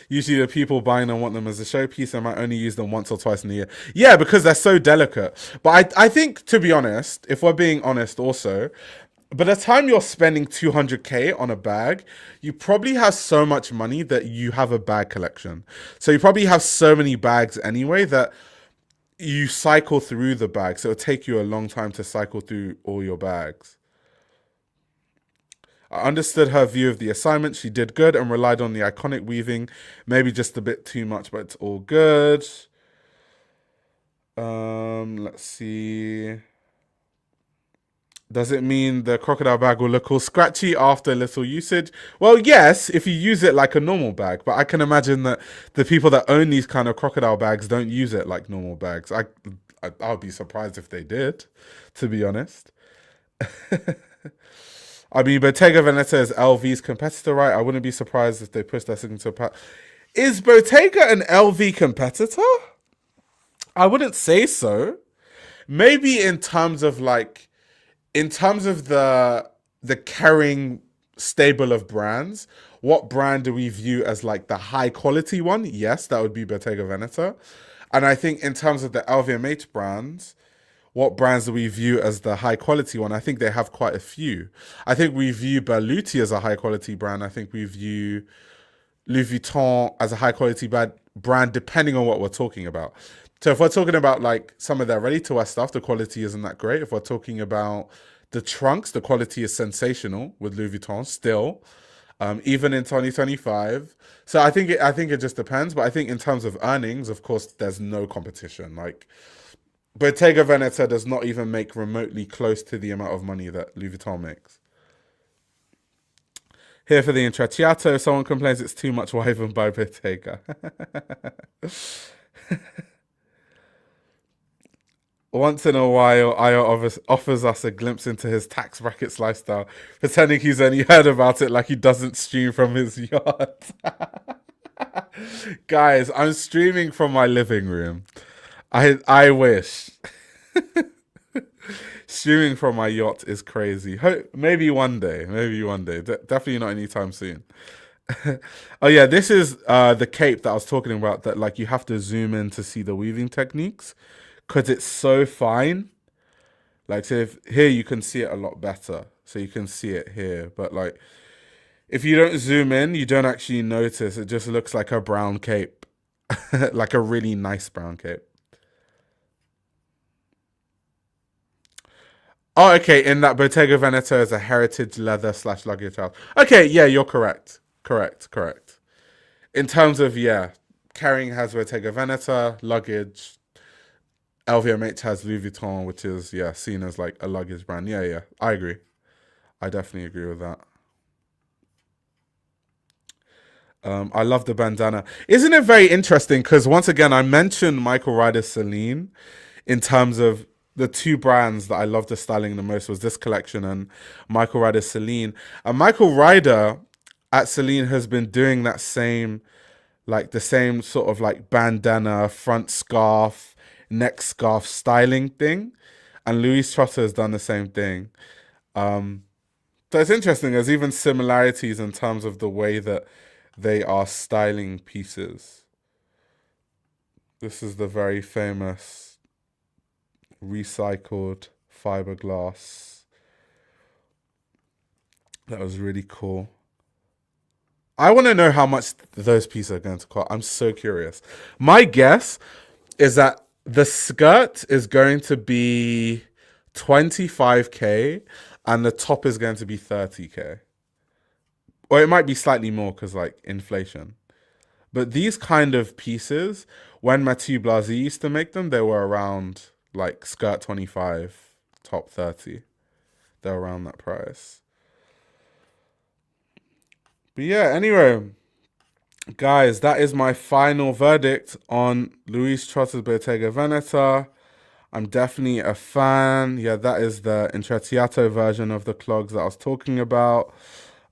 Usually the people buying them want them as a showpiece and might only use them once or twice in a year. Yeah, because they're so delicate. But I think, to be honest, if we're being honest also, by the time you're spending 200k on a bag, you probably have so much money that you have a bag collection. So you probably have so many bags anyway that you cycle through the bags. So it'll take you a long time to cycle through all your bags. I understood her view of the assignment. She did good and relied on the iconic weaving. Maybe just a bit too much, but it's all good. Let's see. Does it mean the crocodile bag will look all scratchy after little usage? Well, yes, if you use it like a normal bag. But I can imagine that the people that own these kind of crocodile bags don't use it like normal bags. I'll be surprised if they did, to be honest. I mean, Bottega Veneta is LV's competitor, right? I wouldn't be surprised if they push that signature pack. Is Bottega an LV competitor? I wouldn't say so. Maybe in terms of the Kering stable of brands, what brand do we view as like the high quality one? Yes, that would be Bottega Veneta. And I think in terms of the LVMH brands, what brands do we view as the high quality one? I think they have quite a few. I think we view Berluti as a high quality brand. I think we view Louis Vuitton as a high quality brand, depending on what we're talking about. So if we're talking about like some of their ready to wear stuff, the quality isn't that great. If we're talking about the trunks, the quality is sensational with Louis Vuitton still, even in 2025. So I think it just depends. But I think in terms of earnings, of course, there's no competition. Like, Bottega Veneta does not even make remotely close to the amount of money that Louis Vuitton makes. Here for the Intrecciato. If someone complains it's too much, why even buy Bottega? Once in a while, Io offers us a glimpse into his tax brackets lifestyle, pretending he's only heard about it like he doesn't stream from his yacht. Guys, I'm streaming from my living room. I wish. Streaming from my yacht is crazy. Maybe one day. Definitely not anytime soon. Oh yeah, this is the cape that I was talking about, that like you have to zoom in to see the weaving techniques because it's so fine. Like, so here you can see it a lot better. So you can see it here, but like if you don't zoom in, you don't actually notice. It just looks like a brown cape. Like a really nice brown cape. Oh, okay, in that Bottega Veneta is a heritage leather / luggage house. Okay, yeah, you're correct. Correct. In terms of, yeah, Kering has Bottega Veneta, luggage. LVMH has Louis Vuitton, which is, yeah, seen as like a luggage brand. Yeah, I agree. I definitely agree with that. I love the bandana. Isn't it very interesting? Because once again, I mentioned Michael Ryder's Celine in terms of the two brands that I love the styling the most was this collection and Michael Ryder's Celine. And Michael Ryder at Celine has been doing that same, like the same sort of like bandana, front scarf, neck scarf styling thing. And Louise Trotter has done the same thing. So it's interesting. There's even similarities in terms of the way that they are styling pieces. This is the very famous recycled fiberglass. That was really cool. I want to know how much those pieces are going to cost. I'm so curious. My guess is that the skirt is going to be 25k and the top is going to be 30k. Or it might be slightly more because like inflation. But these kind of pieces, when Mathieu Blazy used to make them, they were around like skirt 25, top 30. They're around that price. But yeah, anyway, guys, that is my final verdict on Louise Trotter's Bottega Veneta. I'm definitely a fan. Yeah, that is the Intrecciato version of the clogs that I was talking about.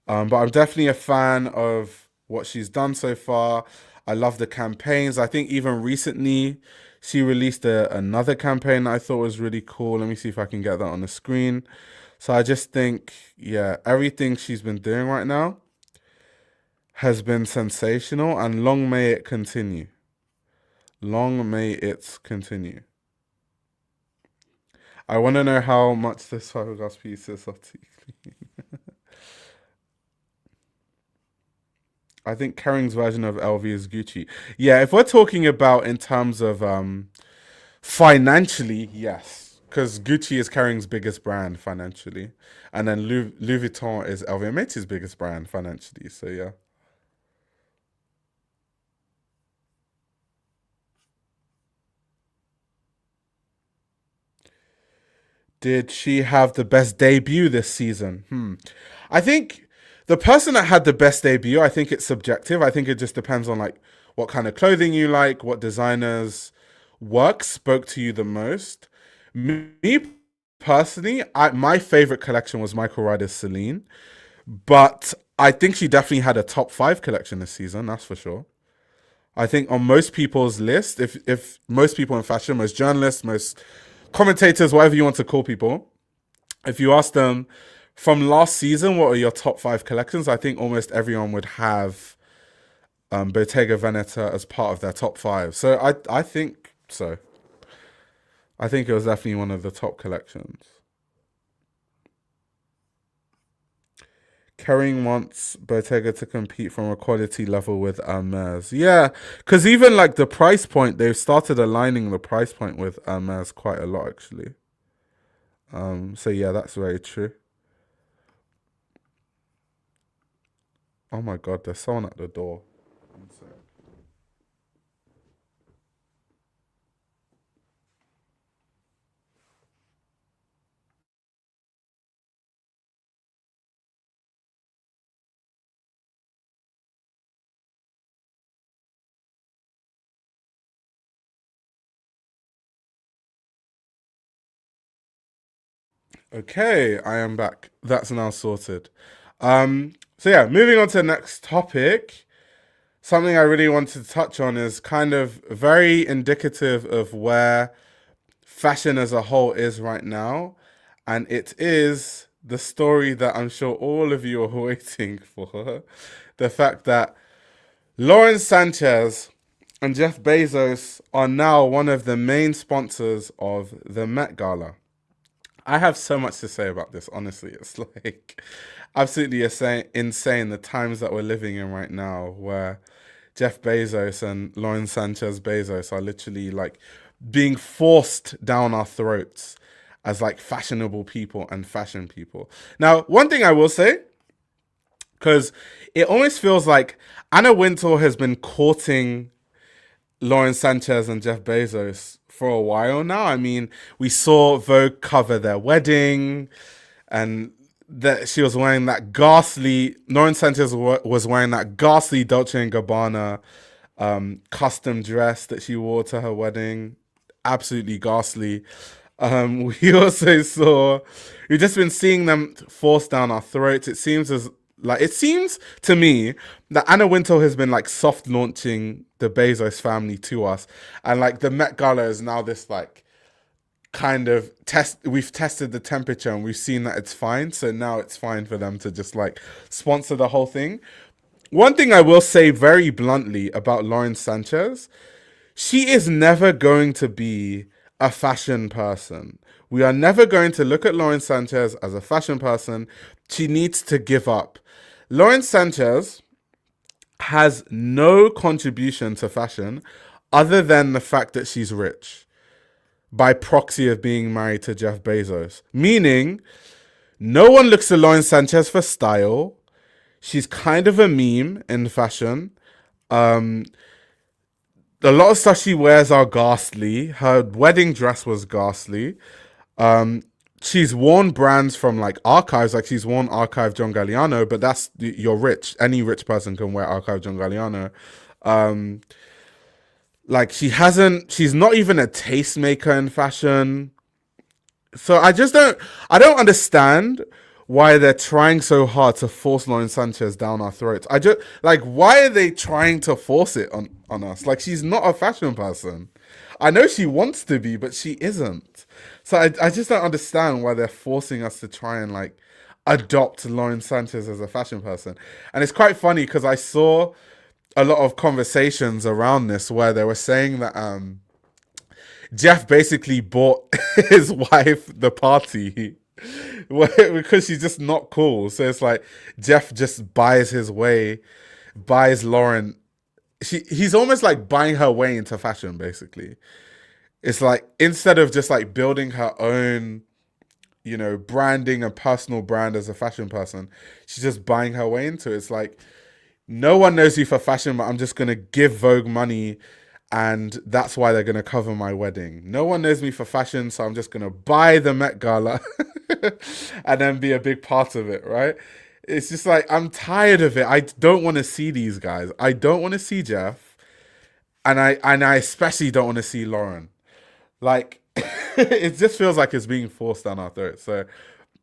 But I'm definitely a fan of what she's done so far. I love the campaigns. I think even recently she released another campaign that I thought was really cool. Let me see if I can get that on the screen. So I just think, yeah, everything she's been doing right now has been sensational, and long may it continue. Long may it continue. I want to know how much this fiberglass piece is. I think Kering's version of LV is Gucci. Yeah, if we're talking about in terms of financially, yes. Because Gucci is Kering's biggest brand financially. And then Louis Vuitton is LVMH's biggest brand financially. So, yeah. Did she have the best debut this season? I think the person that had the best debut, I think it's subjective. I think it just depends on like what kind of clothing you like, what designers' work spoke to you the most. Me personally, my favorite collection was Michael Ryder's Celine, but I think she definitely had a top 5 collection this season, that's for sure. I think on most people's list, if most people in fashion, most journalists, most commentators, whatever you want to call people, if you ask them from last season, what are your top 5 collections? I think almost everyone would have Bottega Veneta as part of their top 5. So I think so. I think it was definitely one of the top collections. Kering wants Bottega to compete from a quality level with Hermes. Yeah, because even like the price point, they've started aligning the price point with Hermes quite a lot, actually. So yeah, that's very true. Oh my God, there's someone at the door. Okay, I am back. That's now sorted. So yeah, moving on to the next topic. Something I really wanted to touch on is kind of very indicative of where fashion as a whole is right now. And it is the story that I'm sure all of you are waiting for. The fact that Lauren Sanchez and Jeff Bezos are now one of the main sponsors of the Met Gala. I have so much to say about this, honestly. It's like absolutely insane the times that we're living in right now, where Jeff Bezos and Lauren Sanchez Bezos are literally like being forced down our throats as like fashionable people and fashion people. Now, one thing I will say, because it almost feels like Anna Wintour has been courting Lauren Sanchez and Jeff Bezos for a while now. I mean, we saw Vogue cover their wedding, and that she was wearing that ghastly, Lauren Sanchez was wearing that ghastly Dolce & Gabbana custom dress that she wore to her wedding. Absolutely ghastly. We also saw, we've just been seeing them forced down our throats. It seems to me that Anna Wintour has been like soft launching the Bezos family to us, and like the Met Gala is now this like kind of we've tested the temperature and we've seen that it's fine, so now it's fine for them to just like sponsor the whole thing. One thing I will say very bluntly about Lauren Sanchez, she is never going to be a fashion person. We are never going to look at Lauren Sanchez as a fashion person. She needs to give up. Lauren Sanchez has no contribution to fashion other than the fact that she's rich by proxy of being married to Jeff Bezos. Meaning, no one looks to Lauren Sanchez for style. She's kind of a meme in fashion. A lot of stuff she wears are ghastly. Her wedding dress was ghastly. She's worn brands from like archives, like she's worn Archive John Galliano, but that's, you're rich. Any rich person can wear Archive John Galliano. Like she's not even a tastemaker in fashion. So I don't understand why they're trying so hard to force Lauren Sanchez down our throats. Why are they trying to force it on us? Like, she's not a fashion person. I know she wants to be, but she isn't. So I just don't understand why they're forcing us to try and like adopt Lauren Sanchez as a fashion person. And it's quite funny because I saw a lot of conversations around this where they were saying that Jeff basically bought his wife the party because she's just not cool. So it's like Jeff just buys Lauren. He's almost like buying her way into fashion, basically. It's like, instead of just like building her own, branding and personal brand as a fashion person, she's just buying her way into it. It's like, no one knows you for fashion, but I'm just going to give Vogue money and that's why they're going to cover my wedding. No one knows me for fashion, so I'm just going to buy the Met Gala and then be a big part of it, right? It's just like, I'm tired of it. I don't want to see these guys. I don't want to see Jeff. And I especially don't want to see Lauren. Like, it just feels like it's being forced down our throats. So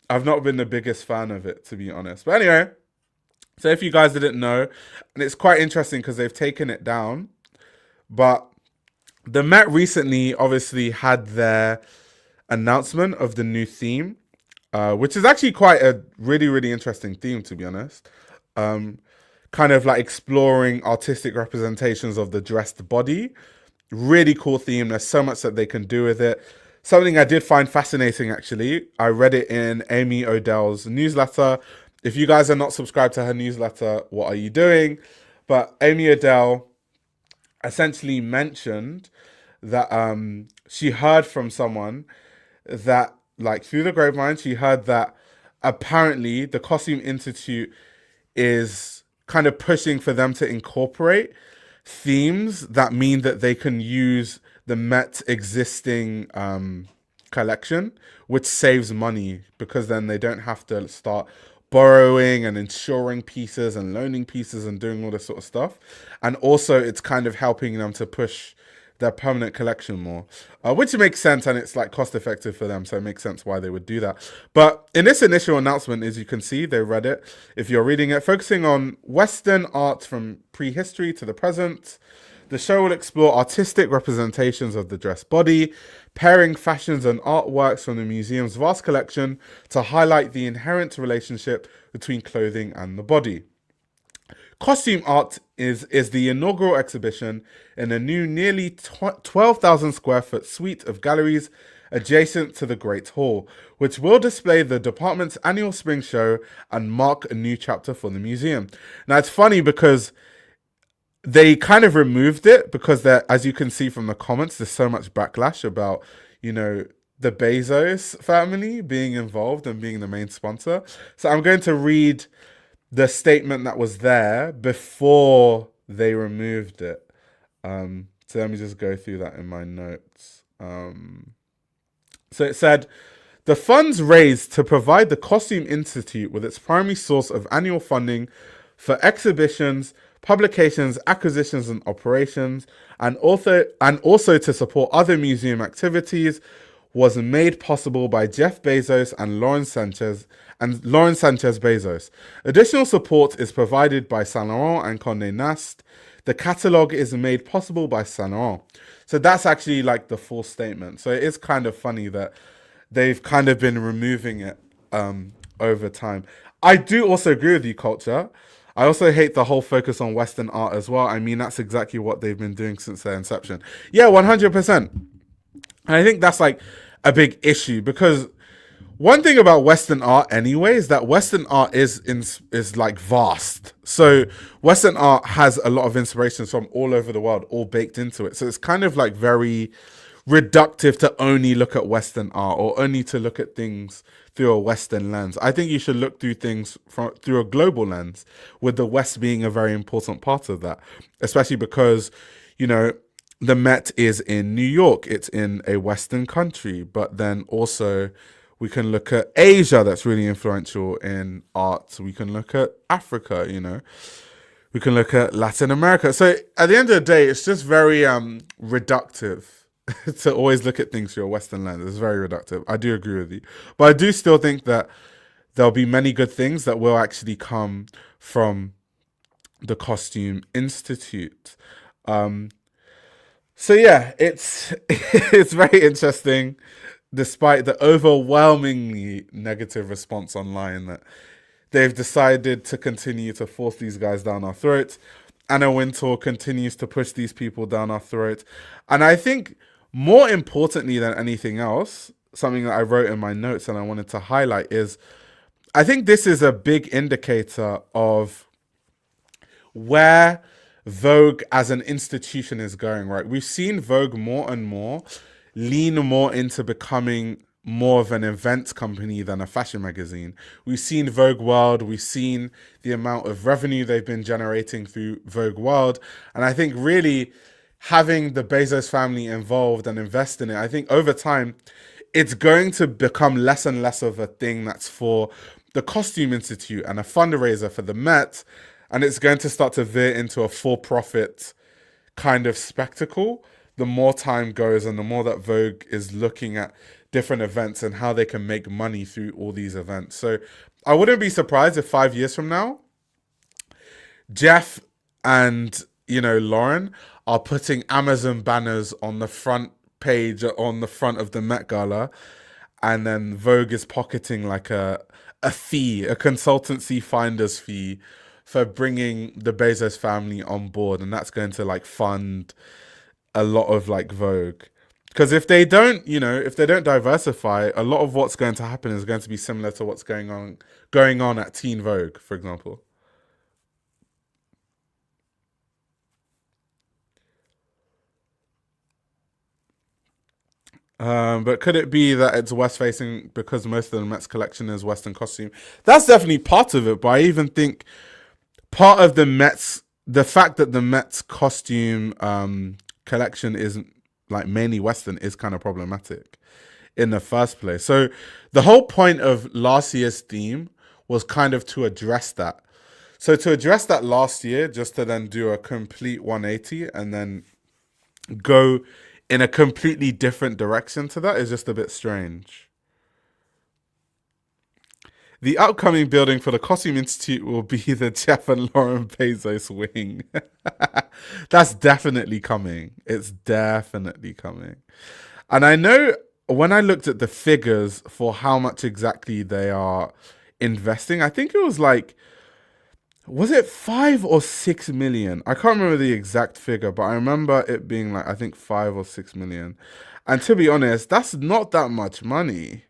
I've not been the biggest fan of it, to be honest. But anyway, so if you guys didn't know, and it's quite interesting because they've taken it down, but the Met recently obviously had their announcement of the new theme, which is actually quite a really, really interesting theme, to be honest. Kind of like exploring artistic representations of the dressed body. Really cool theme. There's so much that they can do with it. Something I did find fascinating, actually. I read it in Amy Odell's newsletter. If you guys are not subscribed to her newsletter, what are you doing? But Amy Odell essentially mentioned that she heard from someone that, like, through the grapevine, she heard that apparently the Costume Institute is kind of pushing for them to incorporate themes that mean that they can use the Met's existing collection, which saves money because then they don't have to start borrowing and insuring pieces and loaning pieces and doing all this sort of stuff. And also it's kind of helping them to push their permanent collection more, which makes sense, and it's like cost effective for them, so it makes sense why they would do that. But in this initial announcement, as you can see, they read it, if you're reading it, focusing on Western art from prehistory to the present. The show will explore artistic representations of the dress body, pairing fashions and artworks from the museum's vast collection to highlight the inherent relationship between clothing and the body. Costume art is the inaugural exhibition in a new nearly 12,000 square foot suite of galleries adjacent to the Great Hall, which will display the department's annual spring show and mark a new chapter for the museum. Now, it's funny because they kind of removed it because as you can see from the comments, there's so much backlash about, the Bezos family being involved and being the main sponsor. So I'm going to read the statement that was there before they removed it. So let me just go through that in my notes. So it said, the funds raised to provide the Costume Institute with its primary source of annual funding for exhibitions, publications, acquisitions, and operations, and also to support other museum activities, was made possible by Jeff Bezos and Lauren Sanchez Bezos. Additional support is provided by Saint Laurent and Condé Nast. The catalogue is made possible by Saint Laurent. So that's actually like the full statement. So it is kind of funny that they've kind of been removing it over time. I do also agree with you, Culture. I also hate the whole focus on Western art as well. I mean, that's exactly what they've been doing since their inception. Yeah, 100%. And I think that's like a big issue because one thing about Western art anyway is that Western art is like vast. So Western art has a lot of inspirations from all over the world, all baked into it. So it's kind of like very reductive to only look at Western art or only to look at things through a Western lens. I think you should look through things through a global lens, with the West being a very important part of that, especially because, the Met is in New York. It's in a Western country, but then also we can look at Asia that's really influential in art. We can look at Africa, we can look at Latin America. So at the end of the day, it's just very reductive to always look at things through a Western lens. It's very reductive. I do agree with you. But I do still think that there'll be many good things that will actually come from the Costume Institute. So yeah, it's very interesting, despite the overwhelmingly negative response online, that they've decided to continue to force these guys down our throats. Anna Wintour continues to push these people down our throats. And I think more importantly than anything else, something that I wrote in my notes and I wanted to highlight is, I think this is a big indicator of where Vogue as an institution is going, right? We've seen Vogue more and more lean more into becoming more of an events company than a fashion magazine. We've seen Vogue World, we've seen the amount of revenue they've been generating through Vogue World. And I think really having the Bezos family involved and invest in it, I think over time, it's going to become less and less of a thing that's for the Costume Institute and a fundraiser for the Met. And it's going to start to veer into a for-profit kind of spectacle the more time goes and the more that Vogue is looking at different events and how they can make money through all these events. So I wouldn't be surprised if 5 years from now, Jeff and, Lauren are putting Amazon banners on the front page, on the front of the Met Gala, and then Vogue is pocketing like a fee, a consultancy finder's fee for bringing the Bezos family on board, and that's going to like fund a lot of like Vogue. Because if they don't, if they don't diversify, a lot of what's going to happen is going to be similar to what's going on at Teen Vogue, for example. But could it be that it's West facing because most of the Met's collection is Western costume? That's definitely part of it, but I even think part of the fact that the Met's costume collection isn't like mainly Western is kind of problematic in the first place. So the whole point of last year's theme was kind of to address that. So to address that last year, just to then do a complete 180 and then go in a completely different direction to that is just a bit strange. The upcoming building for the Costume Institute will be the Jeff and Lauren Bezos wing. That's definitely coming. It's definitely coming. And I know when I looked at the figures for how much exactly they are investing, I think it was like, was it 5 or 6 million? I can't remember the exact figure, but I remember it being like, I think 5 or 6 million. And to be honest, that's not that much money.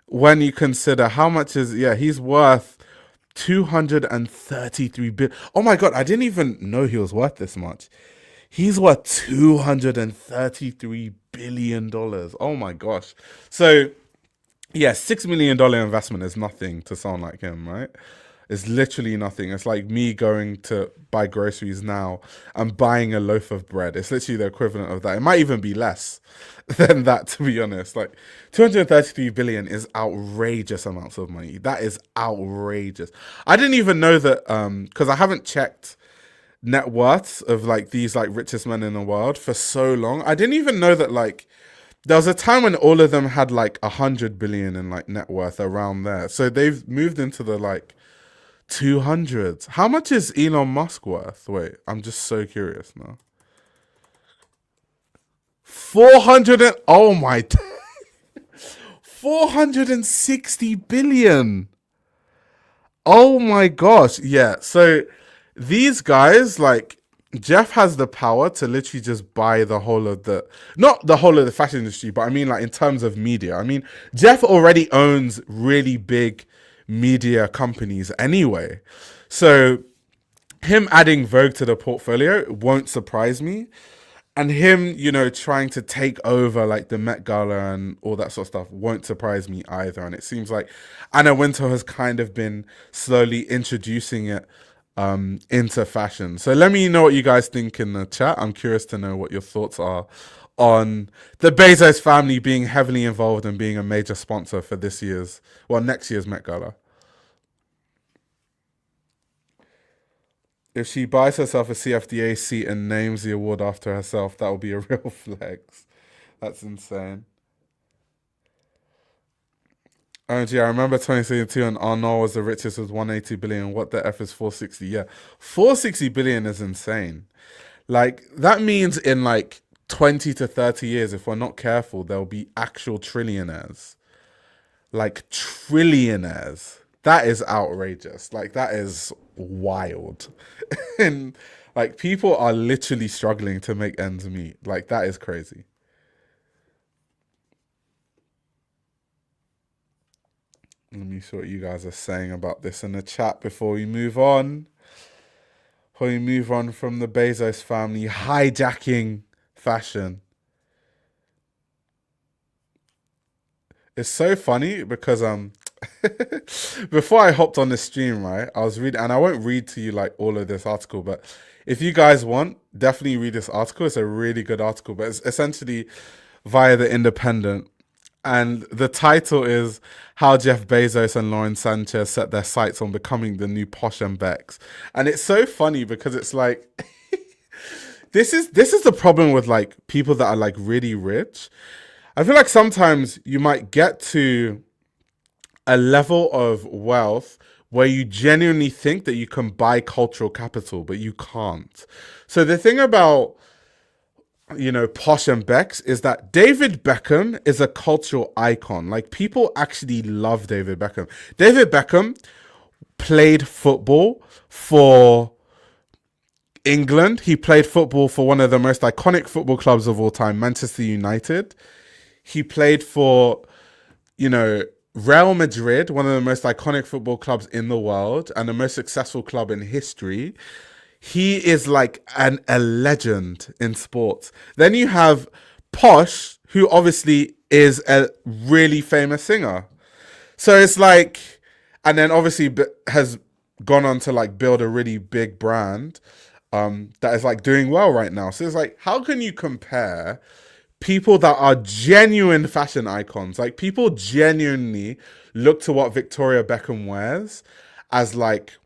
When you consider how much is, he's worth 233 billion. Oh my God, I didn't even know he was worth this much. He's worth $233 billion. Oh my gosh. So, $6 million investment is nothing to someone like him, right? It's literally nothing. It's like me going to buy groceries now and buying a loaf of bread. It's literally the equivalent of that. It might even be less than that, to be honest. Like 233 billion is outrageous amounts of money. That is outrageous. I didn't even know that, because I haven't checked net worths of like these like richest men in the world for so long. I didn't even know that like there was a time when all of them had like 100 billion in like net worth around there. So they've moved into the like 200s. How much is Elon Musk worth? Wait, I'm just so curious now. 400 and oh my 460 billion. Oh my gosh. Yeah, so these guys, like Jeff has the power to literally just buy the whole of the, not the whole of the fashion industry, but I mean like in terms of media. I mean, Jeff already owns really big media companies anyway. So him adding Vogue to the portfolio won't surprise me. And him, you know, trying to take over like the Met Gala and all that sort of stuff won't surprise me either. And it seems like Anna Wintour has kind of been slowly introducing it into fashion. So let me know what you guys think in the chat. I'm curious to know what your thoughts are on the Bezos family being heavily involved and being a major sponsor for next year's Met Gala. If she buys herself a CFDA seat and names the award after herself, that will be a real flex. That's insane. OMG, I remember 2022 and Arnault was the richest with 180 billion. What the F is 460? Yeah, 460 billion is insane. Like, that means in like 20 to 30 years, if we're not careful, there'll be actual trillionaires. Like, trillionaires. That is outrageous. Like, that is wild. And like, people are literally struggling to make ends meet. Like, that is crazy. Let me see what you guys are saying about this in the chat before we move on. Before we move on from the Bezos family hijacking fashion. It's so funny because before I hopped on the stream, right, I was reading, and I won't read to you like all of this article, but if you guys want, definitely read this article. It's a really good article, but it's essentially via The Independent. And the title is How Jeff Bezos and Lauren Sanchez Set Their Sights on Becoming the New Posh and Becks. And it's so funny because it's like, this is the problem with like people that are like really rich. I feel like sometimes you might get to a level of wealth where you genuinely think that you can buy cultural capital, but you can't. So the thing about, you know, Posh and Becks is that David Beckham is a cultural icon. Like, people actually love David Beckham. David Beckham played football for England. He played football for one of the most iconic football clubs of all time, Manchester United. He played for, you know, Real Madrid, one of the most iconic football clubs in the world and the most successful club in history. He is like a legend in sports. Then you have Posh, who obviously is a really famous singer. So it's like, and then obviously has gone on to like build a really big brand that is like doing well right now. So it's like, how can you compare people that are genuine fashion icons? Like, people genuinely look to what Victoria Beckham wears as like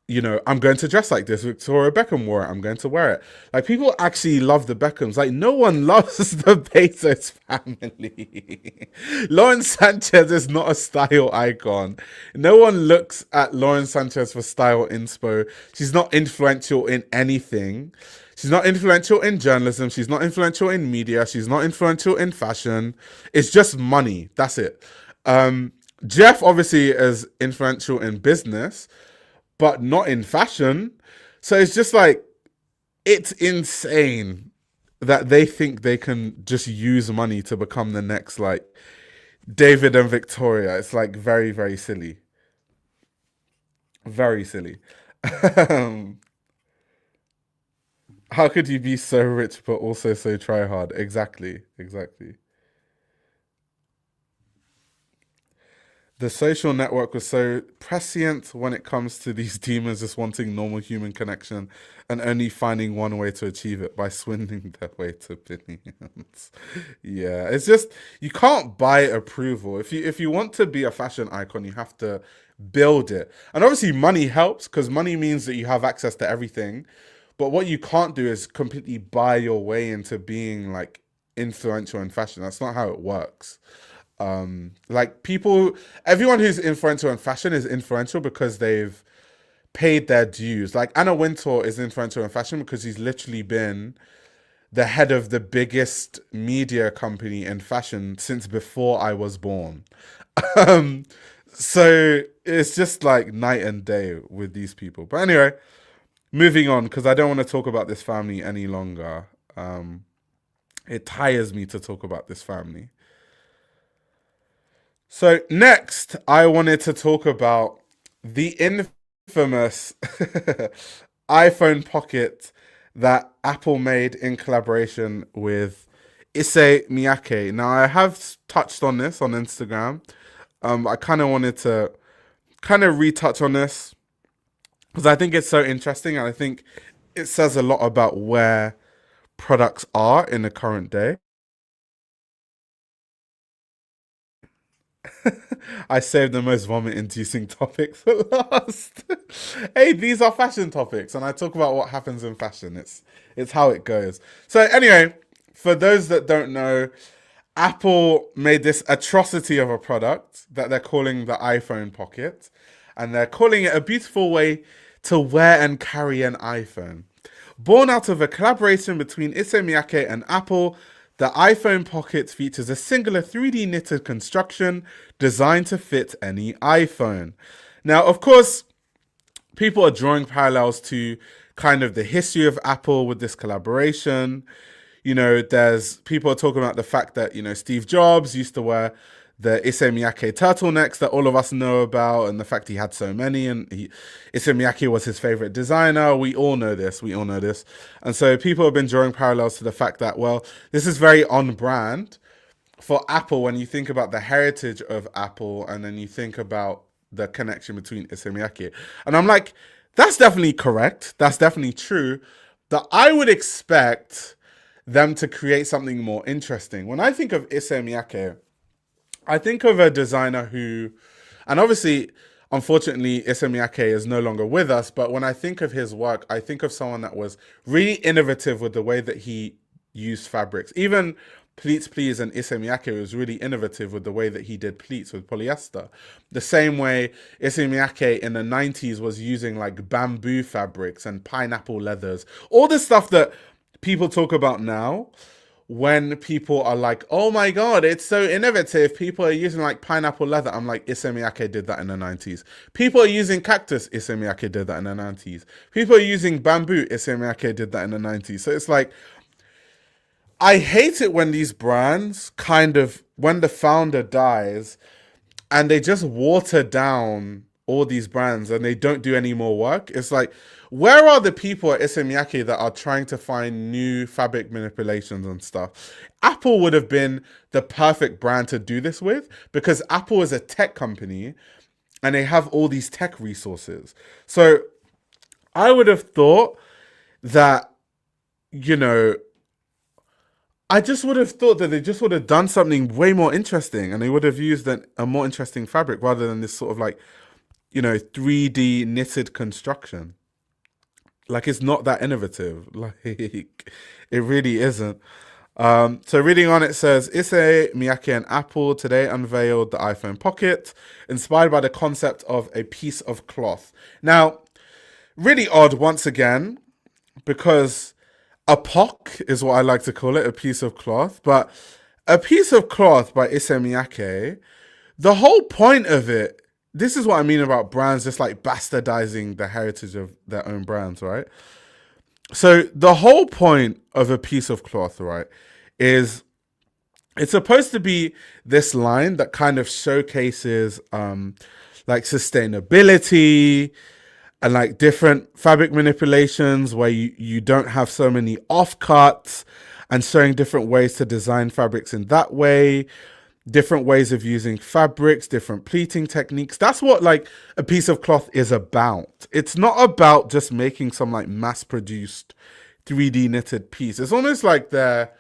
you know, I'm going to dress like this. Victoria Beckham wore it. I'm going to wear it. Like, people actually love the Beckhams. Like, no one loves the Bezos family. Lauren Sanchez is not a style icon. No one looks at Lauren Sanchez for style inspo. She's not influential in anything. She's not influential in journalism. She's not influential in media. She's not influential in fashion. It's just money. That's it. Jeff obviously is influential in business, but not in fashion. So it's just like, it's insane that they think they can just use money to become the next, like, David and Victoria. It's like very, very silly. Very silly. How could you be so rich but also so try hard? Exactly. The social network was so prescient when it comes to these demons just wanting normal human connection and only finding one way to achieve it, by swindling their way to billions. Yeah, it's just, you can't buy approval. If you want to be a fashion icon, you have to build it. And obviously money helps, because money means that you have access to everything. But what you can't do is completely buy your way into being like influential in fashion. That's not how it works. Like, everyone who's influential in fashion is influential because they've paid their dues. Like, Anna Wintour is influential in fashion because he's literally been the head of the biggest media company in fashion since before I was born. So it's just like night and day with these people. But anyway, moving on, because I don't want to talk about this family any longer. It tires me to talk about this family. So next, I wanted to talk about the infamous iPhone Pocket that Apple made in collaboration with Issey Miyake. Now, I have touched on this on Instagram. I kind of wanted to retouch on this because I think it's so interesting, and I think it says a lot about where products are in the current day. I saved the most vomit-inducing topics for last. Hey, these are fashion topics, and I talk about what happens in fashion. It's how it goes. So anyway, for those that don't know, Apple made this atrocity of a product that they're calling the iPhone Pocket, and they're calling it a beautiful way to wear and carry an iPhone. Born out of a collaboration between Issey Miyake and Apple, the iPhone Pocket features a singular 3D knitted construction designed to fit any iPhone. Now, of course, people are drawing parallels to kind of the history of Apple with this collaboration. You know, there's people are talking about the fact that, you know, Steve Jobs used to wear the Issey Miyake turtlenecks that all of us know about, and the fact he had so many, and Issey Miyake was his favorite designer. We all know this. And so people have been drawing parallels to the fact that, well, this is very on brand for Apple when you think about the heritage of Apple, and then you think about the connection between Issey Miyake. And I'm like, that's definitely correct. That's definitely true. But I would expect them to create something more interesting. When I think of Issey Miyake, I think of a designer who, and obviously, unfortunately, Issey Miyake is no longer with us, but when I think of his work, I think of someone that was really innovative with the way that he used fabrics. Even Pleats Please and Issey Miyake was really innovative with the way that he did pleats with polyester. The same way Issey Miyake in the 90s was using like bamboo fabrics and pineapple leathers. All the stuff that people talk about now, when people are like, oh my God, it's so innovative. People are using like pineapple leather. I'm like, Issey Miyake did that in the 90s. People are using cactus. Issey Miyake did that in the 90s. People are using bamboo. Issey Miyake did that in the 90s. So it's like, I hate it when these brands when the founder dies and they just water down all these brands and they don't do any more work. It's like, where are the people at Issey Miyake that are trying to find new fabric manipulations and stuff? Apple would have been the perfect brand to do this with, because Apple is a tech company and they have all these tech resources. So I would have thought that, you know, I just would have thought that they just would have done something way more interesting, and they would have used a more interesting fabric rather than this sort of like, 3D knitted construction. Like, it's not that innovative. Like, it really isn't. So reading on, it says, Issey, Miyake, and Apple today unveiled the iPhone Pocket, inspired by the concept of a piece of cloth. Now, really odd once again, because a POC is what I like to call it, a piece of cloth. But a piece of cloth by Issey Miyake, the whole point of it, this is what I mean about brands just like bastardizing the heritage of their own brands, right? So the whole point of a piece of cloth, right, is it's supposed to be this line that kind of showcases like sustainability and like different fabric manipulations where you don't have so many offcuts, and showing different ways to design fabrics in that way, different ways of using fabrics, different pleating techniques. That's what like a piece of cloth is about. It's not about just making some like mass-produced 3D knitted piece. It's almost like they're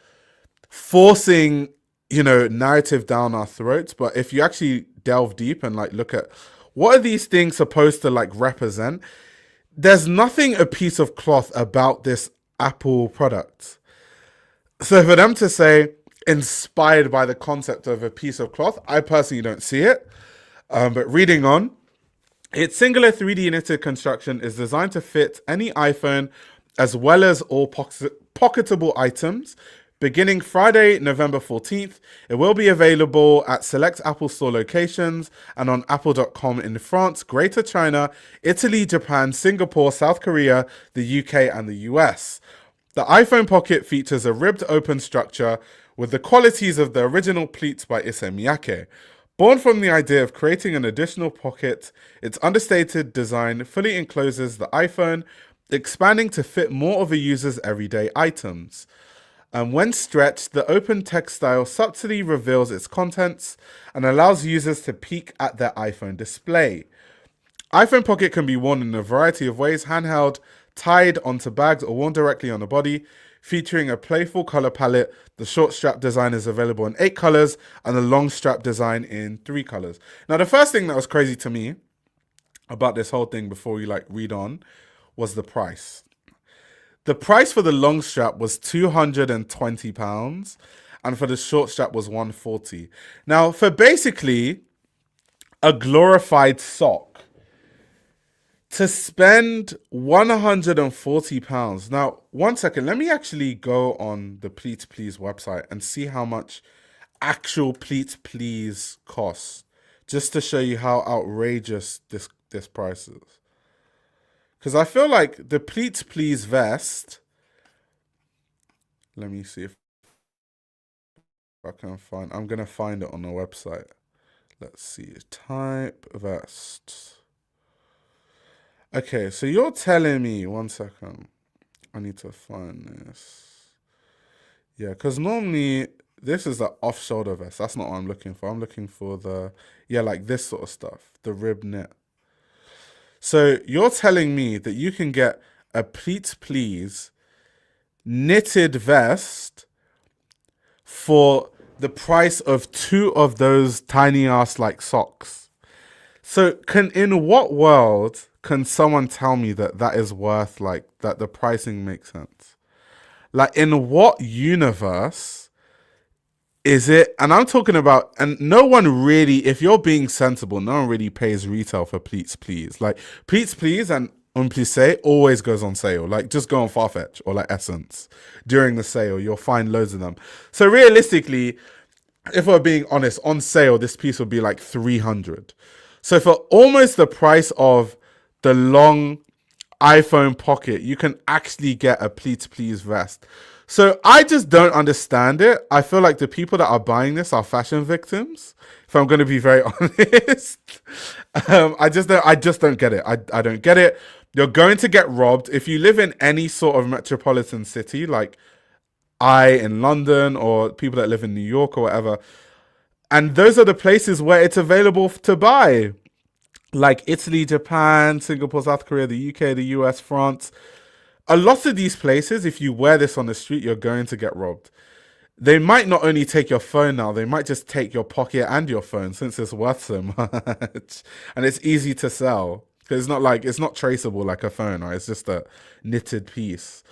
forcing, narrative down our throats. But if you actually delve deep and like look at what are these things supposed to like represent, there's nothing a piece of cloth about this Apple product. So for them to say inspired by the concept of a piece of cloth, I personally don't see it. But reading on, its singular 3D knitted construction is designed to fit any iPhone as well as all pocketable items. Beginning Friday, November 14th, it will be available at select Apple Store locations and on apple.com in France, Greater China, Italy, Japan, Singapore, South Korea, the UK, and the US. The iPhone Pocket features a ribbed open structure with the qualities of the original pleats by Issey Miyake. Born from the idea of creating an additional pocket, its understated design fully encloses the iPhone, expanding to fit more of a user's everyday items. And when stretched, the open textile subtly reveals its contents and allows users to peek at their iPhone display. iPhone Pocket can be worn in a variety of ways: handheld, tied onto bags, or worn directly on the body. Featuring a playful color palette, the short strap design is available in 8 colors and the long strap design in 3 colors. Now, the first thing that was crazy to me about this whole thing before we like read on was the price. The price for the long strap was £220 and for the short strap was £140. Now, for basically a glorified sock, to spend £140. Now, one second, let me actually go on the Pleats Please website and see how much actual Pleats Please costs, just to show you how outrageous this price is. Because I feel like the Pleats Please vest, let me see if I can find, I'm going to find it on the website. Let's see, type vest. Okay, so you're telling me, one second, I need to find this. Yeah, because normally this is the off-shoulder vest. That's not what I'm looking for. I'm looking for the, like this sort of stuff, the rib knit. So you're telling me that you can get a Pleats Please knitted vest for the price of 2 of those tiny ass like socks. So in what world can someone tell me that that is worth, like, that the pricing makes sense? Like, in what universe is it? And I'm talking about, and no one really, if you're being sensible, no one really pays retail for Pleats Please. Like, Pleats Please and Un Plissé always goes on sale. Like, just go on Farfetch or like Essence during the sale. You'll find loads of them. So realistically, if we're being honest, on sale, this piece would be like 300. So for almost the price of the long iPhone Pocket, you can actually get a Pleats Please vest. So I just don't understand it. I feel like the people that are buying this are fashion victims, if I'm going to be very honest. I just don't get it. I don't get it. You're going to get robbed. If you live in any sort of metropolitan city, like in London, or people that live in New York or whatever, and those are the places where it's available to buy, like Italy, Japan, Singapore, South Korea, the UK, the US, France. A lot of these places, if you wear this on the street, you're going to get robbed. they might not only take your phone now, they might just take your pocket and your phone since it's worth so much. And it's easy to sell. Because it's not traceable like a phone, right? It's just a knitted piece.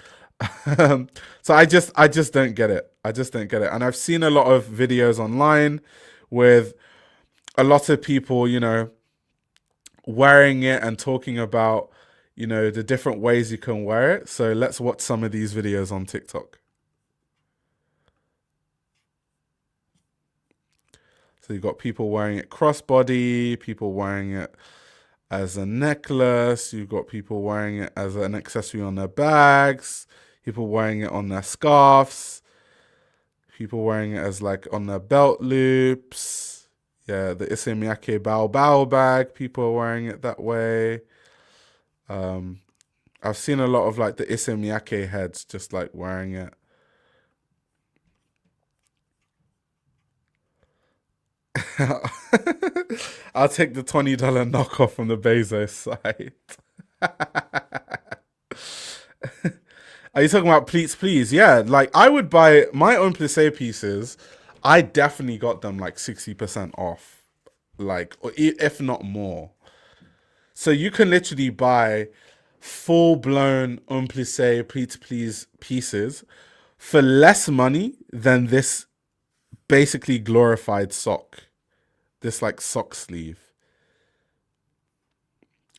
So I just don't get it. I just don't get it. And I've seen a lot of videos online with a lot of people, you know, wearing it and talking about, you know, the different ways you can wear it. So let's watch some of these videos on TikTok. So you've got people wearing it crossbody, people wearing it as a necklace, you've got people wearing it as an accessory on their bags, people wearing it on their scarves, people wearing it as like on their belt loops. Yeah, the Issey Miyake Bao bag, people are wearing it that way. I've seen a lot of like the Issey Miyake heads just like wearing it. I'll take the $20 knockoff from the Bezos site. Are you talking about pleats, please? Yeah, like I would buy my own plissé pieces. I definitely got them like 60% off, like, or if not more. So you can literally buy full-blown un plissé pleats, please pieces for less money than this basically glorified sock. This like sock sleeve.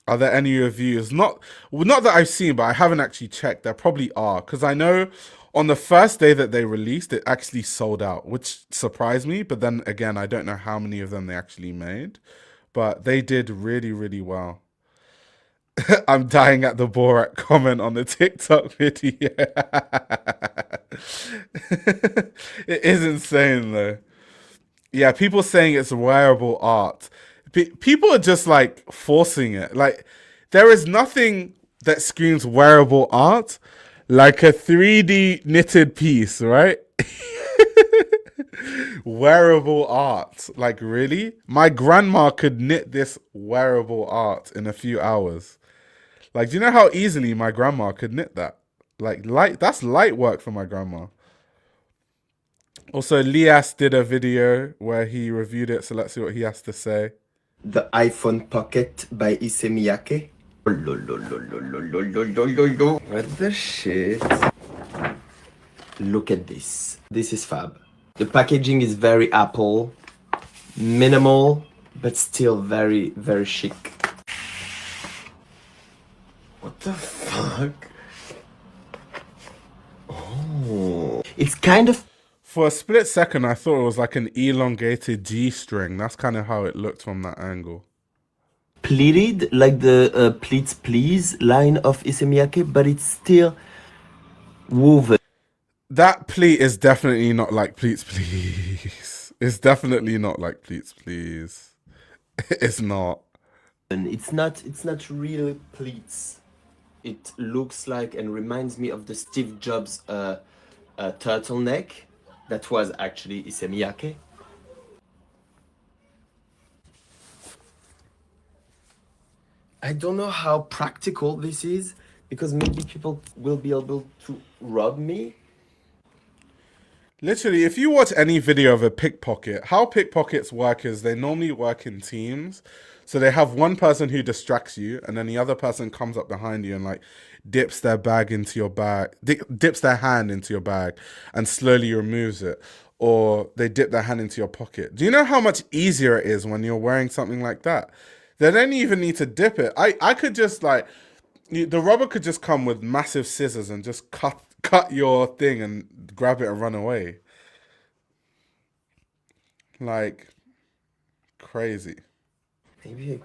Are there any reviews? Not that I've seen, but I haven't actually checked. There probably are, because I know on the first day that they released, it actually sold out, which surprised me. But then again, I don't know how many of them they actually made, but they did really, really well. I'm dying at the Borat comment on the TikTok video. It is insane though. Yeah, people saying it's wearable art. People are just like forcing it. Like, there is nothing that screams wearable art like a 3D knitted piece, right? Wearable art. Like, really? My grandma could knit this wearable art in a few hours. Like, do you know how easily my grandma could knit that? Like, that's light work for my grandma. Also, Lias did a video where he reviewed it, so let's see what he has to say. The iPhone Pocket by Issey Miyake. What the shit? Look at this. This is fab. The packaging is very Apple, minimal, but still very, very chic. What the fuck? Oh, it's kind of... For a split second, I thought it was like an elongated G-string. That's kind of how it looked from that angle. Pleated, like the Pleats Please line of Issey Miyake, but it's still woven. That pleat is definitely not like Pleats Please. It's definitely not like Pleats Please. It's not. And it's not really pleats. It looks like and reminds me of the Steve Jobs turtleneck. That was actually Issey Miyake. I don't know how practical this is, because maybe people will be able to rob me. Literally, if you watch any video of a pickpocket, how pickpockets work is they normally work in teams. So they have one person who distracts you, and then the other person comes up behind you and like dips their bag into your bag, dips their hand into your bag and slowly removes it. Or they dip their hand into your pocket. Do you know how much easier it is when you're wearing something like that? They don't even need to dip it. I could just like, the robber could just come with massive scissors and just cut your thing and grab it and run away. Like, crazy. Maybe,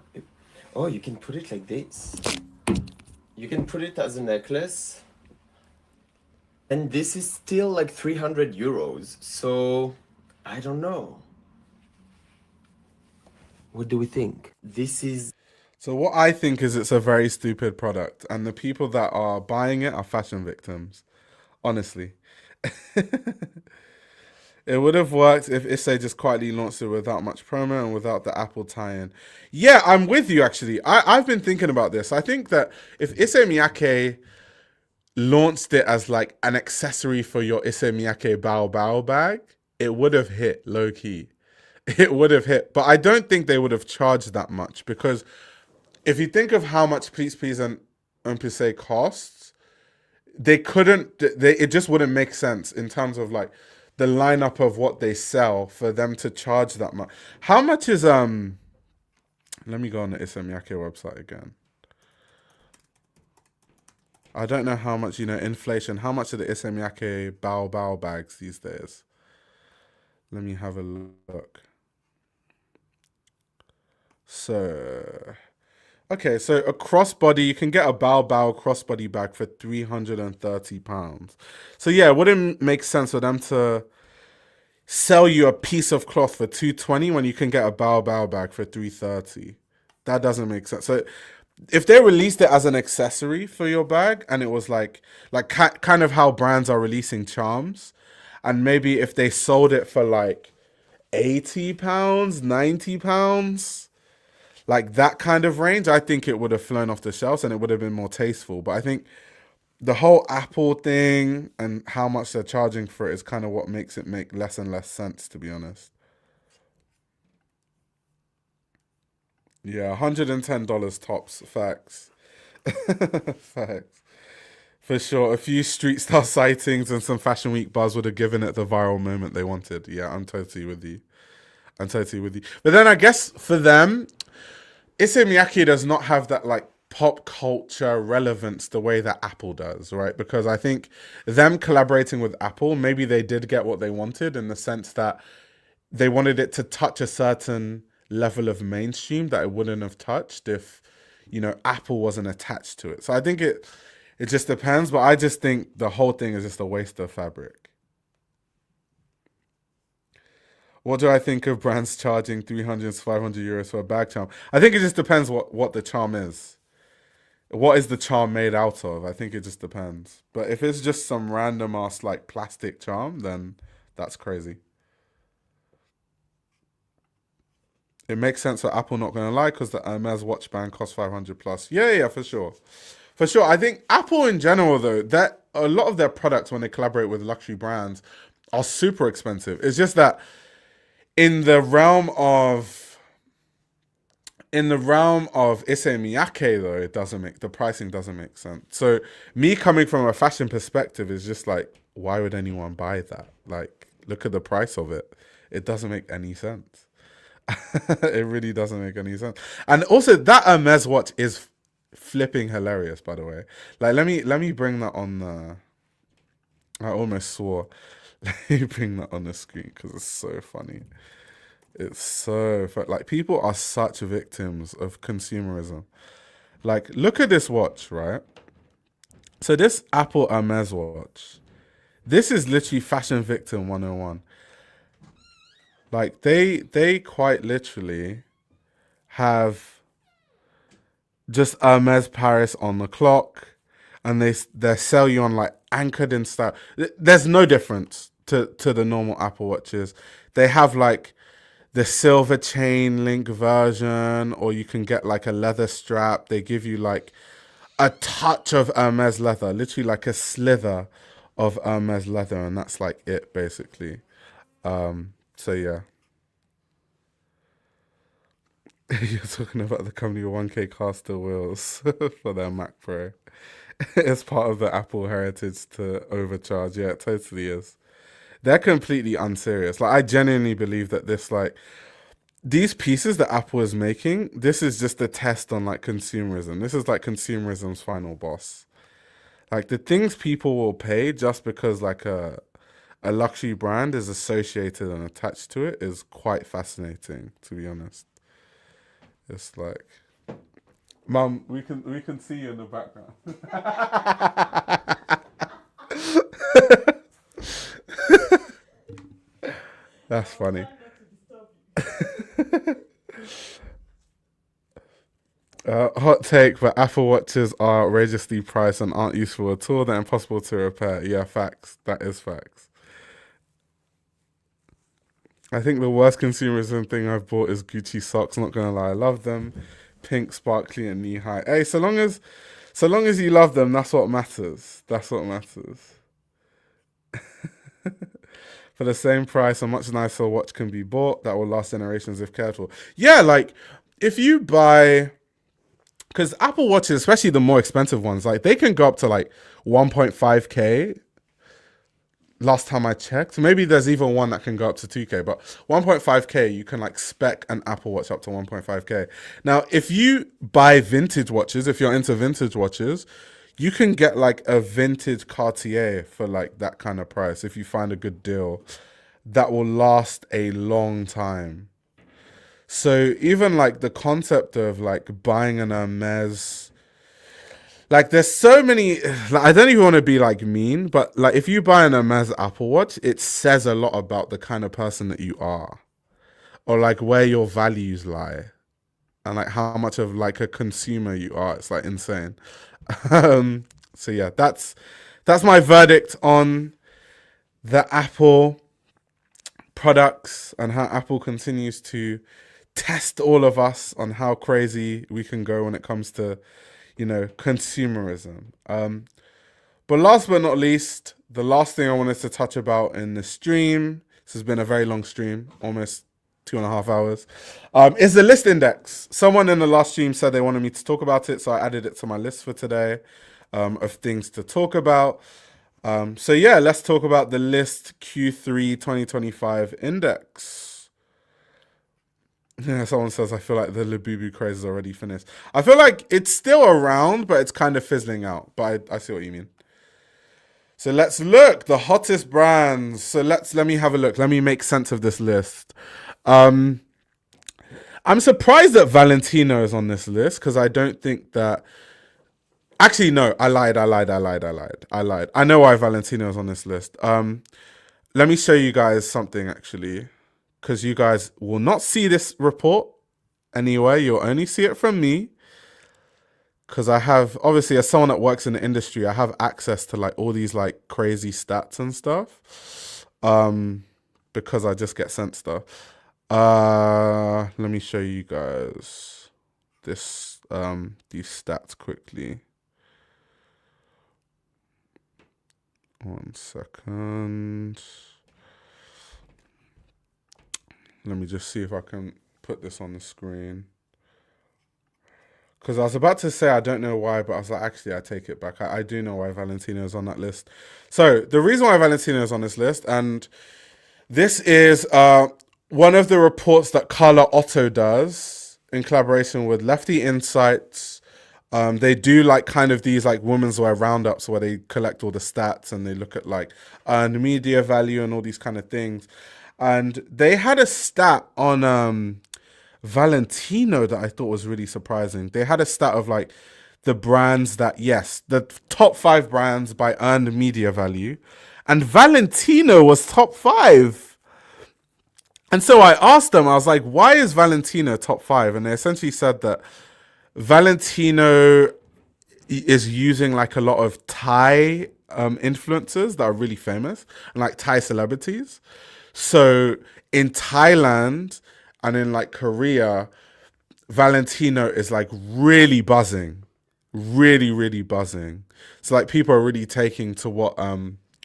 oh, you can put it like this. You can put it as a necklace. And this is still like 300 euros. So, I don't know. What do we think? This is... So what I think is it's a very stupid product. And the people that are buying it are fashion victims. Honestly. It would have worked if Issey just quietly launched it without much promo and without the Apple tie-in. Yeah, I'm with you, actually. I've been thinking about this. I think that if Issey Miyake launched it as like an accessory for your Issey Miyake Bao Bao bag, it would have hit low key. It would have hit, but I don't think they would have charged that much, because if you think of how much Please Please and Un Poussé costs, they couldn't. It just wouldn't make sense in terms of like the lineup of what they sell for them to charge that much. How much is Let me go on the Issey Miyake website again. I don't know how much, inflation. How much are the Issey Miyake Bao Bao bags these days? Let me have a look. So, okay, so a crossbody, you can get a Bao Bao crossbody bag for £330. So yeah, it wouldn't make sense for them to sell you a piece of cloth for $220 when you can get a Bao Bao bag for $330. That doesn't make sense. So if they released it as an accessory for your bag, and it was like kind of how brands are releasing charms, and maybe if they sold it for like £80, £90, like that kind of range, I think it would have flown off the shelves and it would have been more tasteful. But I think the whole Apple thing and how much they're charging for it is kind of what makes it make less and less sense, to be honest. Yeah, $110 tops. Facts. Facts. For sure. A few street style sightings and some Fashion Week buzz would have given it the viral moment they wanted. Yeah, I'm totally with you. But then I guess for them, Issey Miyake does not have that like pop culture relevance the way that Apple does, right? Because I think them collaborating with Apple, maybe they did get what they wanted, in the sense that they wanted it to touch a certain level of mainstream that it wouldn't have touched if, Apple wasn't attached to it. So I think it just depends, but I just think the whole thing is just a waste of fabric. What do I think of brands charging 300 to 500 euros for a bag charm? I think it just depends what the charm is. What is the charm made out of? I think it just depends. But if it's just some random ass like plastic charm, then that's crazy. It makes sense for Apple, not gonna lie, because the Hermes watch band costs 500 plus. Yeah, for sure. For sure. I think Apple in general, though, that a lot of their products when they collaborate with luxury brands are super expensive. It's just that in the realm of Issey Miyake, though, the pricing doesn't make sense. So me coming from a fashion perspective is just like, why would anyone buy that? Like, look at the price of it. It doesn't make any sense. It really doesn't make any sense. And also that Hermes watch is flipping hilarious, by the way. Like, let me bring that on the... I almost swore. Let me bring that on the screen because it's so funny. It's so like, people are such victims of consumerism. Like, look at this watch, right? So this Apple Hermes watch, this is literally Fashion Victim 101. Like, they quite literally have just Hermes Paris on the clock, and they sell you on like anchored in style. There's no difference to the normal Apple watches. They have like the silver chain link version, or you can get like a leather strap. They give you like a touch of Hermes leather, literally like a slither of Hermes leather, and that's like it basically. So yeah. You're talking about the company with 1K caster wheels for their Mac Pro. It's part of the Apple heritage to overcharge. Yeah, it totally is. They're completely unserious. Like, I genuinely believe that these pieces that Apple is making, this is just a test on like consumerism. This is like consumerism's final boss. Like, the things people will pay just because like a luxury brand is associated and attached to it is quite fascinating, to be honest. It's like, Mum, we can see you in the background. That's funny. Hot take, but Apple watches are outrageously priced and aren't useful at all. They're impossible to repair. Yeah, facts. That is facts. I think the worst consumerism thing I've bought is Gucci socks. Not gonna lie, I love them. Pink, sparkly, and knee high. Hey, so long as So long as you love them, that's what matters. That's what matters. For the same price, a much nicer watch can be bought that will last generations if cared for. Yeah, like if you buy, because Apple Watches, especially the more expensive ones, like they can go up to like 1.5K. Last time I checked, maybe there's even one that can go up to 2K, but 1.5K, you can like spec an Apple Watch up to 1.5K. Now, if you buy vintage watches, if you're into vintage watches, you can get like a vintage Cartier for like that kind of price if you find a good deal that will last a long time. So even like the concept of like buying an Hermes, like there's so many, like, I don't even want to be like mean, but like if you buy an Hermes Apple Watch, it says a lot about the kind of person that you are, or like where your values lie, and like how much of like a consumer you are. It's like insane. So yeah, that's my verdict on the Apple products and how Apple continues to test all of us on how crazy we can go when it comes to, you know, consumerism. But last but not least, the last thing I wanted to touch about in the stream, this has been a very long stream, almost 2.5 hours, is the Lyst Index. Someone in the last stream said they wanted me to talk about it, so I added it to my list for today of things to talk about. So yeah, let's talk about the Lyst Q3 2025 Index. Yeah, someone says, I feel like the Labubu craze is already finished. I feel like it's still around, but it's kind of fizzling out. But I see what you mean. So let's look, the hottest brands. So let me have a look. Let me make sense of this list. I'm surprised that Valentino is on this list because I don't think that... Actually, no, I lied. I know why Valentino is on this list. Let me show you guys something, actually, because you guys will not see this report anywhere. You'll only see it from me because I have, obviously, as someone that works in the industry, I have access to like all these like crazy stats and stuff because I just get sent stuff. Let me show you guys this these stats quickly. 1 second. Let me just see if I can put this on the screen. Because I was about to say I don't know why, but I was like, actually, I take it back. I do know why Valentino is on that list. So the reason why Valentino is on this list, and this is one of the reports that Carla Otto does in collaboration with Lefty Insights. They do like kind of these like women's wear roundups where they collect all the stats and they look at like earned media value and all these kind of things. And they had a stat on Valentino that I thought was really surprising. They had a stat of like the brands that, yes, the top 5 brands by earned media value. And Valentino was top 5. And so I asked them, I was like, why is Valentino top 5? And they essentially said that Valentino is using like a lot of Thai influencers that are really famous and like Thai celebrities. So in Thailand and in like Korea, Valentino is like really buzzing, really buzzing. So like people are really taking to what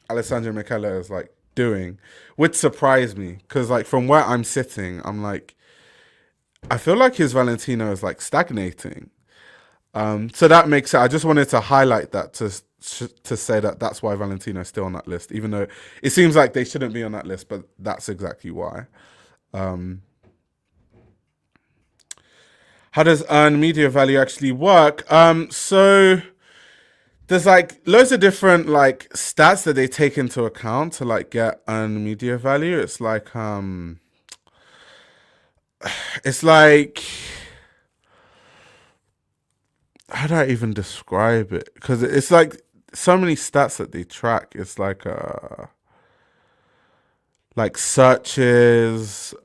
Alessandro Michele is like doing, which surprised me because like from where I'm sitting, I'm like, I feel like his Valentino is like stagnating. So that makes it, I just wanted to highlight that to say that that's why Valentino is still on that list, even though it seems like they shouldn't be on that list, but that's exactly why. How does earned media value actually work? So there's like loads of different like stats that they take into account to like get earned media value. It's like, how do I even describe it? Because it's like so many stats that they track. It's like searches,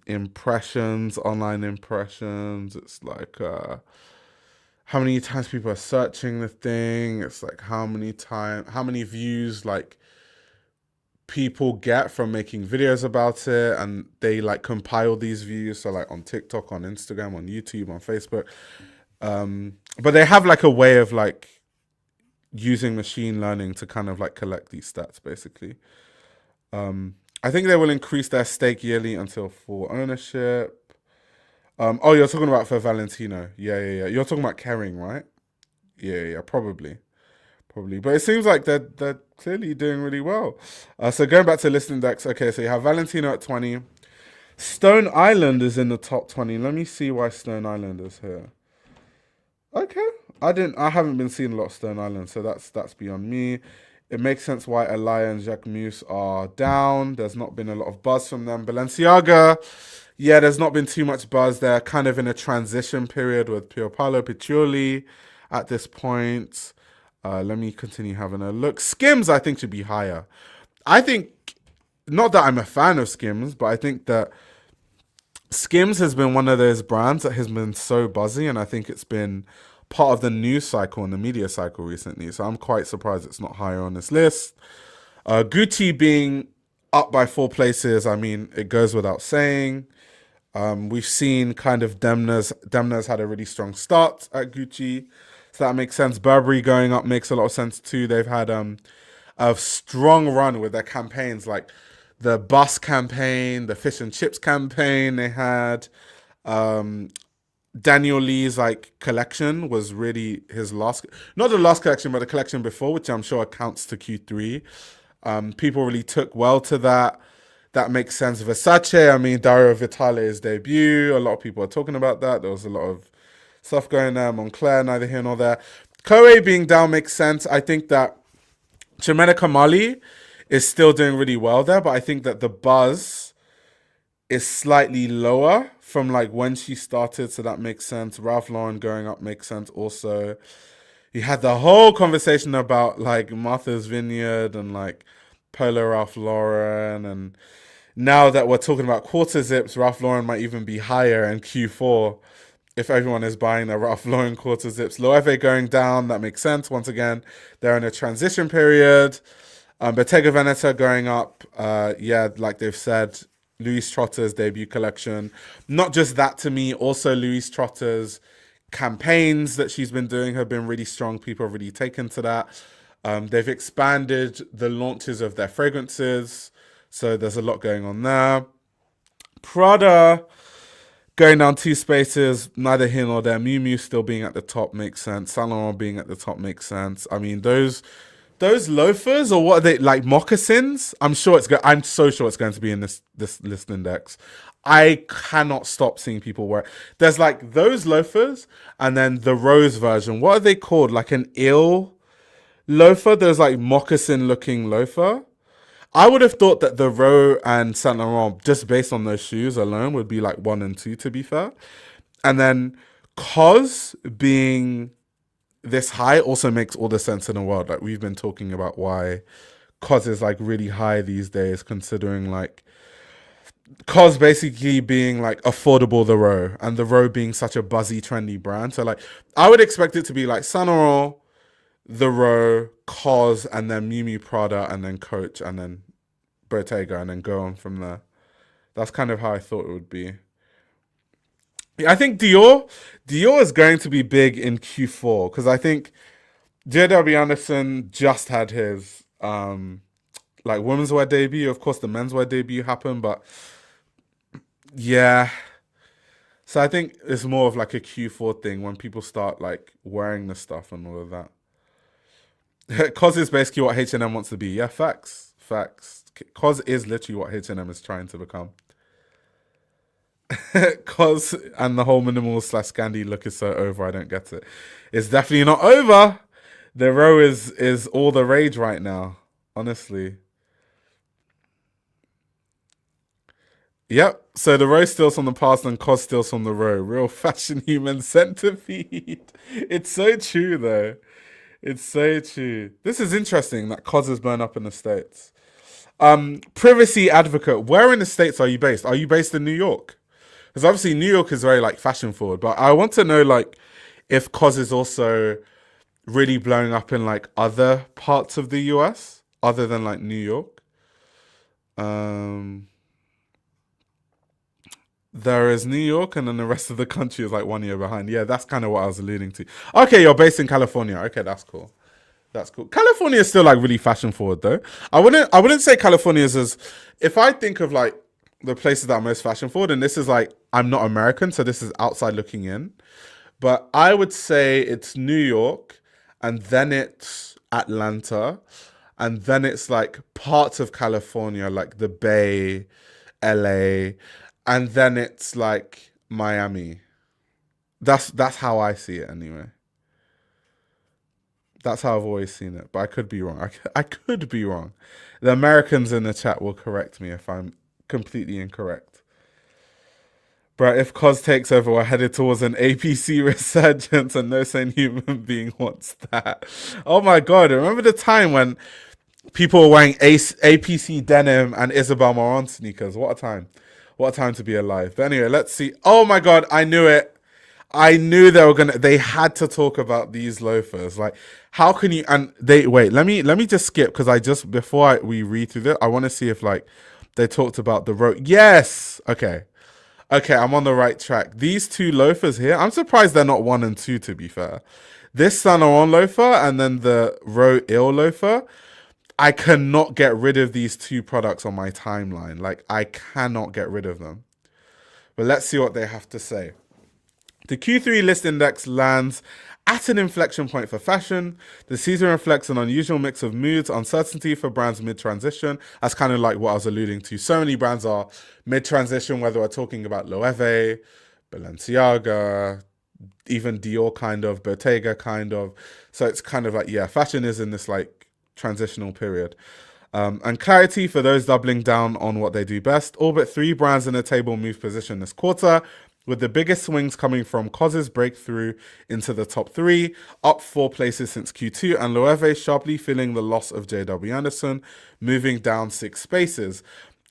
impressions, online impressions. It's like how many times people are searching the thing. It's like how many views like people get from making videos about it, and they like compile these views. So like on TikTok, on Instagram, on YouTube, on Facebook. but they have like a way of like using machine learning to kind of like collect these stats basically. I think they will increase their stake yearly until full ownership. Oh, you're talking about for Valentino. Yeah. You're talking about Kering, right? Yeah, probably. But it seems like they're clearly doing really well. So going back to Lyst Index, okay, so you have Valentino at 20. Stone Island is in the top 20. Let me see why Stone Island is here. Okay. I haven't been seeing a lot of Stone Island, so that's beyond me. It makes sense why Elia and Jacquemus are down. There's not been a lot of buzz from them. Balenciaga, yeah, there's not been too much buzz. They're kind of in a transition period with Pierpaolo Piccioli at this point. Let me continue having a look. Skims, I think, should be higher. I think, not that I'm a fan of Skims, but I think that Skims has been one of those brands that has been so buzzy, and I think it's been part of the news cycle and the media cycle recently. So I'm quite surprised it's not higher on this list. Gucci being up by 4 places, I mean, it goes without saying. We've seen kind of Demna's had a really strong start at Gucci, so that makes sense. Burberry going up makes a lot of sense too. They've had a strong run with their campaigns, like the bus campaign, the fish and chips campaign. They had Daniel Lee's like collection was really his last, not the last collection, but the collection before, which I'm sure accounts to Q3. People really took well to that. That makes sense. Versace, I mean, Dario Vitale's debut. A lot of people are talking about that. There was a lot of stuff going there. Moncler, neither here nor there. Koei being down makes sense. I think that Chimene Kamali is still doing really well there, but I think that the buzz is slightly lower from like when she started, so that makes sense. Ralph Lauren going up makes sense also. You had the whole conversation about like Martha's Vineyard and like Polo Ralph Lauren, and now that we're talking about quarter zips, Ralph Lauren might even be higher in Q4 if everyone is buying the Ralph Lauren quarter zips. Loewe going down, that makes sense. Once again, they're in a transition period. Bottega Veneta going up, yeah, like they've said. Louise Trotter's debut collection. Not just that to me, also Louise Trotter's campaigns that she's been doing have been really strong. People have really taken to that. They've expanded the launches of their fragrances, so there's a lot going on there. Prada going down 2 spaces, neither here nor there. Miu Miu still being at the top makes sense. Saint Laurent being at the top makes sense. I mean, those loafers, or what are they, like moccasins? I'm so sure it's going to be in this list index. I cannot stop seeing people wear it. There's like those loafers, and then the rose version. What are they called? Like an ill loafer? There's like moccasin looking loafer. I would have thought that the Row and Saint Laurent, just based on those shoes alone, would be like 1 and 2, to be fair. And then COS being this high also makes all the sense in the world. Like, we've been talking about why COS is like really high these days, considering like COS basically being like affordable the Row, and the Row being such a buzzy, trendy brand. So like, I would expect it to be like Saint Laurent, the Row, COS, and then Miu Miu, Prada, and then Coach, and then Bottega, and then go on from there. That's kind of how I thought it would be. I think Dior is going to be big in Q4, because I think J.W. Anderson just had his like women's wear debut. Of course, the menswear debut happened, but yeah. So I think it's more of like a Q4 thing when people start like wearing the stuff and all of that. COS is basically what H&M wants to be. Yeah, facts. COS is literally what H&M is trying to become. COS and the whole minimal / Scandi look is so over. I don't get it. It's definitely not over. The Row is all the rage right now, honestly. Yep. So the Row steals from the past and COS steals from the Row. Real fashion human centipede. It's so true though. It's so true. This is interesting that COS is blown up in the States. Privacy Advocate. Where in the States are you based? Are you based in New York? Because obviously New York is very like fashion forward, but I want to know like if COS is also really blowing up in like other parts of the US other than like New York. There is New York, and then the rest of the country is like 1 year behind. Yeah, that's kind of what I was alluding to. Okay, you're based in California. Okay, that's cool. That's cool. California is still like really fashion forward though. I wouldn't say California is as, if I think of like the places that are most fashion forward, and this is like, I'm not American, so this is outside looking in, but I would say it's New York, and then it's Atlanta, and then it's like parts of California, like the Bay, LA, and then it's like Miami. That's how I see it anyway. That's how I've always seen it, but I could be wrong. I could be wrong. The Americans in the chat will correct me if I'm completely incorrect. But if COS takes over, we're headed towards an APC resurgence, and no sane human being wants that. Oh my God, remember the time when people were wearing APC denim and Isabel Marant sneakers? What a time. What a time to be alive. But anyway, let's see. Oh my God, I knew it. I knew they had to talk about these loafers. Like, how can you, and wait, let me just skip, because before we read through this, I want to see if like they talked about the road. Yes. Okay, I'm on the right track. These two loafers here, I'm surprised they're not 1 and 2, to be fair. This Saint Laurent loafer and then the Ro Il loafer. I cannot get rid of these two products on my timeline. Like, I cannot get rid of them. But let's see what they have to say. The Q3 Lyst Index lands at an inflection point for fashion. The season reflects an unusual mix of moods, uncertainty for brands mid-transition. That's kind of like what I was alluding to. So many brands are mid-transition, whether we're talking about Loewe, Balenciaga, even Dior kind of, Bottega kind of. So it's kind of like, yeah, fashion is in this like transitional period. And clarity for those doubling down on what they do best. All but 3 brands in the table move position this quarter, with the biggest swings coming from COS's breakthrough into the top 3, up 4 places since Q2, and Loewe sharply feeling the loss of JW Anderson, moving down 6 spaces.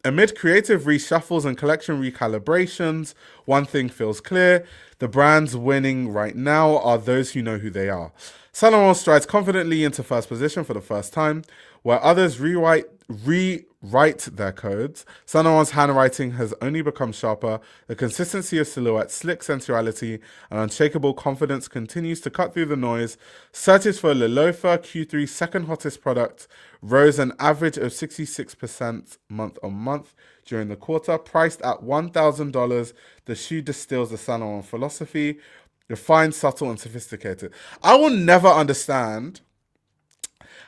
Amid creative reshuffles and collection recalibrations, one thing feels clear: the brands winning right now are those who know who they are. Saint Laurent strides confidently into first position for the first time, where others rewrite their codes. Saint Laurent's handwriting has only become sharper. The consistency of silhouette, slick sensuality, and unshakable confidence continues to cut through the noise. Searches for Le Loafer, Q3's second hottest product, rose an average of 66% month on month during the quarter. Priced at $1,000, the shoe distills the Saint Laurent philosophy: refined, subtle, and sophisticated. I will never understand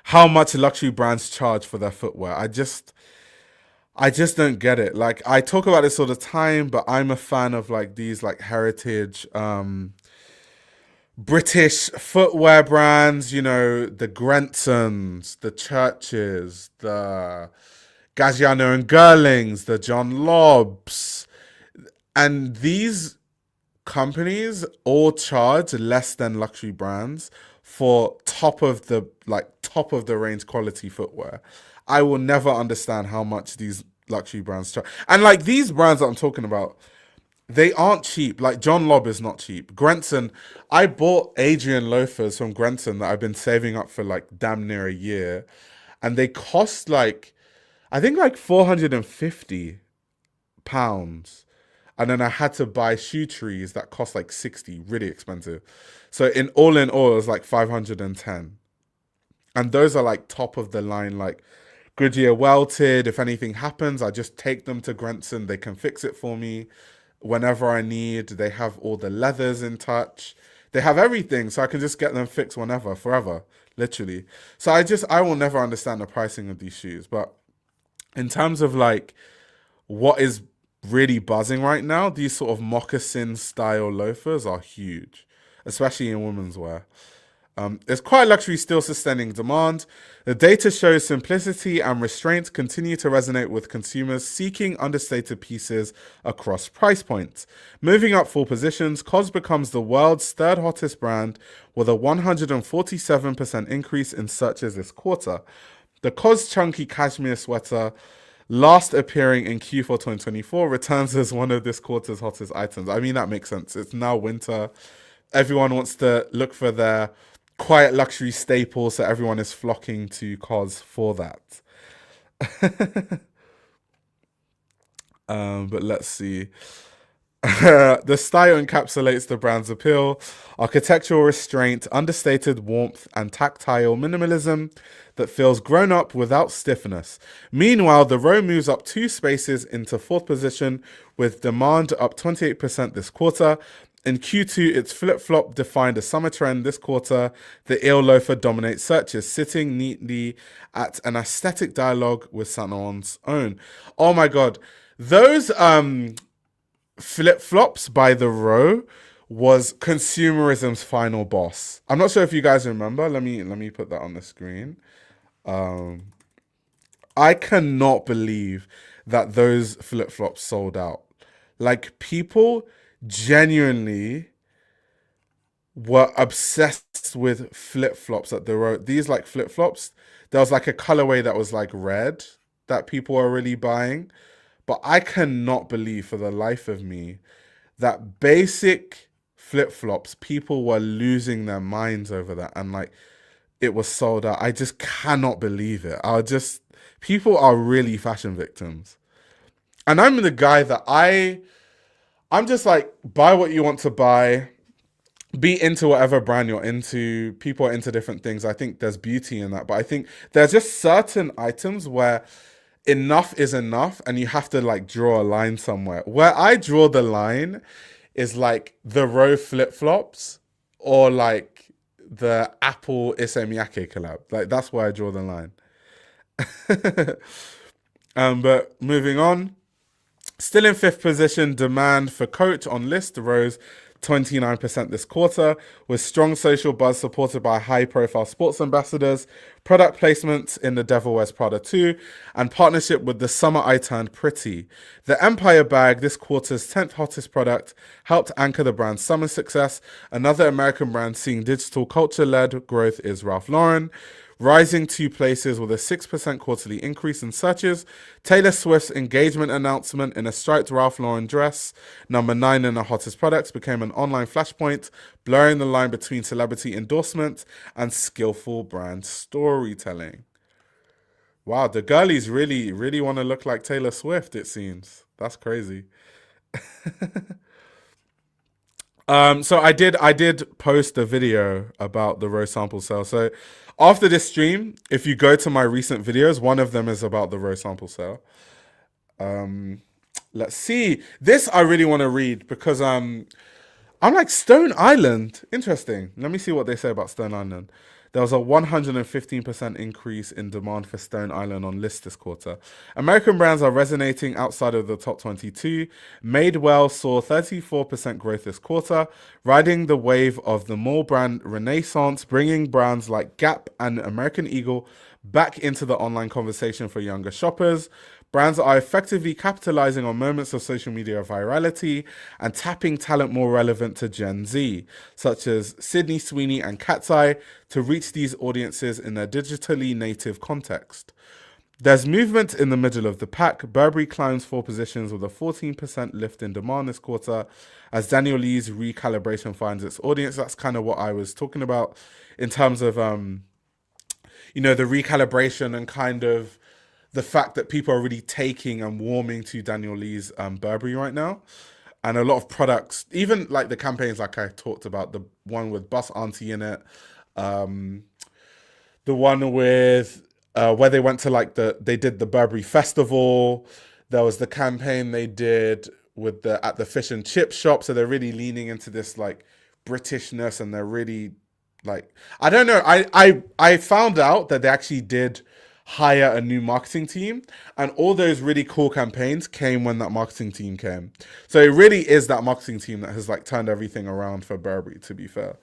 how much luxury brands charge for their footwear. I just don't get it. Like, I talk about this all the time, but I'm a fan of like these like heritage British footwear brands, you know, the Grensons, the Churches, the Gagliano and Girlings, the John Lobs, and these companies all charge less than luxury brands for top of the range quality footwear. I will never understand how much these luxury brands charge. And like these brands that I'm talking about, they aren't cheap. Like John Lobb is not cheap. Grenson, I bought Adrian loafers from Grenson that I've been saving up for like damn near a year, and they cost like, I think like £450. And then I had to buy shoe trees that cost like 60, really expensive. So in all, it was like 510. And those are like top of the line, like Goodyear welted. If anything happens, I just take them to Grenson. They can fix it for me whenever I need. They have all the leathers in touch. They have everything, so I can just get them fixed whenever, forever, literally. So I will never understand the pricing of these shoes. But in terms of like what is really buzzing right now, these sort of moccasin style loafers are huge, especially in women's wear. It's quite luxury still sustaining demand. The data shows simplicity and restraint continue to resonate with consumers seeking understated pieces across price points. Moving up 4 positions, COS becomes the world's third hottest brand with a 147% increase in searches this quarter. The COS chunky cashmere sweater, last appearing in Q4 2024, returns as one of this quarter's hottest items. I mean, that makes sense. It's now winter. Everyone wants to look for their quiet luxury staples, so everyone is flocking to COS for that. But let's see. The style encapsulates the brand's appeal, architectural restraint, understated warmth, and tactile minimalism that feels grown up without stiffness. Meanwhile, the row moves up 2 spaces into 4th position, with demand up 28% this quarter. In Q2, its flip-flop defined a summer trend this quarter. The eel loafer dominates searches, sitting neatly at an aesthetic dialogue with Saint Laurent's own. Oh my god, those flip-flops by the row was consumerism's final boss. I'm not sure if you guys remember. Let me put that on the screen. I cannot believe that those flip-flops sold out. Like, people genuinely were obsessed with flip-flops at the row. These like flip-flops, there was like a colorway that was like red that people were really buying. But I cannot believe for the life of me that basic flip-flops, people were losing their minds over that, and like it was sold out. I just cannot believe it. People are really fashion victims. And I'm the guy that I'm just like, buy what you want to buy, be into whatever brand you're into. People are into different things. I think there's beauty in that. But I think there's just certain items where enough is enough and you have to like draw a line somewhere. Where I draw the line is like the row flip-flops or like the Apple Issey Miyake collab. Like that's where I draw the line. But moving on. Still in 5th position, demand for Coach on Lyst rose 29% this quarter, with strong social buzz supported by high-profile sports ambassadors, product placements in The Devil Wears Prada 2, and partnership with The Summer I Turned Pretty. The Empire bag, this quarter's 10th hottest product, helped anchor the brand's summer success. Another American brand seeing digital culture-led growth is Ralph Lauren, rising 2 places with a 6% quarterly increase in searches. Taylor Swift's engagement announcement in a striped Ralph Lauren dress, number 9 in the hottest products, became an online flashpoint, blurring the line between celebrity endorsement and skillful brand storytelling. Wow, the girlies really, really want to look like Taylor Swift, it seems. That's crazy. So I did post a video about the Rose sample sale. So after this stream, if you go to my recent videos, one of them is about the Rose sample sale. Let's see. This I really want to read because I'm like Stone Island. Interesting. Let me see what they say about Stone Island. There was a 115% increase in demand for Stone Island on Lyst this quarter. American brands are resonating outside of the top 22. Madewell saw 34% growth this quarter, riding the wave of the mall brand renaissance, bringing brands like Gap and American Eagle back into the online conversation for younger shoppers. Brands are effectively capitalizing on moments of social media virality and tapping talent more relevant to Gen Z, such as Sydney Sweeney and Cat's Eye, to reach these audiences in a digitally native context. There's movement in the middle of the pack. Burberry climbs 4 positions with a 14% lift in demand this quarter as Daniel Lee's recalibration finds its audience. That's kind of what I was talking about in terms of, the recalibration and kind of the fact that people are really taking and warming to Daniel Lee's Burberry right now. And a lot of products, even like the campaigns like I talked about, the one with Bus Auntie in it, the one with where they went to like they did the Burberry Festival. There was the campaign they did with at the fish and chip shop. So they're really leaning into this like Britishness, and they're really like, I don't know. I found out that they actually did hire a new marketing team, and all those really cool campaigns came when that marketing team came. So it really is that marketing team that has like turned everything around for Burberry, to be fair.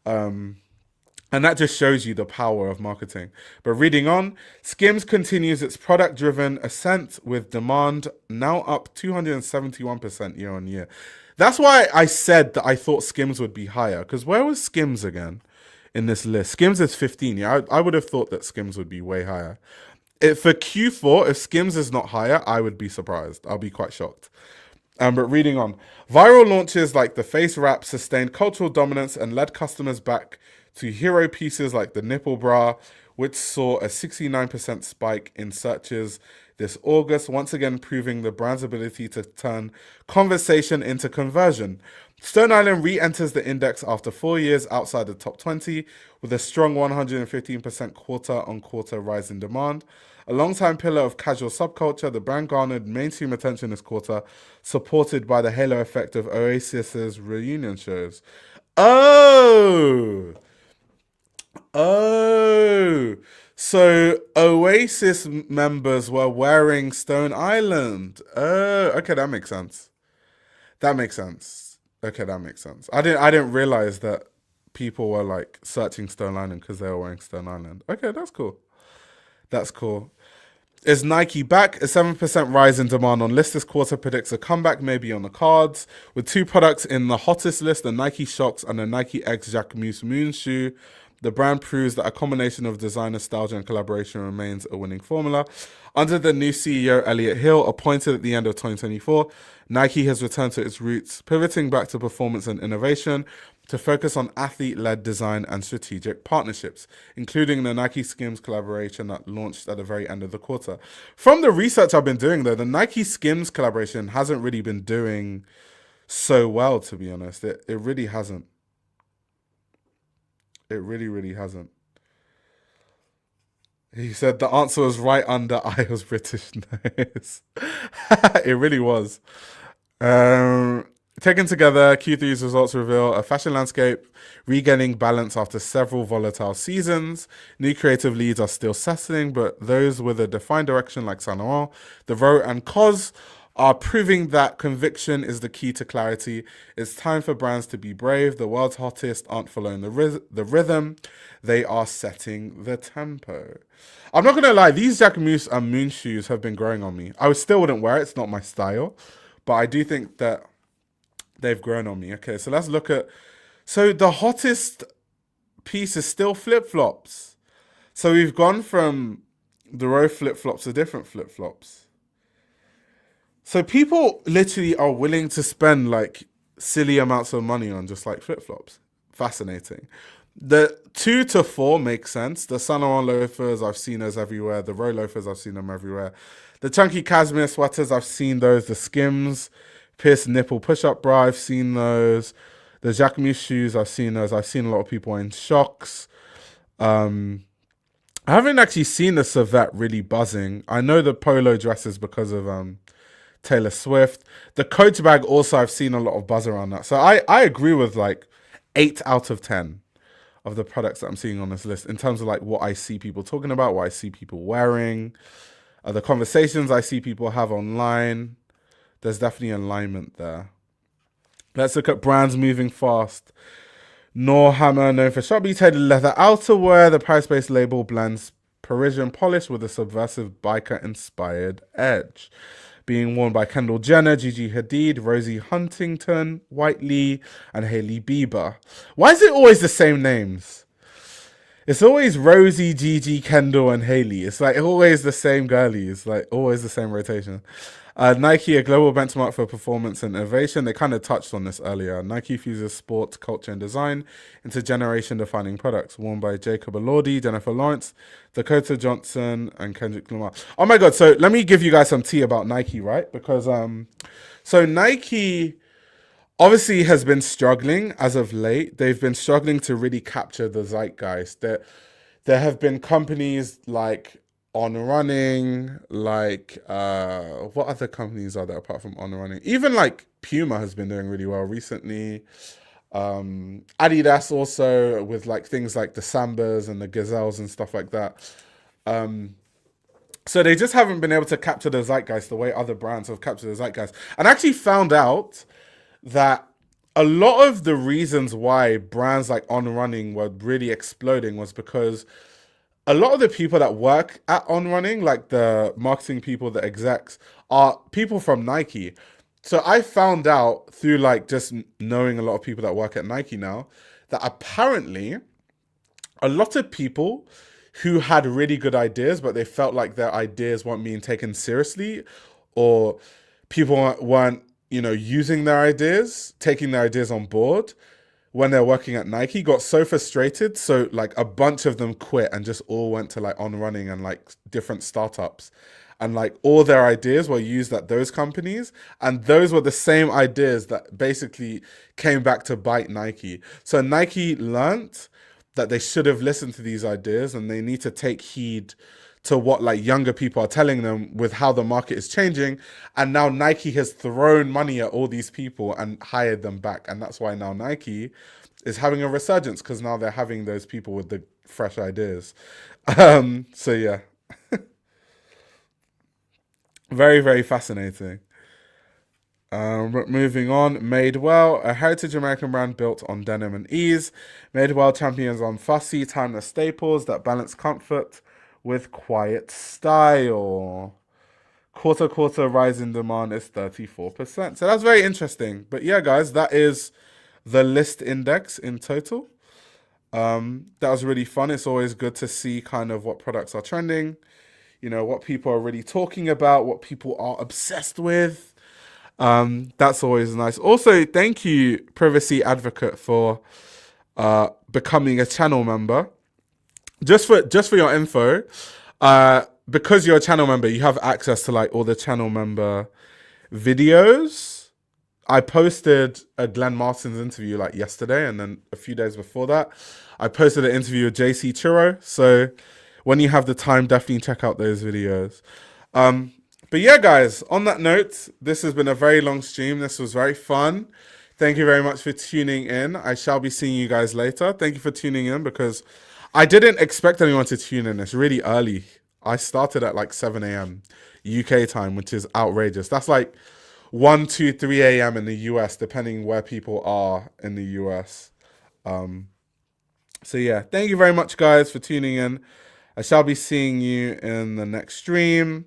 And that just shows you the power of marketing. But reading on, Skims continues its product-driven ascent with demand now up 271% year on year. That's why I said that I thought Skims would be higher, because where was Skims again in this list? Skims is 15. Yeah, I would have thought that Skims would be way higher. For Q4, if Skims is not higher, I would be surprised. I'll be quite shocked. But reading on, viral launches like the face wrap sustained cultural dominance and led customers back to hero pieces like the nipple bra, which saw a 69% spike in searches this August, once again proving the brand's ability to turn conversation into conversion. Stone Island re-enters the index after 4 years outside the top 20 with a strong 115% quarter-on-quarter rise in demand. A long-time pillar of casual subculture, the brand garnered mainstream attention this quarter, supported by the halo effect of Oasis's reunion shows. Oh! So Oasis members were wearing Stone Island. Oh, okay, that makes sense. That makes sense. Okay, that makes sense. I didn't realize that people were like searching Stone Island because they were wearing Stone Island. Okay, that's cool. That's cool. Is Nike back? A 7% rise in demand on Lyst this quarter predicts a comeback maybe on the cards. With 2 products in the hottest list, the Nike Shox and the Nike X Jacquemus Moon shoe, the brand proves that a combination of design, nostalgia, and collaboration remains a winning formula. Under the new CEO, Elliot Hill, appointed at the end of 2024, Nike has returned to its roots, pivoting back to performance and innovation to focus on athlete-led design and strategic partnerships, including the Nike Skims collaboration that launched at the very end of the quarter. From the research I've been doing, though, the Nike Skims collaboration hasn't really been doing so well, to be honest. It really hasn't. It really, really hasn't. He said the answer was right under I was British. Nice. It really was. Taken together, Q3's results reveal a fashion landscape regaining balance after several volatile seasons. New creative leads are still settling, but those with a defined direction like Saint Laurent, Devoe, and COS are proving that conviction is the key to clarity. It's time for brands to be brave. The world's hottest aren't following the rhythm. They are setting the tempo. I'm not going to lie. These Jacquemus and Moon shoes have been growing on me. I still wouldn't wear it. It's not my style. But I do think that they've grown on me. Okay, so let's look at... So the hottest piece is still flip-flops. So we've gone from the row flip-flops to different flip-flops. So people literally are willing to spend like silly amounts of money on just like flip-flops. Fascinating. The 2 to 4 makes sense. The Saint Laurent loafers, I've seen those everywhere. The row loafers, I've seen them everywhere. The chunky cashmere sweaters, I've seen those. The Skims, pierced nipple push-up bra, I've seen those. The Jacquemus shoes, I've seen those. I've seen a lot of people in Shox. I haven't actually seen the Savette really buzzing. I know the polo dresses because of Taylor Swift. The Coach bag also, I've seen a lot of buzz around that. So I agree with like 8 out of 10 of the products that I'm seeing on this list in terms of like what I see people talking about, what I see people wearing, the conversations I see people have online. There's definitely alignment there. Let's look at brands moving fast. Norhammer, known for sharply tailored leather outerwear, the Paris-based label blends Parisian polish with a subversive biker-inspired edge. Being worn by Kendall Jenner, Gigi Hadid, Rosie Huntington, White Lee, and Hailey Bieber. Why is it always the same names? It's always Rosie, Gigi, Kendall, and Hailey. It's like always the same girlies. Like always the same rotation. Nike, a global benchmark for performance and innovation. They kind of touched on this earlier. Nike fuses sport, culture, and design into generation-defining products. Worn by Jacob Elordi, Jennifer Lawrence, Dakota Johnson, and Kendrick Lamar. Oh my God. So let me give you guys some tea about Nike, right? Because so Nike obviously has been struggling as of late. They've been struggling to really capture the zeitgeist. There have been companies like On Running, like what other companies are there apart from On Running? Even like Puma has been doing really well recently. Adidas also with like things like the Sambas and the Gazelles and stuff like that. So they just haven't been able to capture the zeitgeist the way other brands have captured the zeitgeist. And I actually found out that a lot of the reasons why brands like On Running were really exploding was because a lot of the people that work at On Running, like the marketing people, the execs, are people from Nike. So I found out through like just knowing a lot of people that work at Nike now, that apparently a lot of people who had really good ideas, but they felt like their ideas weren't being taken seriously, or people weren't, using their ideas, taking their ideas on board when they're working at Nike, got so frustrated. So like a bunch of them quit and just all went to like On Running and like different startups. and like all their ideas were used at those companies, and those were the same ideas that basically came back to bite Nike. So Nike learnt that they should have listened to these ideas, and they need to take heed to what like younger people are telling them with how the market is changing. And now Nike has thrown money at all these people and hired them back, and that's why now Nike is having a resurgence, because now they're having those people with the fresh ideas. So yeah. Very, very fascinating. Moving on, Madewell, a heritage American brand built on denim and ease. Madewell champions on fussy, timeless staples that balance comfort with quiet style. Quarter rise in demand is 34%. So that's very interesting. But yeah, guys, that is the Lyst Index in total. That was really fun. It's always good to see kind of what products are trending, you know, what people are really talking about, what people are obsessed with. That's always nice. Also, thank you, Privacy Advocate, for becoming a channel member. Just for your info, because you're a channel member, you have access to like all the channel member videos. I posted a Glenn Martin's interview like yesterday, and then a few days before that, I posted an interview with JC Churro. So when you have the time, definitely check out those videos. But yeah, guys, on that note, this has been a very long stream. This was very fun. Thank you very much for tuning in. I shall be seeing you guys later. Thank you for tuning in, because I didn't expect anyone to tune in. It's really early. I started at like 7 a.m. UK time, which is outrageous. That's like 1, 2, 3 a.m. in the US, depending where people are in the US. So yeah, thank you very much, guys, for tuning in. I shall be seeing you in the next stream.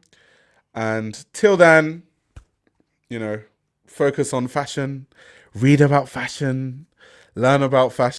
And till then, you know, focus on fashion, read about fashion, learn about fashion.